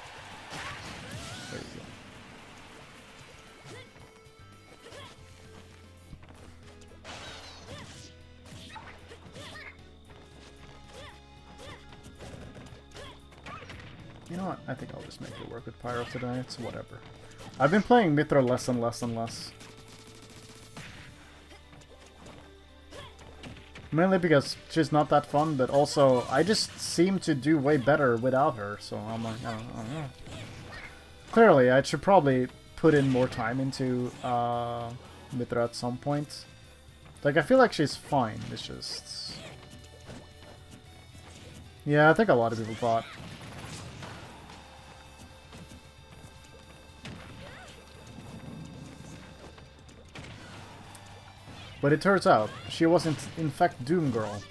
There you go. You know what? I think I'll just make it work with Pyro today. It's whatever. I've been playing Mythra less and less and less. Mainly because she's not that fun, but also I just seem to do way better without her, so I'm like, I don't know. Clearly, I should probably put in more time into Mythra at some point. Like, I feel like she's fine, it's just... Yeah, I think a lot of people thought. But it turns out, she wasn't in fact Doom Girl.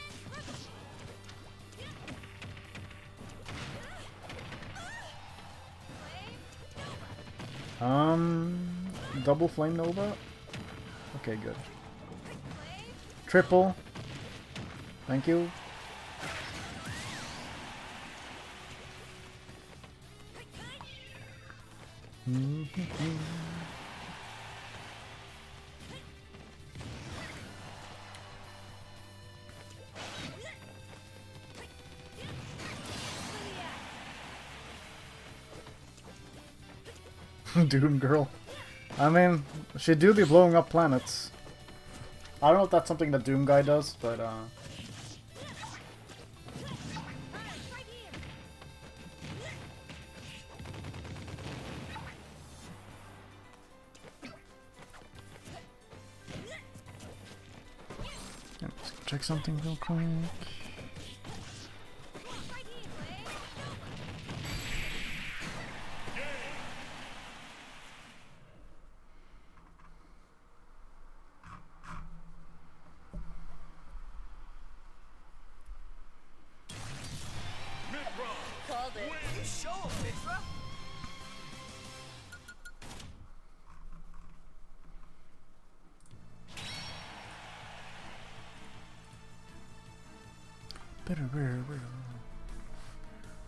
Double Flame Nova? Okay, good. Triple. Thank you. Doom Girl. I mean, she do be blowing up planets. I don't know if that's something that Doom Guy does, but let's check something real quick. Called it. You show him, Mythra.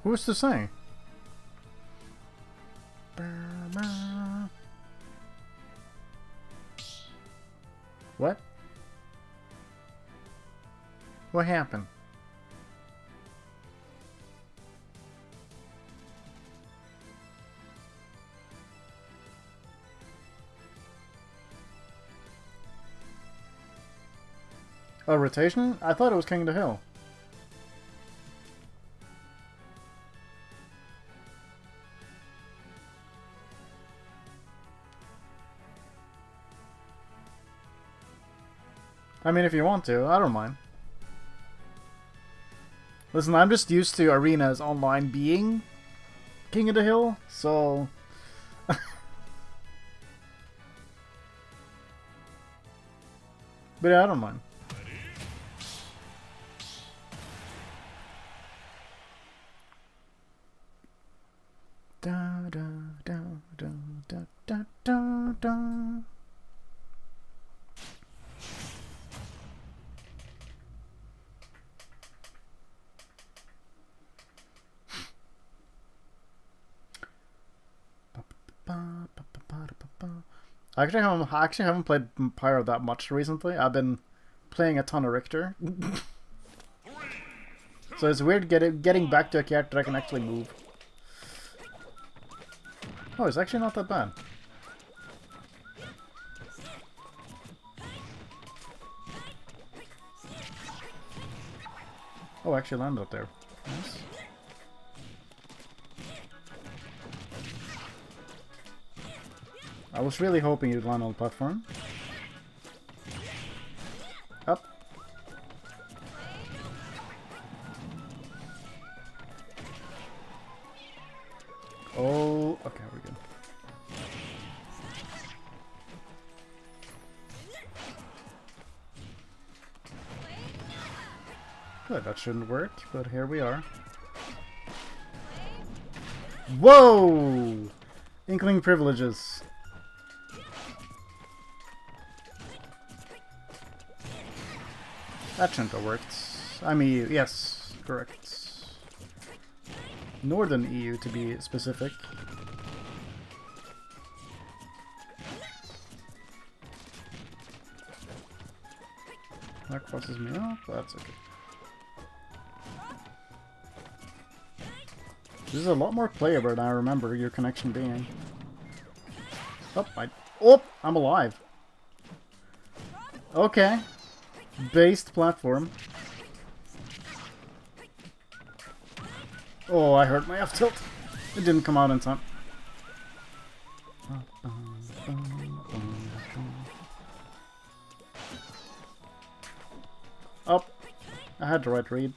Who's to say? What? What happened? Oh, rotation? I thought it was King of the Hill. I mean, if you want to, I don't mind. Listen, I'm just used to arenas online being King of the Hill, so... But yeah, I don't mind. Da da da da da da da da. I actually haven't played Pyro that much recently. I've been playing a ton of Richter. So it's weird getting back to a character that can actually move. Oh, it's actually not that bad. Oh, I actually landed up there. Nice. I was really hoping you'd land on the platform. Up. Oh, okay, we're good. Good, that shouldn't work, but here we are. Whoa! Inkling privileges. That shouldn't have worked. I'm EU, yes, correct. Northern EU to be specific. That crosses me off, but that's okay. This is a lot more playable than I remember your connection being. Oh, I'm alive. Okay. Based platform. Oh, I hurt my F tilt. It didn't come out in time. Oh, I had the right read.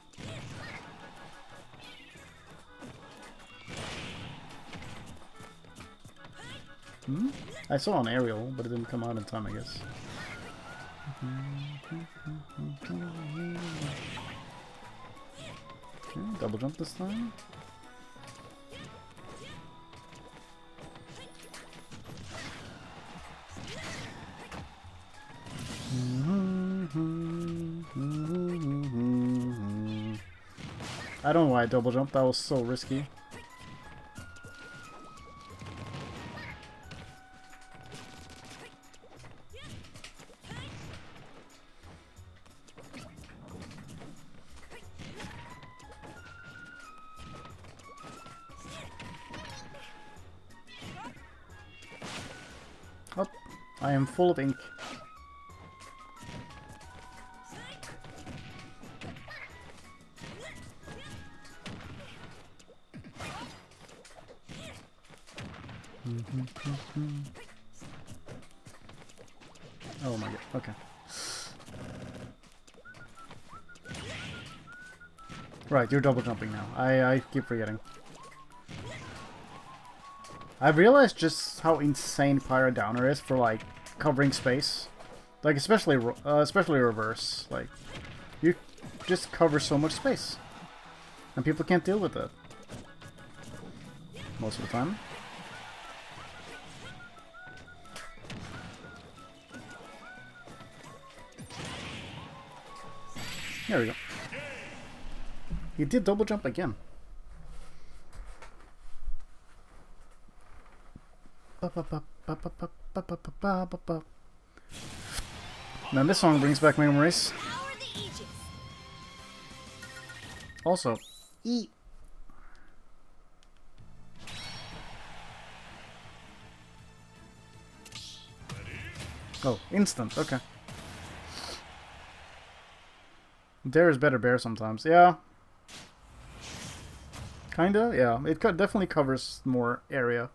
I saw an aerial, but it didn't come out in time, I guess. Okay, double jump this time. I don't know why I double jumped, that was so risky. Oh, I am full of ink. Oh my god, okay. Right, you're double jumping now. I keep forgetting. I've realized just how insane Pyra Downer is for like covering space. Like especially reverse. Like you just cover so much space. And people can't deal with it. Most of the time. There we go. He did double jump again. Man, this song brings back memories. Also, E. Oh, instant, okay. Dare is better bear sometimes, yeah. Kinda, yeah. It definitely covers more area.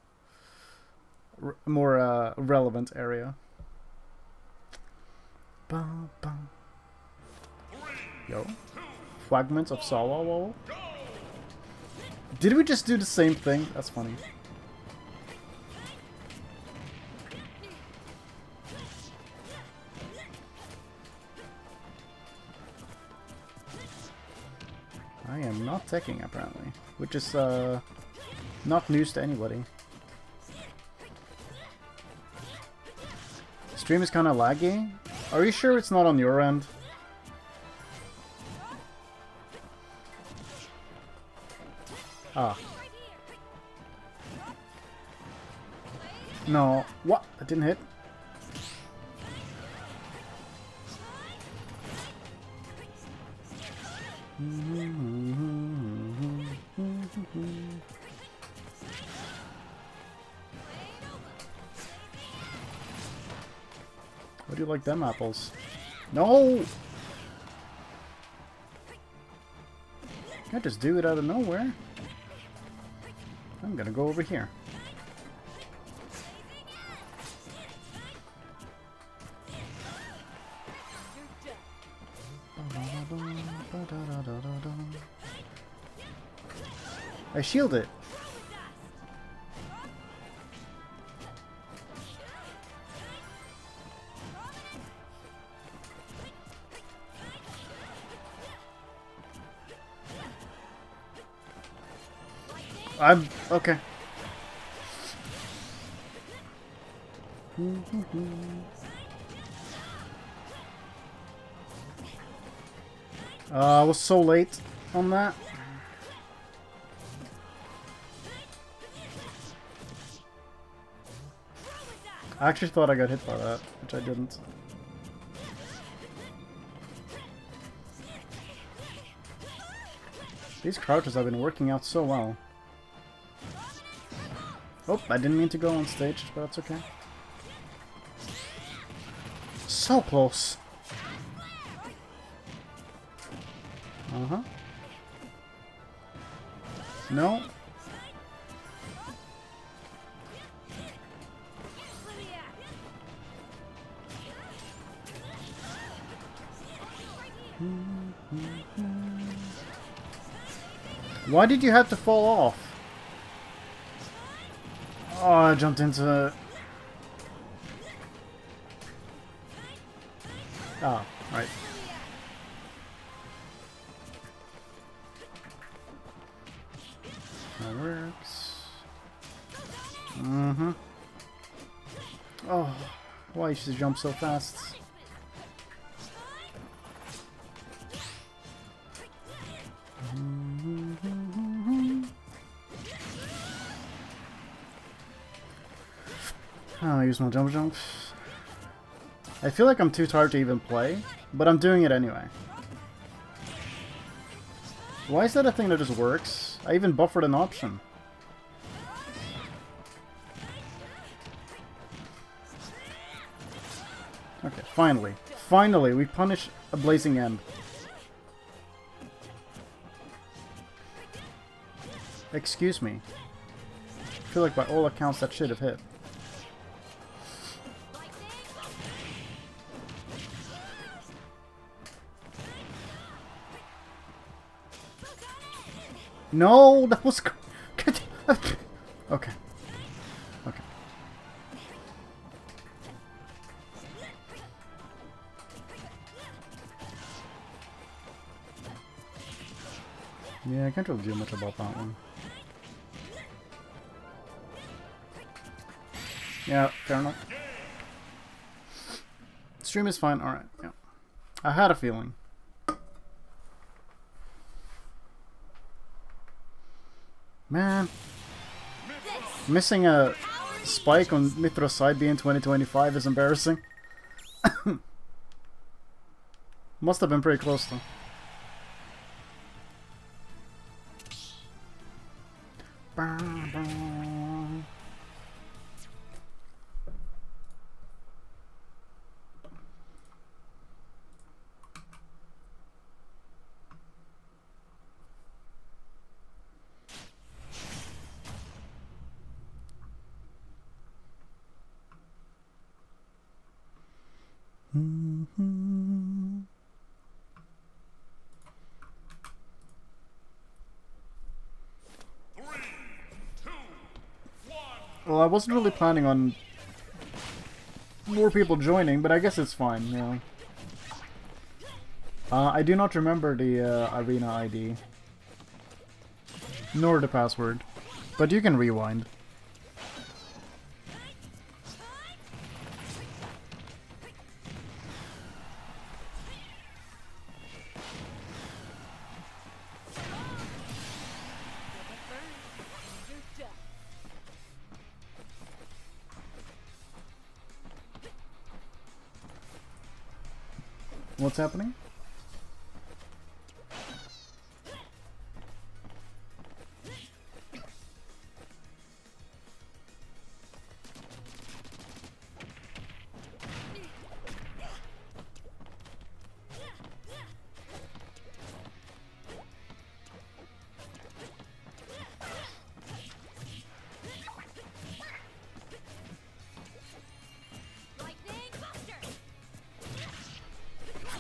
More relevant area. Bum, bum. Yo. Fragments of Sawa Wall. Did we just do the same thing? That's funny. I am not teching apparently, which is not news to anybody. Stream is kind of laggy. Are you sure it's not on your end? Ah. No. What? That didn't hit? do you like them apples? No! Can't just do it out of nowhere. I'm gonna go over here. I shield it. I'm okay. I was so late on that. I actually thought I got hit by that, which I didn't. These crouches have been working out so well. Oh, I didn't mean to go on stage, but that's okay. So close. Uh-huh. No. Why did you have to fall off? Oh, I jumped into... Oh, right. That works. Mm-hmm. Oh, why should you jump so fast? I'll use my jump. I feel like I'm too tired to even play, but I'm doing it anyway. Why is that a thing that just works? I even buffered an option. Okay, finally. Finally, we punish a blazing end. Excuse me. I feel like by all accounts that should have hit. No, that was... Okay. Okay. Yeah, I can't really do much about that one. Yeah, fair enough. Stream is fine, alright, yeah. I had a feeling. Man. Missing a spike on Mythra's side B in 2025 is embarrassing. Must have been pretty close though. Well, I wasn't really planning on more people joining, but I guess it's fine, yeah. I do not remember the arena ID. Nor the password. But you can rewind. What's happening?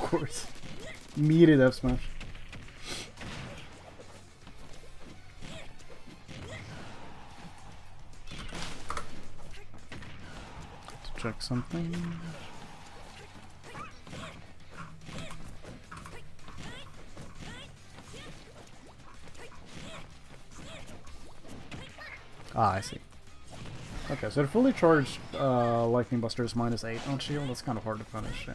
course. Immediate F smash. To check something. Ah, I see. Okay, so the fully charged Lightning Buster is -8 on shield. That's kind of hard to punish, yeah.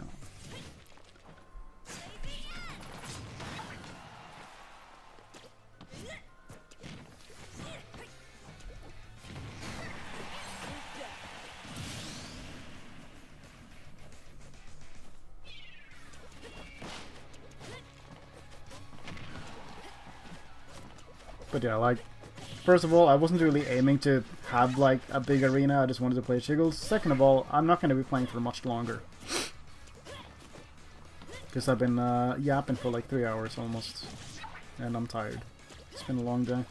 But yeah, like, first of all, I wasn't really aiming to have like a big arena, I just wanted to play Jiggles. Second of all, I'm not going to be playing for much longer. Because I've been yapping for like 3 hours almost. And I'm tired. It's been a long day.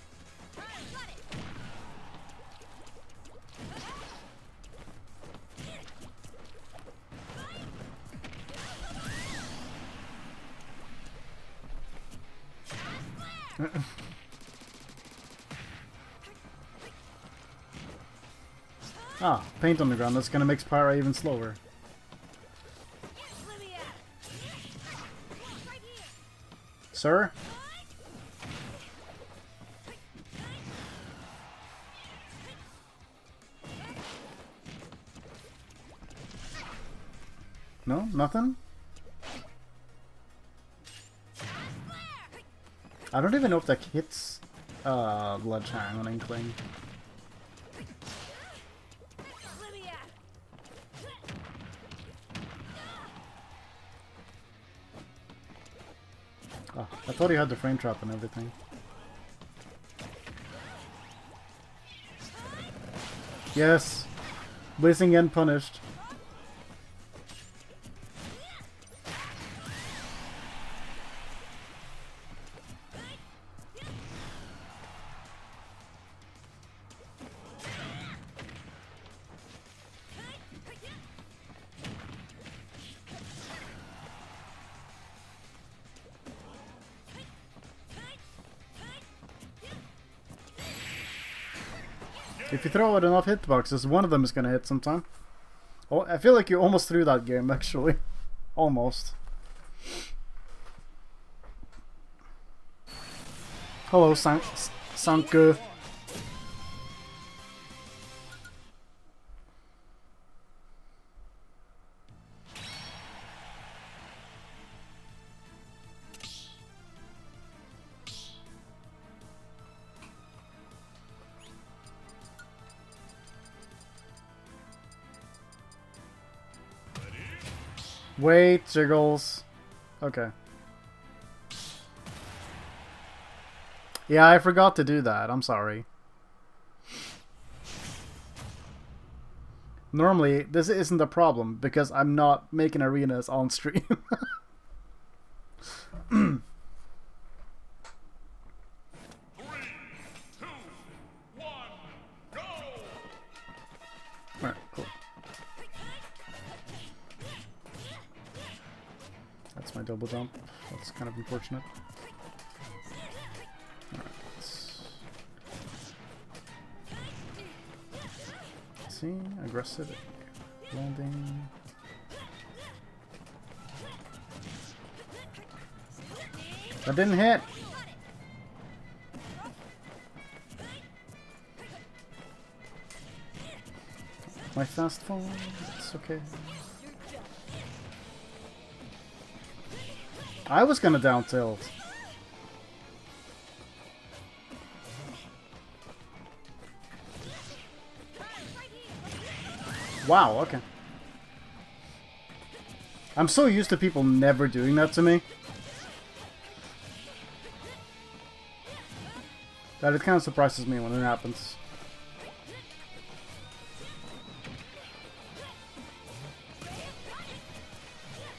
Ah, paint on the ground. That's gonna make Pyra even slower. Sir? No? Nothing? I don't even know if that hits Ledge Hang on Inkling. Oh, I thought he had the frame trap and everything. Yes! Blazing End punished. If you throw out enough hitboxes, one of them is gonna hit sometime. Oh, I feel like you almost threw that game, actually. Almost. Hello, Sanku. Wait, Jiggles. Okay. Yeah, I forgot to do that. I'm sorry. Normally, this isn't a problem because I'm not making arenas on stream. 3, 2, 1, go! Alright, cool. That's my double jump. That's kind of unfortunate. Alright, let's see. Aggressive. Landing. That didn't hit! My fast fall. It's okay. I was gonna down tilt. Wow, okay. I'm so used to people never doing that to me that it kind of surprises me when it happens.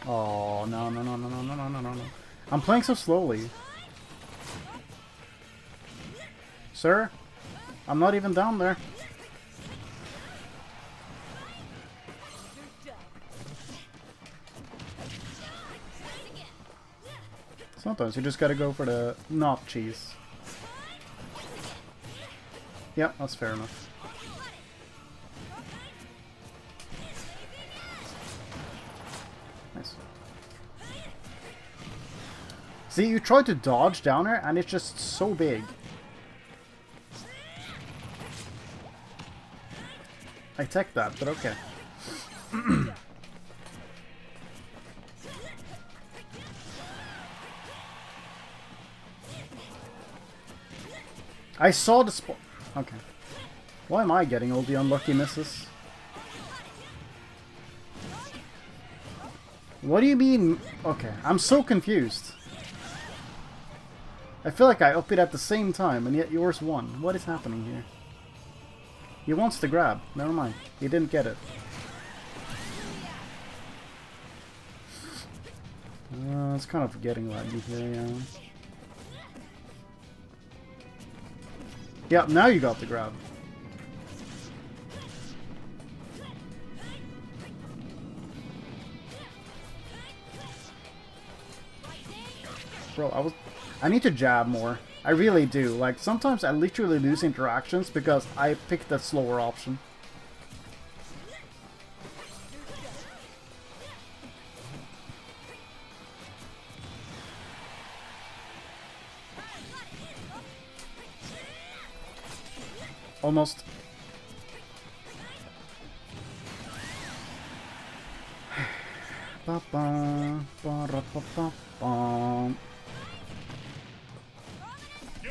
Oh, no, no, no, no, no, no, no, no, no, no. I'm playing so slowly. Sir? I'm not even down there. Sometimes you just gotta go for the not cheese. Yeah, that's fair enough. Nice. See, you try to dodge down there and it's just so big. I tech that, but okay. I saw the spot. Okay. Why am I getting all the unlucky misses? What do you mean? Okay, I'm so confused. I feel like I up it at the same time, and yet yours won. What is happening here? He wants to grab. Never mind. He didn't get it. It's kind of getting laggy here, yeah. Yeah, now you got the grab. Bro, I need to jab more. I really do. Like, sometimes I literally lose interactions because I picked the slower option. Almost.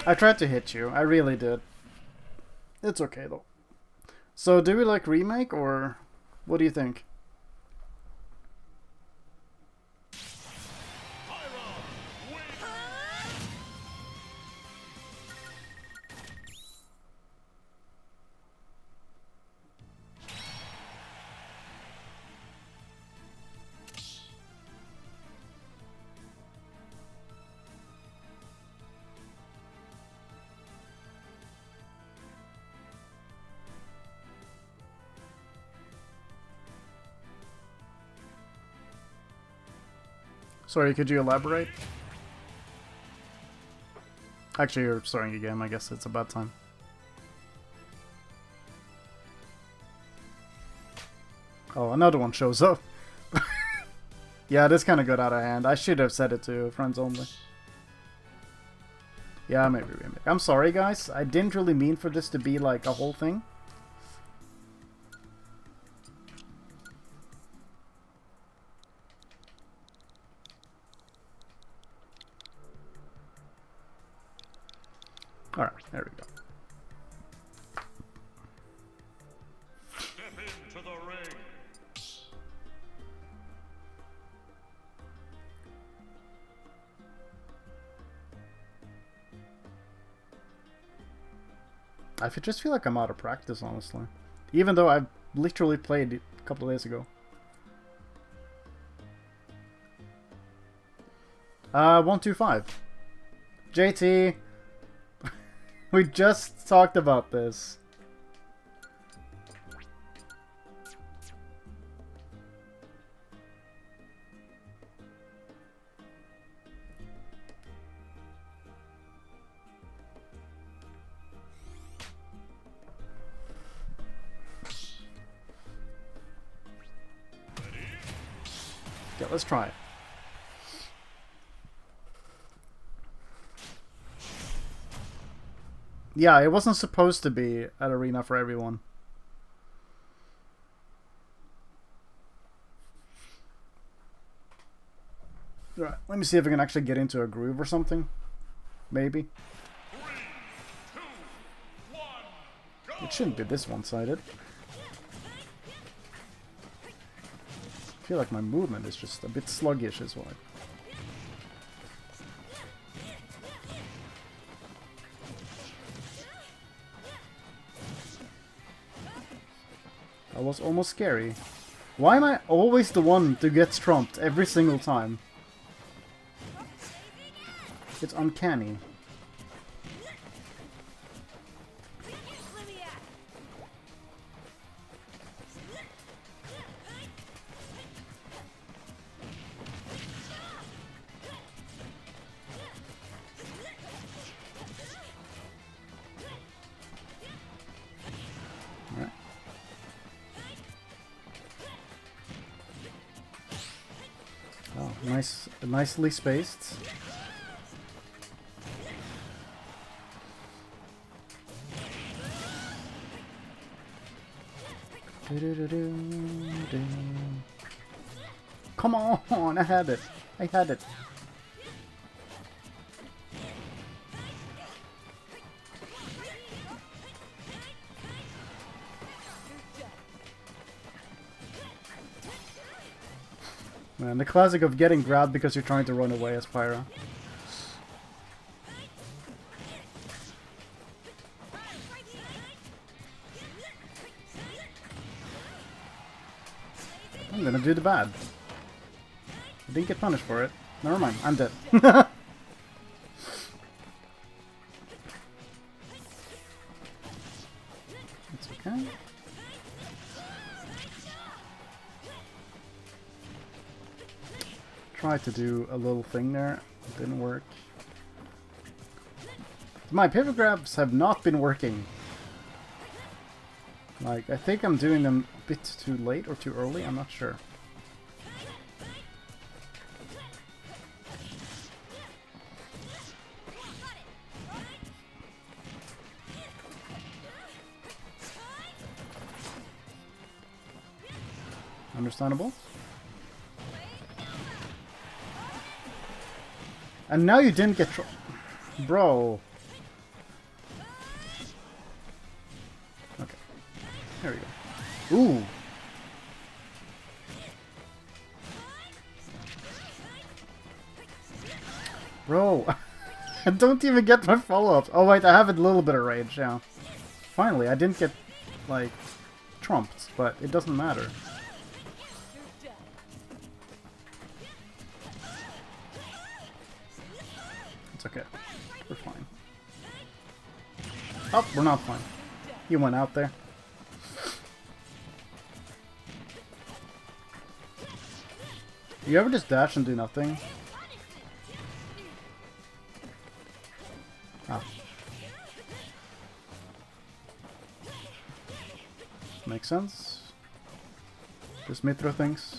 I tried to hit you. I really did. It's okay though. So do we like remake or what do you think? Sorry, could you elaborate? Actually, you're starting again. I guess it's about time. Oh, another one shows up. Yeah, this kind of got out of hand. I should have said it to friends only. Yeah, maybe remake. I'm sorry, guys. I didn't really mean for this to be like a whole thing. Alright, there we go. Step into the ring. I just feel like I'm out of practice, honestly. Even though I've literally played it a couple of days ago. 125. JT! We just talked about this. Okay, let's try it. Yeah, it wasn't supposed to be an arena for everyone. Right, let me see if I can actually get into a groove or something. Maybe. 3, 2, 1, go! It shouldn't be this one-sided. I feel like my movement is just a bit sluggish as well. That was almost scary. Why am I always the one who gets trumped every single time? It's uncanny. Nicely spaced. Come on, I had it. I had it. Man, the classic of getting grabbed because you're trying to run away as Pyra. I'm gonna do the bad. I didn't get punished for it. Never mind, I'm dead. It's okay. Tried to do a little thing there. It didn't work. My pivot grabs have not been working. Like, I think I'm doing them a bit too late or too early, I'm not sure. Understandable. And now you didn't get bro. Okay. There we go. Ooh. Bro. I don't even get my follow-ups. Oh wait, I have a little bit of rage, yeah. Finally, I didn't get, like, trumped, but it doesn't matter. It's okay. We're fine. Oh, we're not fine. You went out there. You ever just dash and do nothing? Ah. Makes sense. Just Mythra things.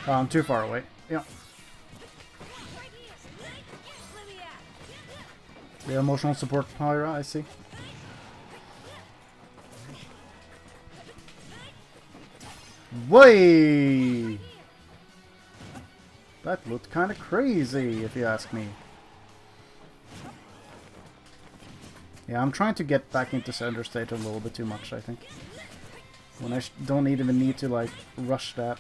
Oh, I'm too far away. Yeah. The emotional support Pyra, I see. Way! That looked kind of crazy, if you ask me. Yeah, I'm trying to get back into center stage a little bit too much, I think. When I don't even need to, like, rush that.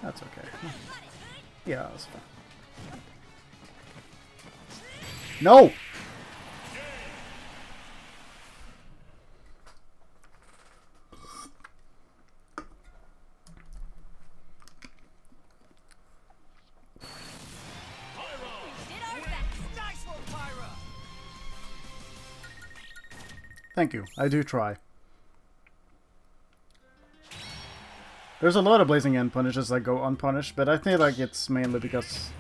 That's okay. Yeah, that's fine. No! Thank you. I do try. There's a lot of blazing end punishes that go unpunished, but I think like it's mainly because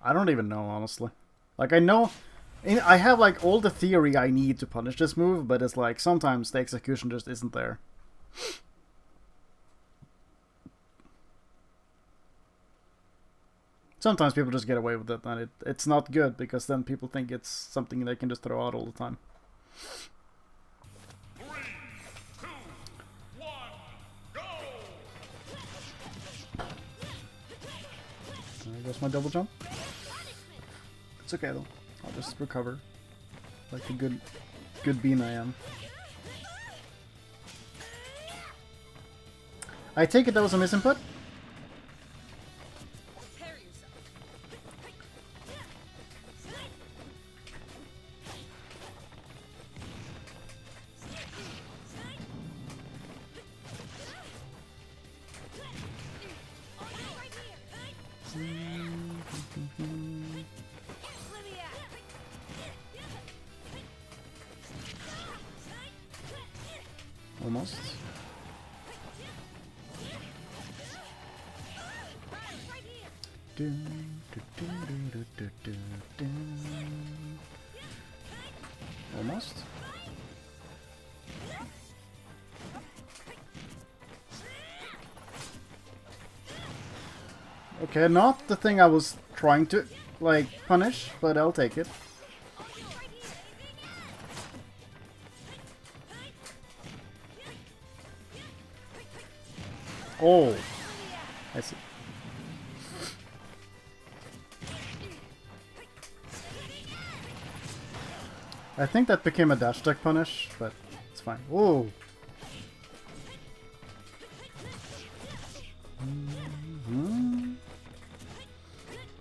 I don't even know, honestly. Like I know I have like all the theory I need to punish this move, but it's like sometimes the execution just isn't there. Sometimes people just get away with it, and it's not good because then people think it's something they can just throw out all the time. There goes my double jump. It's okay though. I'll just recover. Like the good bean I am. I take it that was a misinput? Almost. Do, do, do, do, do, do, do. Almost. Okay, not the thing I was trying to, like, punish, but I'll take it. Oh, I see. I think that became a dash attack punish, but it's fine. Whoa.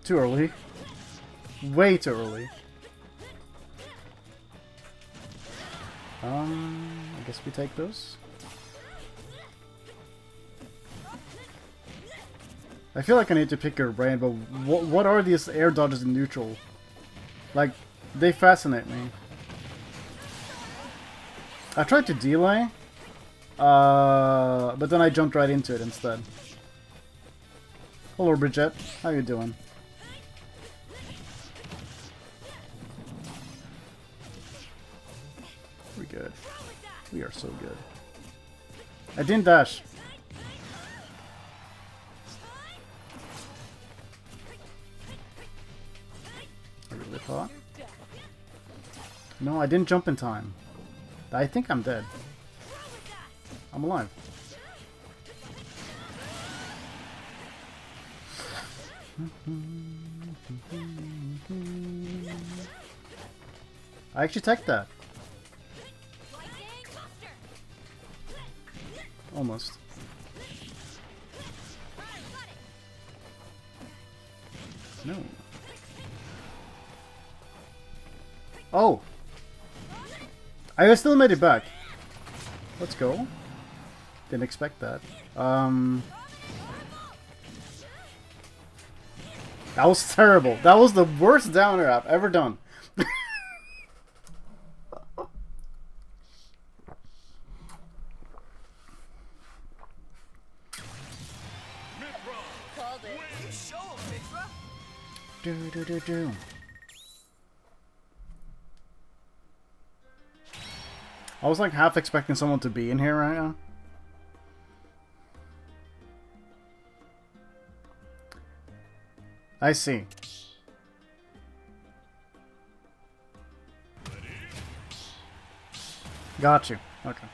Too early. Way too early. I guess we take those. I feel like I need to pick your brain, but what are these air dodges in neutral? Like, they fascinate me. I tried to delay, but then I jumped right into it instead. Hello, Bridget. How you doing? We're good. We are so good. I didn't dash. I really thought. No, I didn't jump in time. I think I'm dead. I'm alive. I actually teched that. Almost. No. Oh! I still made it back. Let's go. Didn't expect that. That was terrible. That was the worst downer I've ever done. Called it. You show him, Mythra. Do do do do. I was like half expecting someone to be in here right now. I see. Got you. Okay.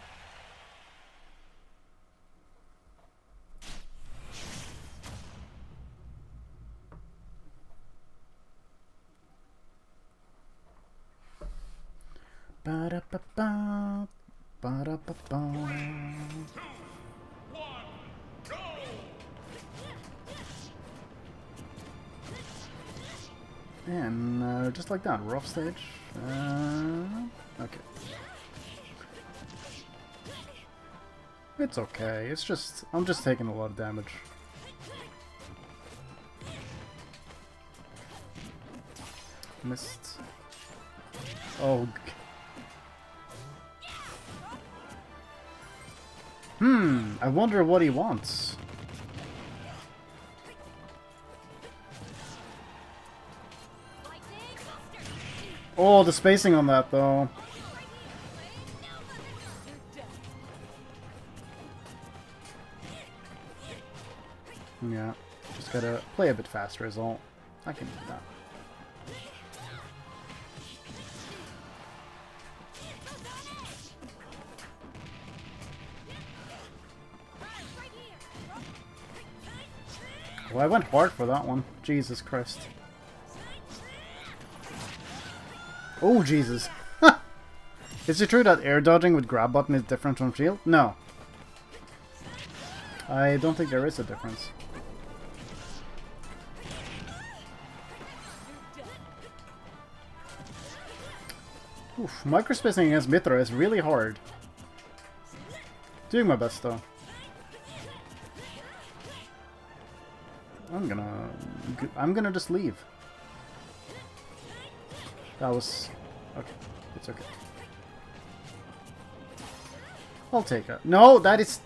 Ba-da-ba-ba, ba-da-ba-ba. 1, go! And just like that, we're off stage. Okay. It's okay. It's just I'm just taking a lot of damage. Missed. Oh. I wonder what he wants. Oh, the spacing on that though. Yeah, just gotta play a bit faster is all. I can do that. Well, I went hard for that one. Jesus Christ. Oh, Jesus. Is it true that air dodging with grab button is different from shield? No. I don't think there is a difference. Oof, microspacing against Mythra is really hard. Doing my best though. I'm gonna just leave. That was okay. It's okay. I'll take it. No, that is...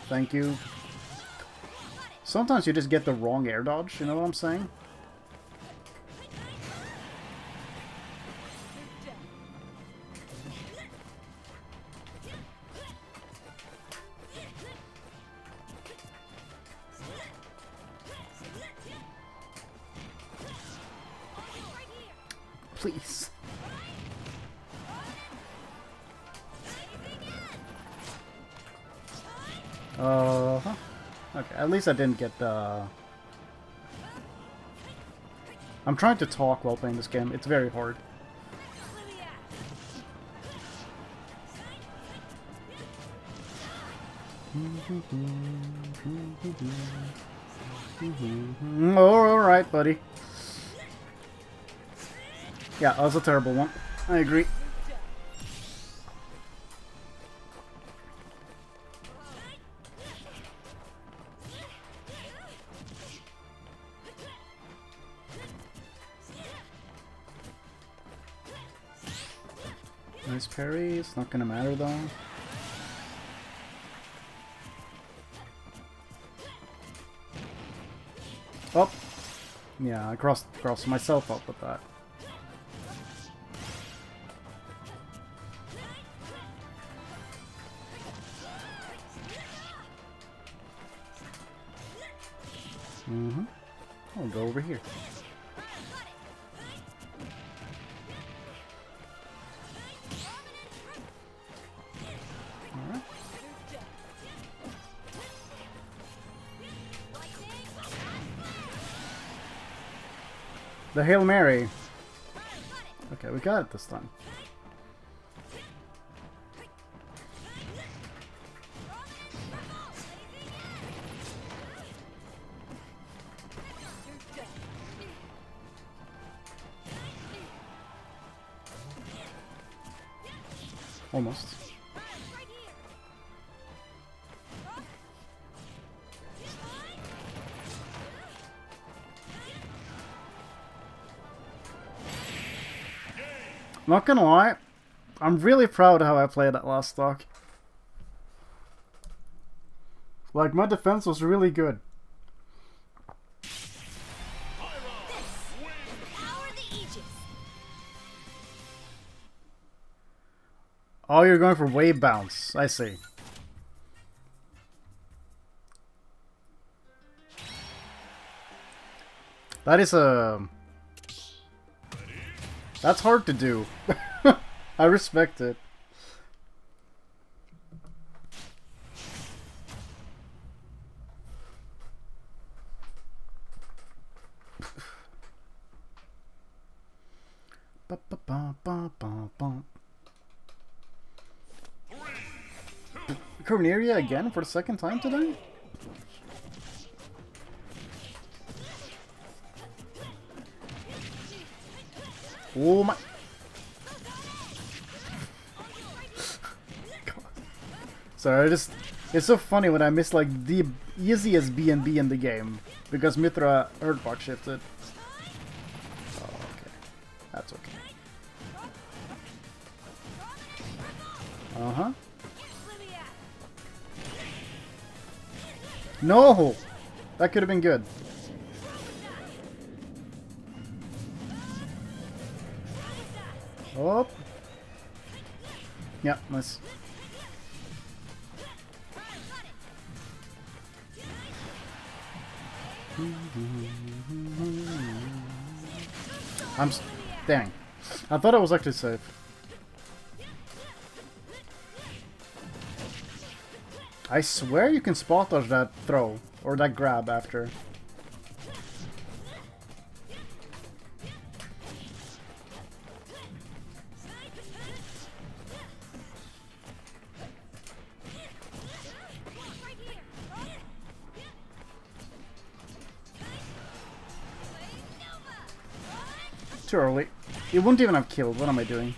Thank you. Sometimes you just get the wrong air dodge, you know what I'm saying? Please. Uh-huh. Okay, at least I didn't get the... I'm trying to talk while playing this game. It's very hard. Alright, buddy. Yeah, that was a terrible one. I agree. Nice parry. It's not gonna matter though. Oh! Yeah, I crossed myself up with that. I'll go over here. Alright. The Hail Mary. Okay, we got it this time. Almost. Not gonna lie, I'm really proud of how I played that last stock. Like, my defense was really good. Oh, you're going for wave bounce. I see. That is a... That's hard to do. I respect it. Ba ba ba ba ba ba. Corneria again for the second time today? Oh my... God. Sorry, I just... It's so funny when I miss like the easiest B&B in the game. Because Mythra hurtbox shifted. Oh, okay. That's okay. Uh-huh. No! That could have been good. Oh. Yeah, nice. Dang. I thought I was actually safe. I swear you can spot dodge that throw or that grab after. Too early. It wouldn't even have killed. What am I doing?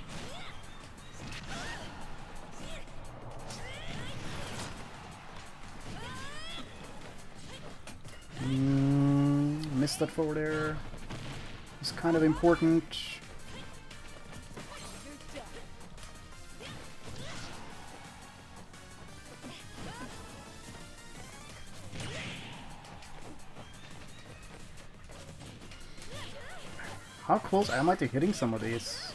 Missed that forward air. It's kind of important. How close am I to hitting some of these?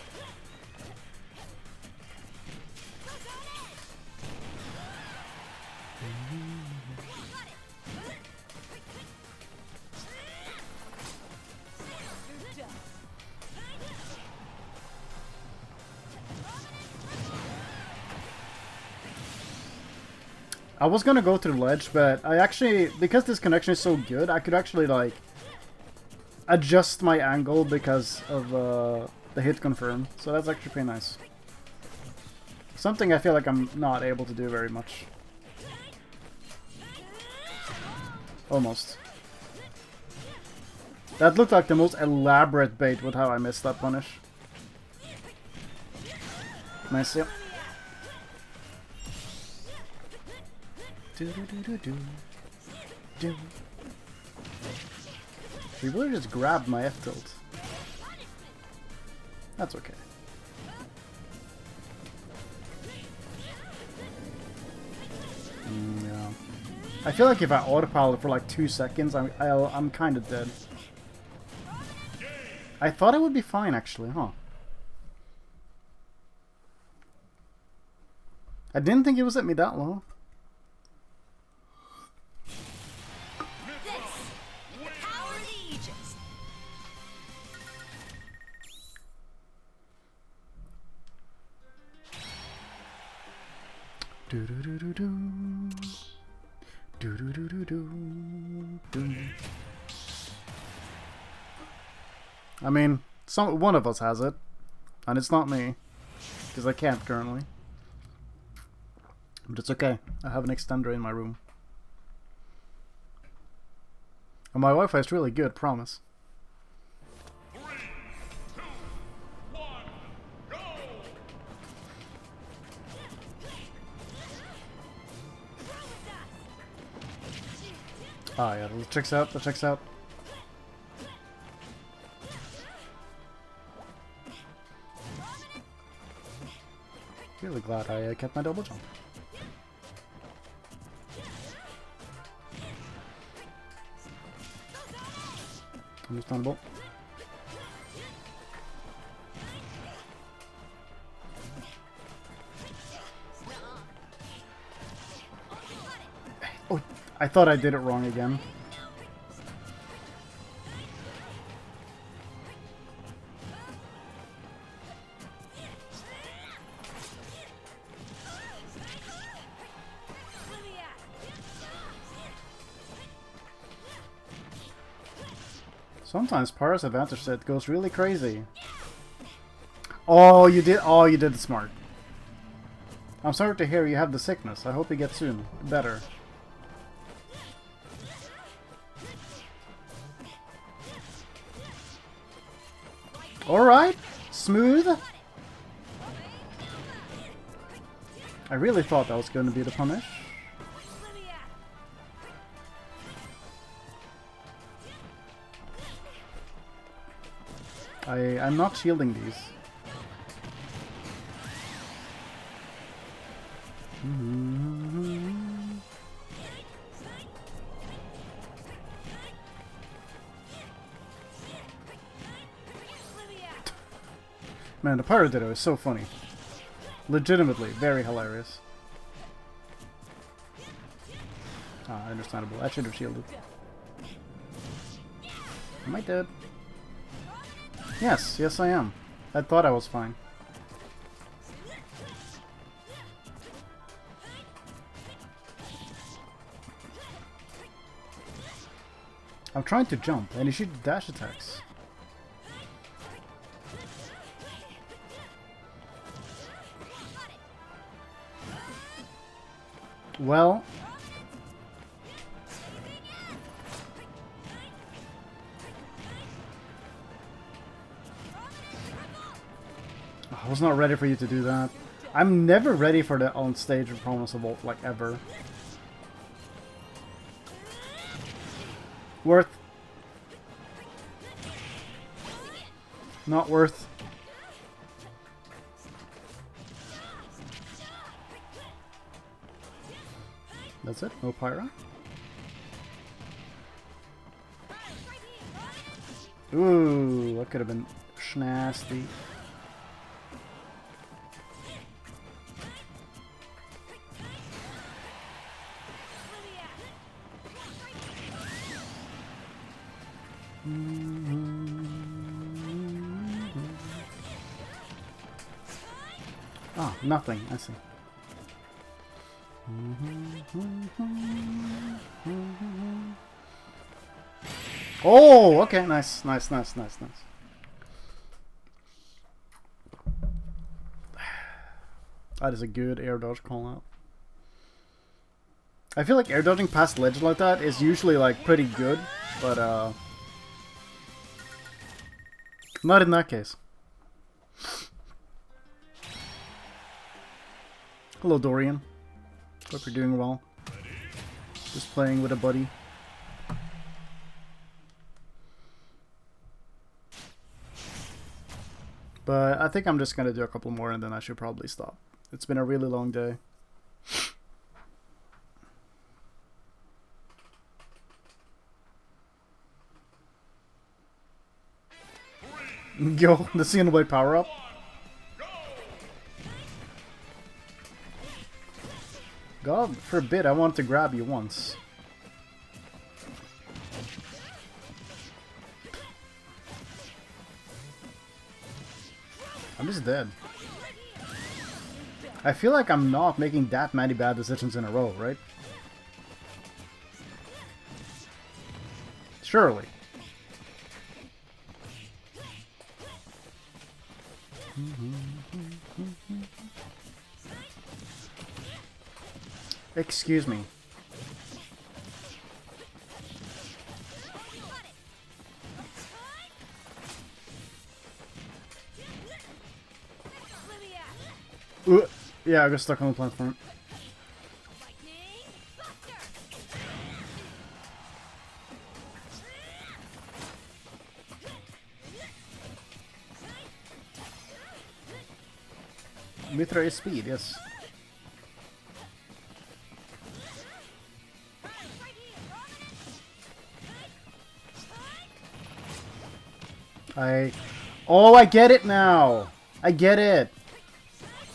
I was gonna go to the ledge, but I actually, because this connection is so good, I could actually like adjust my angle because of the hit confirm. So that's actually pretty nice. Something I feel like I'm not able to do very much. Almost. That looked like the most elaborate bait with how I missed that punish. Nice, yep. He really just grabbed my F tilt. That's okay. Yeah. I feel like if I autopilot for like 2 seconds, I'm kind of dead. I thought I would be fine actually, huh? I didn't think it was at me that low. Do do do do do do do do do do. I mean, one of us has it, and it's not me, because I can't currently. But it's okay. I have an extender in my room, and my Wi-Fi is really good. Promise. 3, 2, 1, go! Ah, yeah, that checks out. That checks out. Really glad I kept my double jump. Understandable. Oh, I thought I did it wrong again. Sometimes Pyra's advantage set goes really crazy. Oh, you did it smart. I'm sorry to hear you have the sickness. I hope you get soon better. Alright, smooth. I really thought that was going to be the punish. I'm not shielding these. Man, the Pyra Ditto is so funny. Legitimately, very hilarious. Ah, understandable. I should have shielded. Am I dead? Yes, yes I am. I thought I was fine. I'm trying to jump, and he shoots dash attacks. Well... I was not ready for you to do that. I'm never ready for the on-stage performance of ult, like, ever. Worth. Not worth. That's it? No Pyra? Ooh, that could have been nasty. Oh, nothing. I see. Oh, okay. Nice, nice, nice, nice, nice. That is a good air dodge call out. I feel like air dodging past ledge like that is usually like pretty good, but not in that case. Hello, Dorian. Hope you're doing well. Just playing with a buddy. But I think I'm just gonna do a couple more and then I should probably stop. It's been a really long day. Yo, the Xenoblade power up. God forbid I want to grab you once. I'm just dead. I feel like I'm not making that many bad decisions in a row, right? Surely. Excuse me. Yeah, I got stuck on the platform. Mythra is speed, yes. Oh, I get it now! I get it!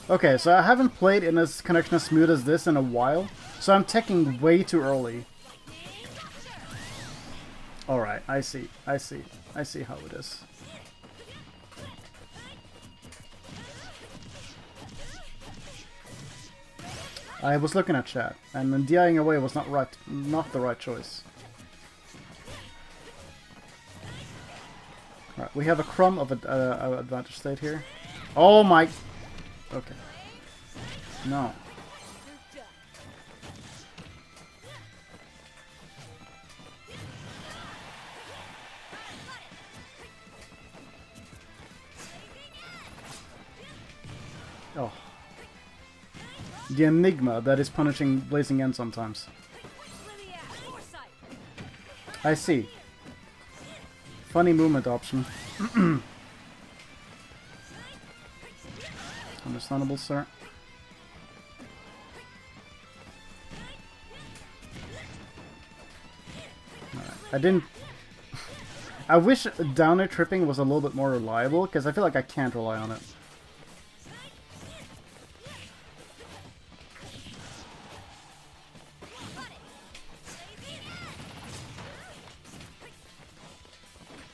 Okay, so I haven't played in a connection as smooth as this in a while, so I'm teching way too early. Alright, I see. I see. I see how it is. I was looking at chat, and then DIing away was not the right choice. Alright, we have a crumb of advantage state here. Oh my... Okay. No. Oh. The enigma that is punishing Blazing End sometimes. I see. Funny movement option. Understandable, sir. Alright. I didn't... I wish down air tripping was a little bit more reliable, because I feel like I can't rely on it.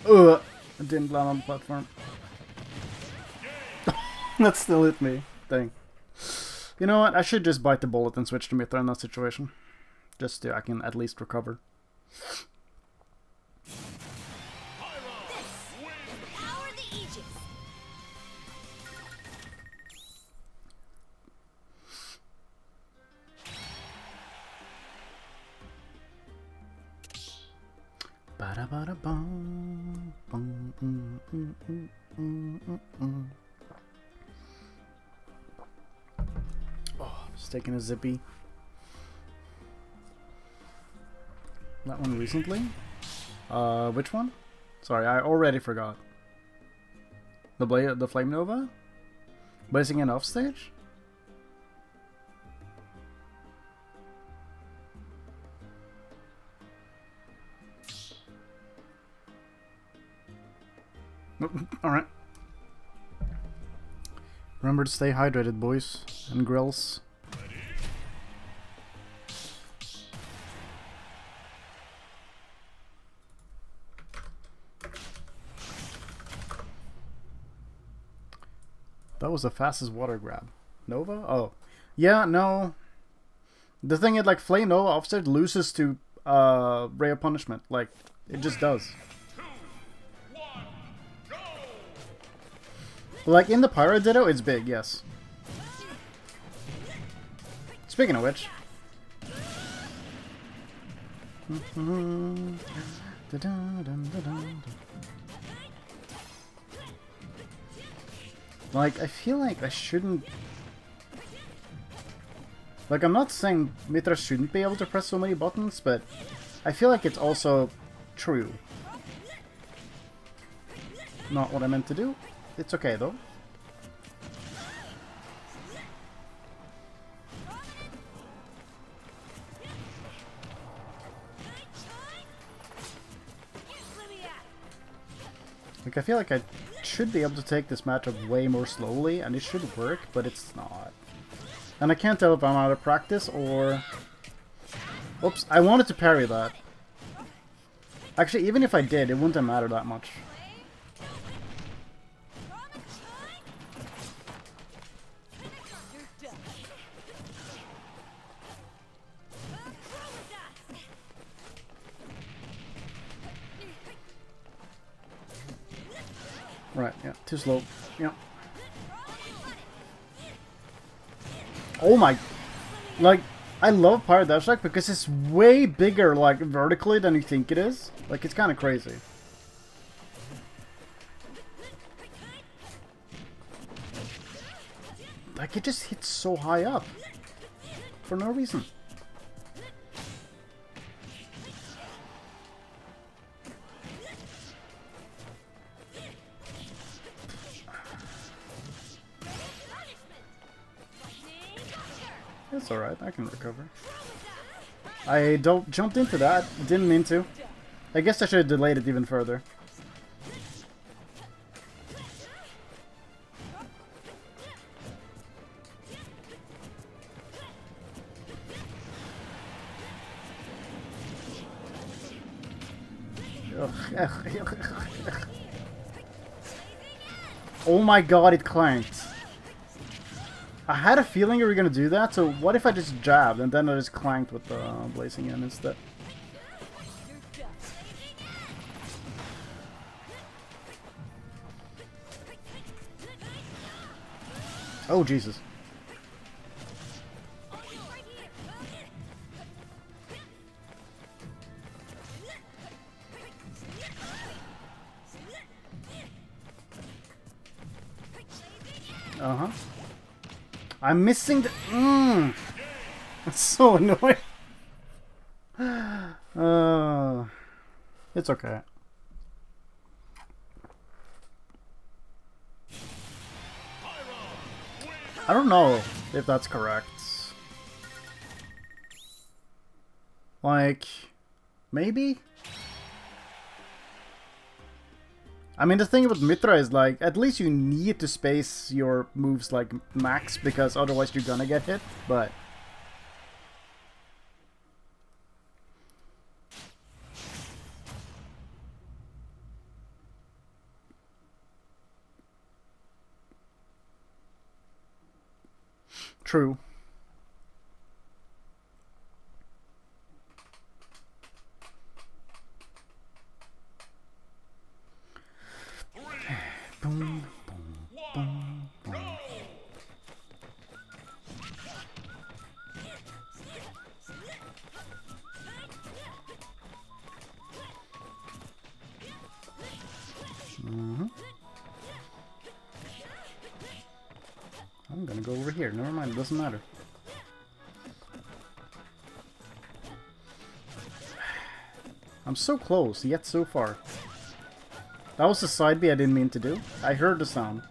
Ugh! It didn't land on the platform. That still hit me. Dang. You know what? I should just bite the bullet and switch to Mythra in that situation. Just so I can at least recover. Oh, just taking a zippy. That one recently? Which one? Sorry, I already forgot. The Flame Nova? Blazing End off stage? Alright. Remember to stay hydrated, boys and girls. That was the fastest water grab. Nova? Oh. Yeah, no. The thing is, like, Flame Nova offset loses to Ray of Punishment. Like, it just does. 2, 1, go! Like, in the Pyra Ditto, it's big, yes. Speaking of which. Like, I feel like I shouldn't... Like, I'm not saying Mythra shouldn't be able to press so many buttons, but I feel like it's also true. Not what I meant to do. It's okay, though. Like, I feel like I should be able to take this matchup way more slowly, and it should work, but it's not. And I can't tell if I'm out of practice or... Oops, I wanted to parry that. Actually, even if I did, it wouldn't have mattered that much. Right, yeah, too slow. Yeah. Oh my... Like, I love Pyra Dash Attack because it's way bigger, like, vertically than you think it is. Like, it's kind of crazy. Like, it just hits so high up. For no reason. It's alright, I can recover. I jumped into that, didn't mean to. I guess I should have delayed it even further. Oh my god, it clanked. I had a feeling you were gonna do that, so what if I just jabbed and then I just clanked with the Blazing In instead? Oh, Jesus. Uh-huh. I'm missing the... That's so annoying. It's okay. I don't know if that's correct. Like, maybe? I mean, the thing about Mythra is, like, at least you need to space your moves, like, max, because otherwise you're gonna get hit, but... True. Boom, boom, boom, boom. I'm gonna go over here. Never mind, it doesn't matter. I'm so close, yet so far. That was a side B I didn't mean to do. I heard the sound.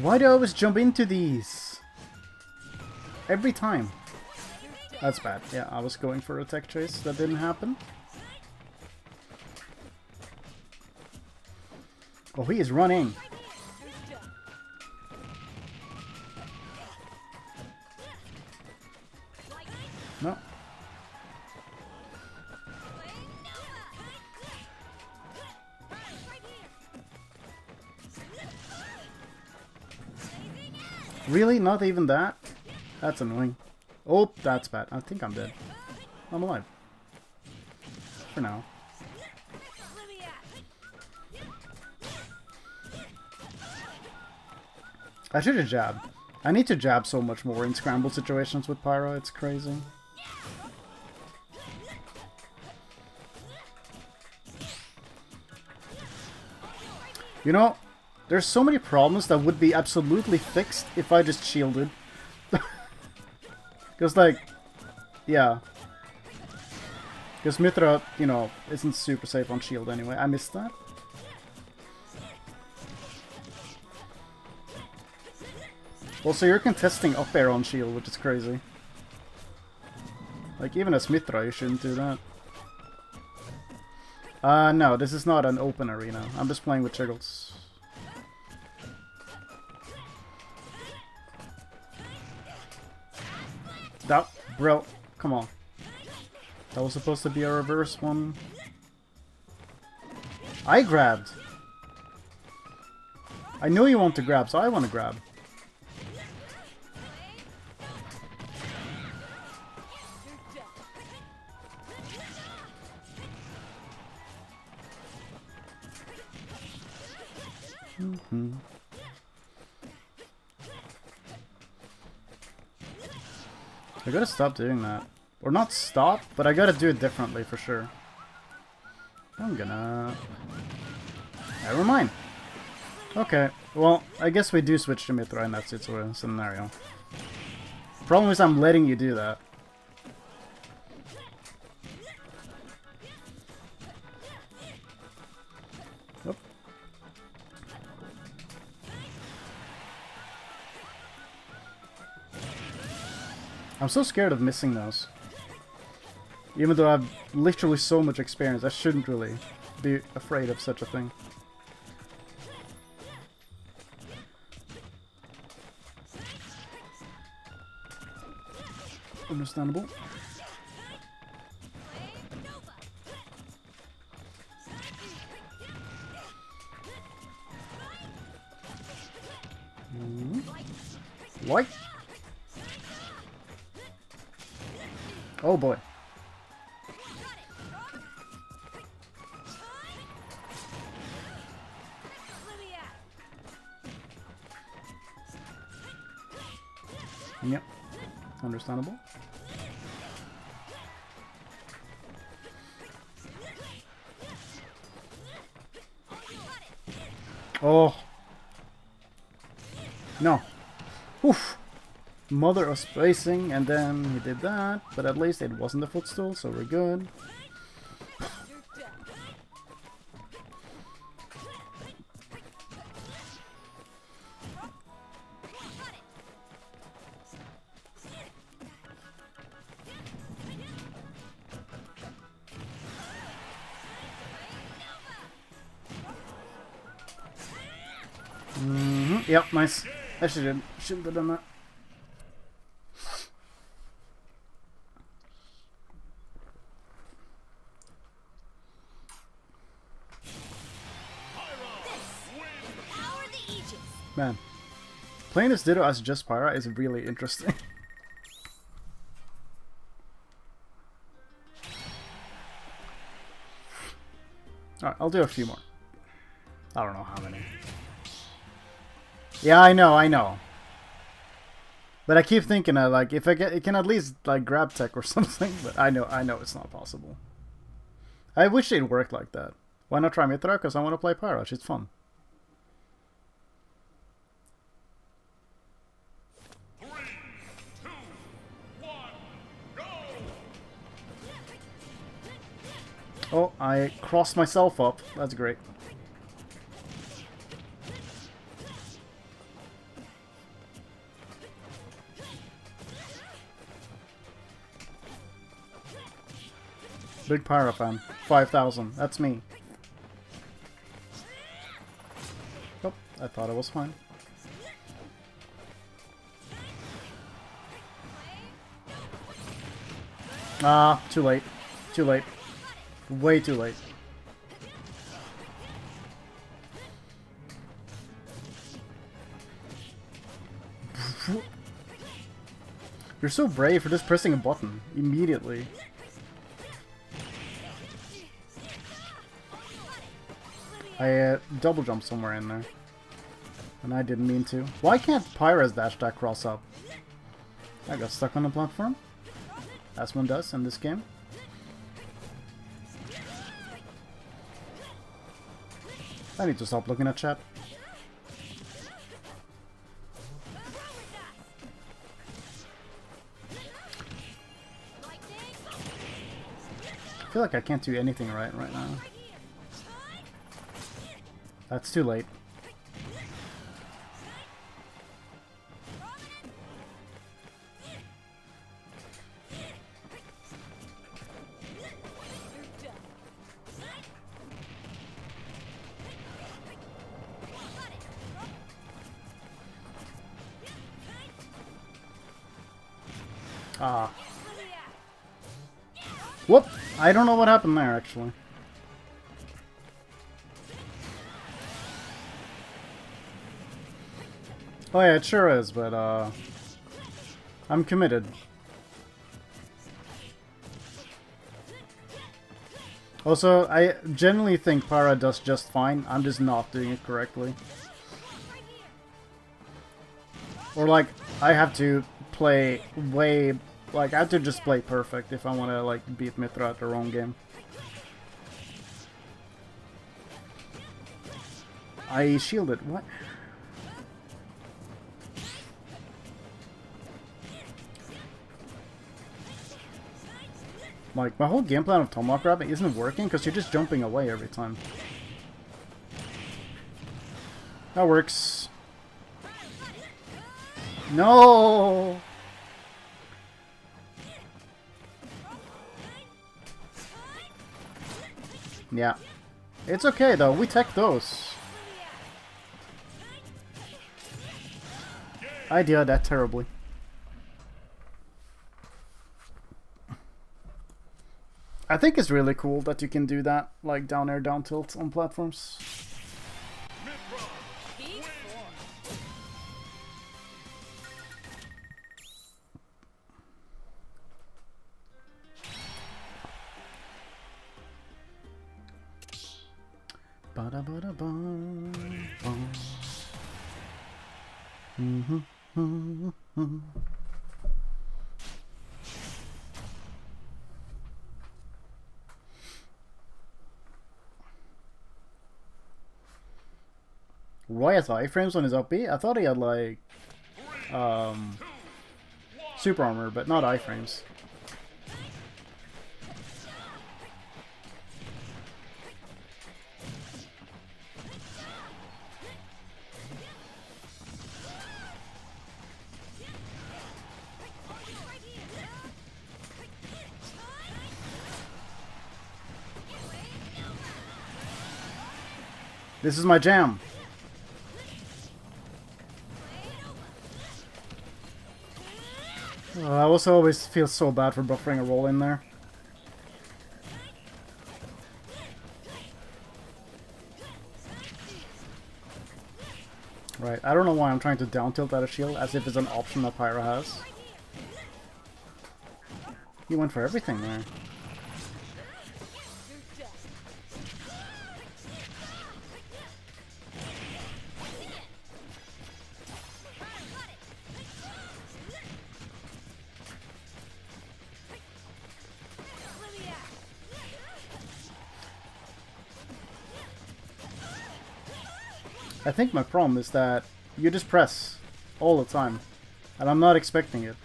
Why do I always jump into these? Every time. That's bad. Yeah, I was going for a tech chase. That didn't happen. Oh, he is running. No. Really? Not even that? That's annoying. Oh, that's bad. I think I'm dead. I'm alive. For now. I should have jabbed. I need to jab so much more in scramble situations with Pyra. It's crazy. You know, there's so many problems that would be absolutely fixed if I just shielded. Because, like, yeah. Because Mythra, you know, isn't super safe on shield anyway. I missed that. Also, you're contesting up air on shield, which is crazy. Like, even as Mythra, you shouldn't do that. No, this is not an open arena. I'm just playing with jiggles. That, bro, come on. That was supposed to be a reverse one. I grabbed. I know you want to grab, so I want to grab. I gotta stop doing that. Or not stop, but I gotta do it differently for sure. I'm gonna... Never mind. Okay, well, I guess we do switch to Mythra in that scenario. Problem is I'm letting you do that. Oop. I'm so scared of missing those. Even though I have literally so much experience, I shouldn't really be afraid of such a thing. Understandable. What? Oh boy. Yep. Understandable. Oh. No. Oof. Mother of spacing, and then he did that, but at least it wasn't a footstool, so we're good. Yep, nice. I shouldn't have done that. Man, playing this Ditto as just Pyra is really interesting. Alright, I'll do a few more. I don't know how many. Yeah, I know. But I keep thinking, like, if I can at least like grab tech or something. But I know it's not possible. I wish it worked like that. Why not try Mythra? Because I want to play Pyra. It's fun. 3, 2, 1, go! Oh, I crossed myself up. That's great. Big Pyra fan. 5,000. That's me. Oh, I thought it was fine. Ah, too late. Too late. Way too late. You're so brave for just pressing a button immediately. I double jumped somewhere in there. And I didn't mean to. Why can't Pyra's dash attack cross up? I got stuck on the platform. As one does in this game. I need to stop looking at chat. I feel like I can't do anything right now. That's too late. Ah. Whoop! I don't know what happened there, actually. Oh yeah, it sure is, but I'm committed. Also, I generally think Pyra does just fine. I'm just not doing it correctly. Or like, I have to play way... Like, I have to just play perfect if I want to, like, beat Mythra at the wrong game. I shielded. What? Like, my whole game plan of tomahawk grabbing isn't working because you're just jumping away every time. That works. No! Yeah. It's okay though, we tech those. I did that terribly. I think it's really cool that you can do that, like down air, down tilt on platforms. Roy has iframes on his up B? I thought he had like super armor, but not iframes. This is my jam. I also always feel so bad for buffering a roll in there. Right, I don't know why I'm trying to down tilt out a shield as if it's an option that Pyra has. He went for everything there. I think my problem is that you just press all the time, and I'm not expecting it.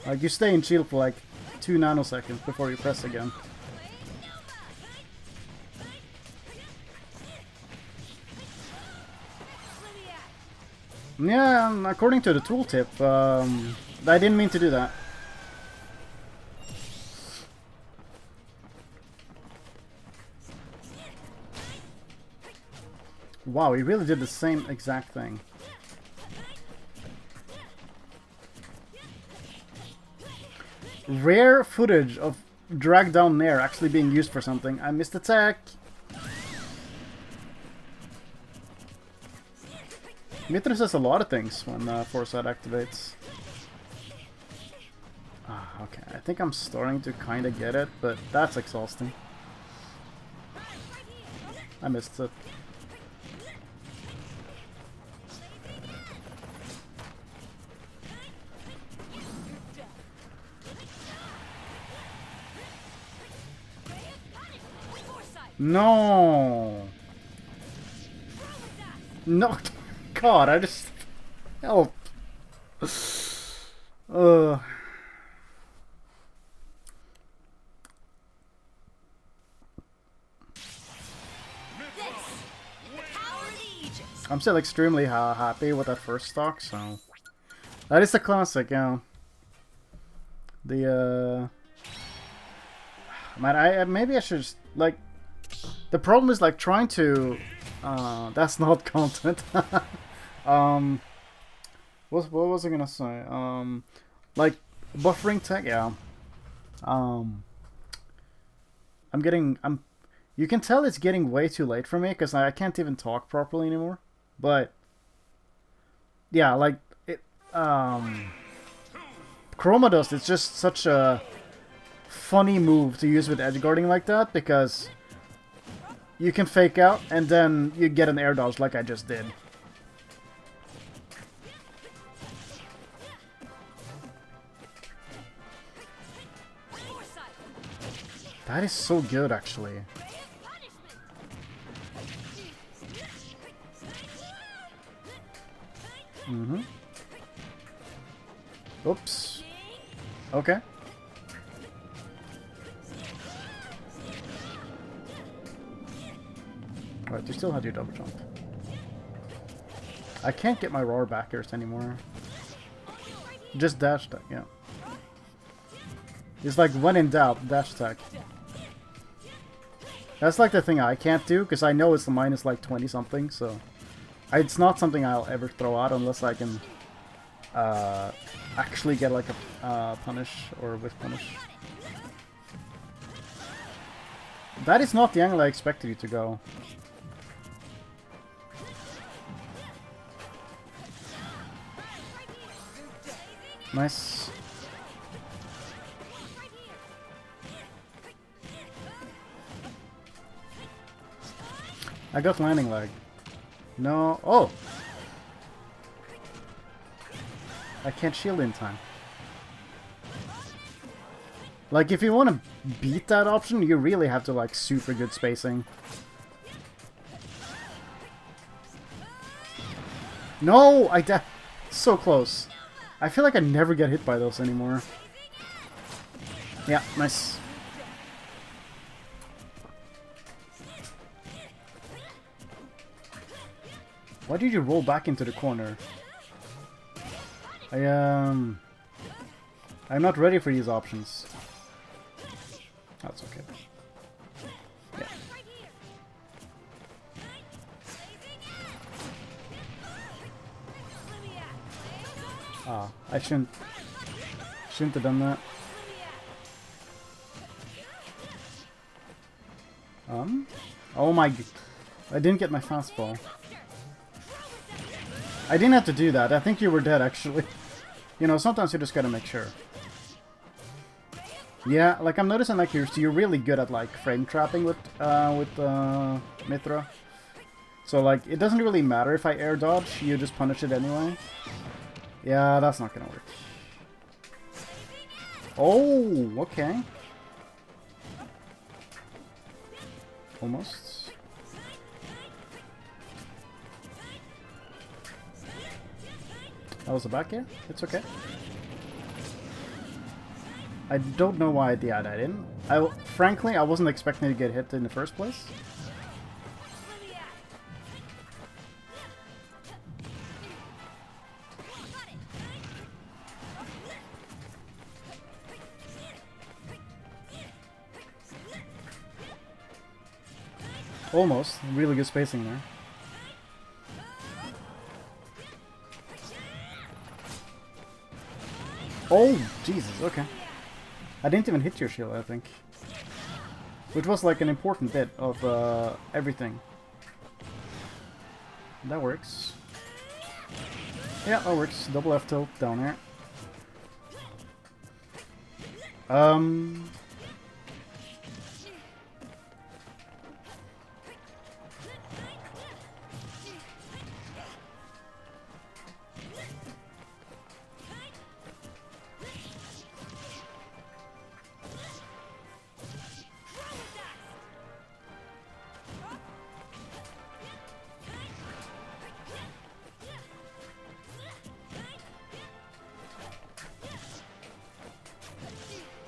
Like, you stay in shield for like 2 nanoseconds before you press again. Yeah, and according to the tooltip, I didn't mean to do that. Wow, he really did the same exact thing. Rare footage of drag down nair actually being used for something. I missed attack. Mythra says a lot of things when Foresight activates. Ah, okay, I think I'm starting to kind of get it, but that's exhausting. I missed it. No! No! God, I just... Help! I'm still extremely happy with that first stock, so... That is a classic, yeah. The, Man, maybe I should just, like... The problem is, like, trying to... that's not content. What was I gonna say? Like, buffering tech, yeah. You can tell it's getting way too late for me, because I can't even talk properly anymore. But, yeah, like, Chroma Dust, it's just such a funny move to use with edge guarding like that, because you can fake out, and then you get an air dodge like I just did. That is so good, actually. Mm-hmm. Oops. Okay. Alright, you still had your double jump. I can't get my roar backers anymore. Just dash attack, yeah. It's like when in doubt, dash attack. That's like the thing I can't do, because I know it's the minus like 20 something, so... It's not something I'll ever throw out unless I can actually get like a punish or with punish. That is not the angle I expected you to go. Nice. I got landing lag. No. Oh! I can't shield in time. Like, if you want to beat that option, you really have to, like, super good spacing. No! So close. I feel like I never get hit by those anymore. Yeah, nice. Why did you roll back into the corner? I'm not ready for these options. That's okay. Yeah. Ah, I shouldn't have done that. Oh my... I didn't get my fastball. I didn't have to do that. I think you were dead, actually. You know, sometimes you just gotta make sure. Yeah, like I'm noticing, like you're really good at like frame trapping with Mythra. So like it doesn't really matter if I air dodge. You just punish it anyway. Yeah, that's not gonna work. Oh, okay. Almost. That was a back air? It's okay. I don't know why I did that in. Frankly, I wasn't expecting to get hit in the first place. Almost. Really good spacing there. Oh, Jesus, okay. I didn't even hit your shield, I think. Which was like an important bit of everything. That works. Yeah, that works. Double F tilt down here.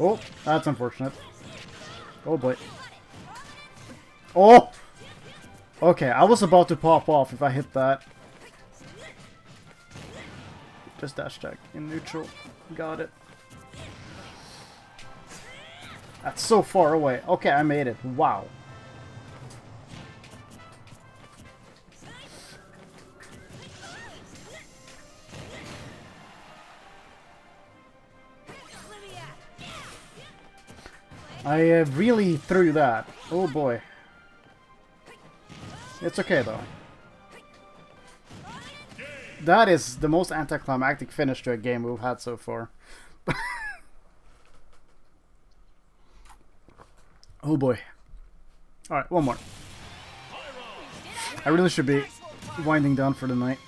Oh, that's unfortunate. Oh boy. Oh! Okay, I was about to pop off if I hit that. Just dash attack in neutral. Got it. That's so far away. Okay, I made it. Wow. I really threw that. Oh boy. It's okay though. That is the most anticlimactic finish to a game we've had so far. Oh boy. Alright, one more. I really should be winding down for the night.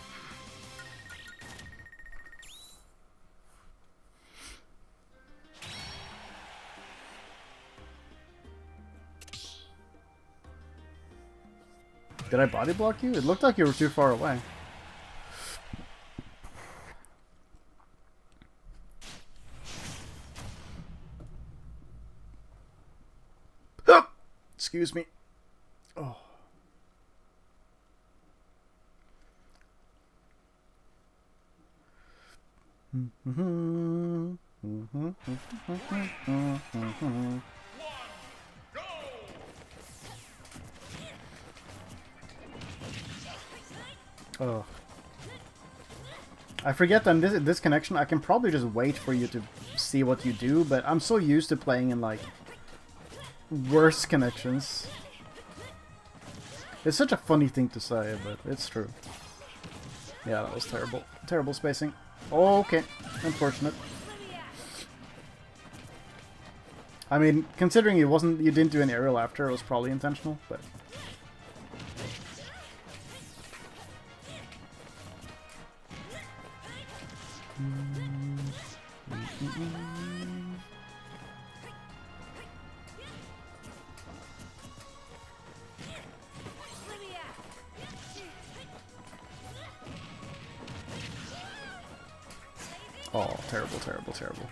Did I body block you? It looked like you were too far away. Excuse me. Oh. Oh. I forget that in this connection I can probably just wait for you to see what you do, but I'm so used to playing in like worse connections. It's such a funny thing to say, but it's true. Yeah, that was terrible. Terrible spacing. Oh, okay. Unfortunate. I mean, considering you didn't do any aerial after, it was probably intentional, but oh, terrible, terrible, terrible.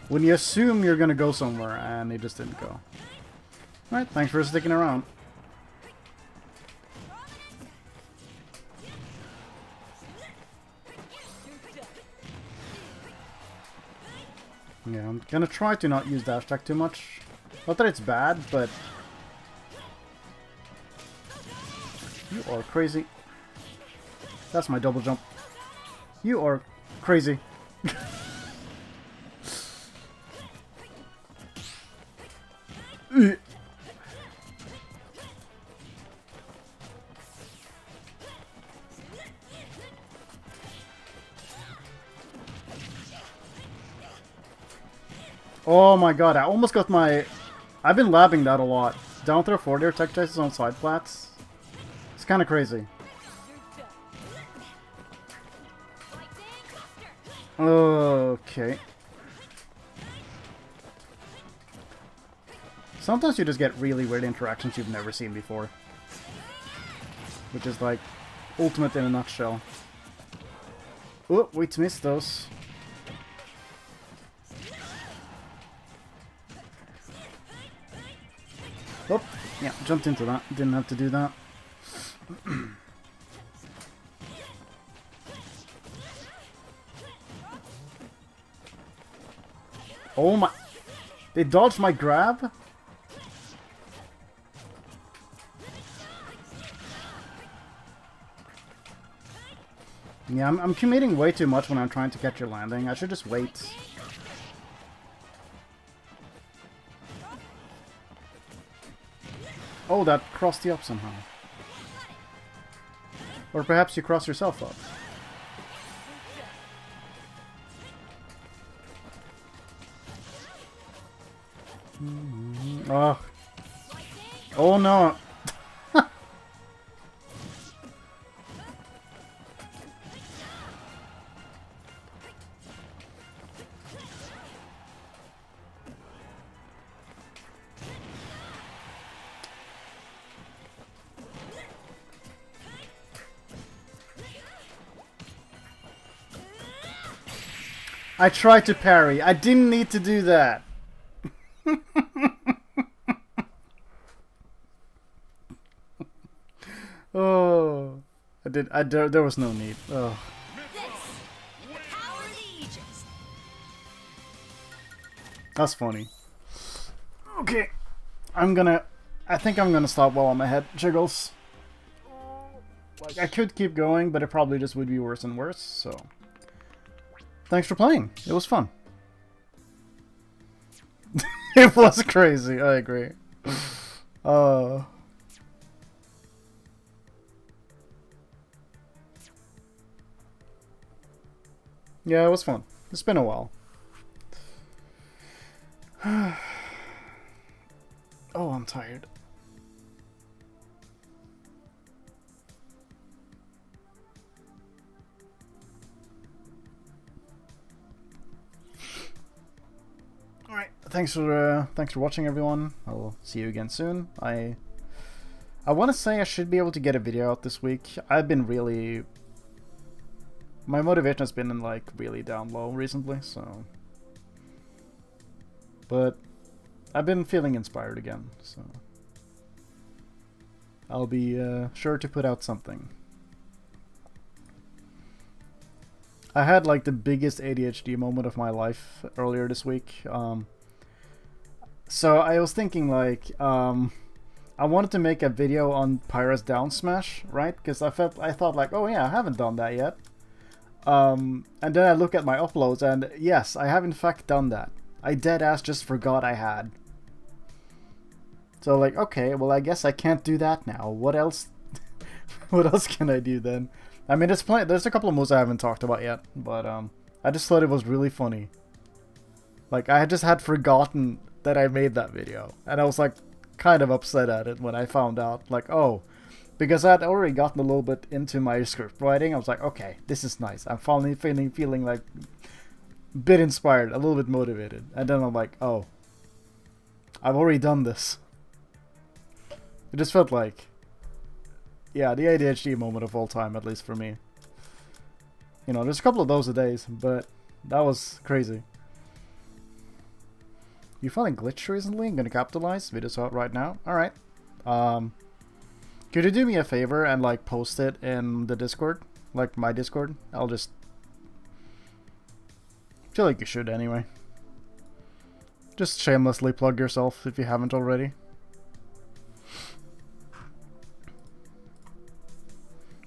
When you assume you're gonna go somewhere and it just didn't go. Alright, thanks for sticking around. Yeah, I'm gonna try to not use dash attack too much. Not that it's bad, but you are crazy. That's my double jump. You are crazy. Oh my god, I almost got my... I've been labbing that a lot. Down throw forward air tech chases on side flats. It's kind of crazy. Okay. Sometimes you just get really weird interactions you've never seen before. Which is like ultimate in a nutshell. Oh, we missed those. Oh, yeah, jumped into that. Didn't have to do that. Oh my... They dodged my grab? Yeah, I'm committing way too much when I'm trying to catch your landing. I should just wait. Oh, that crossed you up somehow. Or perhaps you cross yourself up. Oh. Oh no. I tried to parry. I didn't need to do that. Oh, there was no need. Oh. That's funny. Okay, I think I'm gonna stop while my head jiggles. Like, I could keep going, but it probably just would be worse and worse, so. Thanks for playing. It was fun. It was crazy, I agree. Yeah, it was fun. It's been a while. Oh, I'm tired. Alright, thanks for watching, everyone. I'll see you again soon. I want to say I should be able to get a video out this week. I've been really... My motivation has been like really down low recently, so... But I've been feeling inspired again, so... I'll be sure to put out something. I had like the biggest ADHD moment of my life earlier this week. So I was thinking like, I wanted to make a video on Pyra's down smash, right? Because I thought like, oh yeah, I haven't done that yet. And then I look at my uploads, and yes, I have in fact done that. I deadass just forgot I had. So like, okay, well I guess I can't do that now. What else? What else can I do then? I mean, there's a couple of moves I haven't talked about yet, but I just thought it was really funny. Like, I just had forgotten that I made that video, and I was like kind of upset at it when I found out, like, oh, because I'd already gotten a little bit into my script writing. I was like, okay, this is nice. I'm finally feeling like a bit inspired, a little bit motivated, and then I'm like, oh, I've already done this. It just felt like, yeah, the ADHD moment of all time, at least for me. You know, there's a couple of those a days, but that was crazy. You found a glitch recently? I'm gonna capitalize. Video's out right now. Alright. Could you do me a favor and like post it in the Discord? Like my Discord? I'll just... feel like you should anyway. Just shamelessly plug yourself if you haven't already.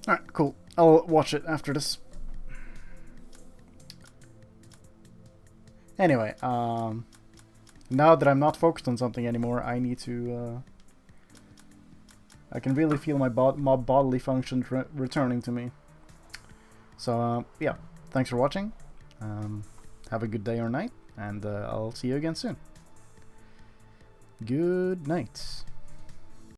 Alright, cool. I'll watch it after this. Anyway, now that I'm not focused on something anymore, I need to, I can really feel my bodily functions returning to me. So, yeah, thanks for watching. Have a good day or night, and I'll see you again soon. Good night.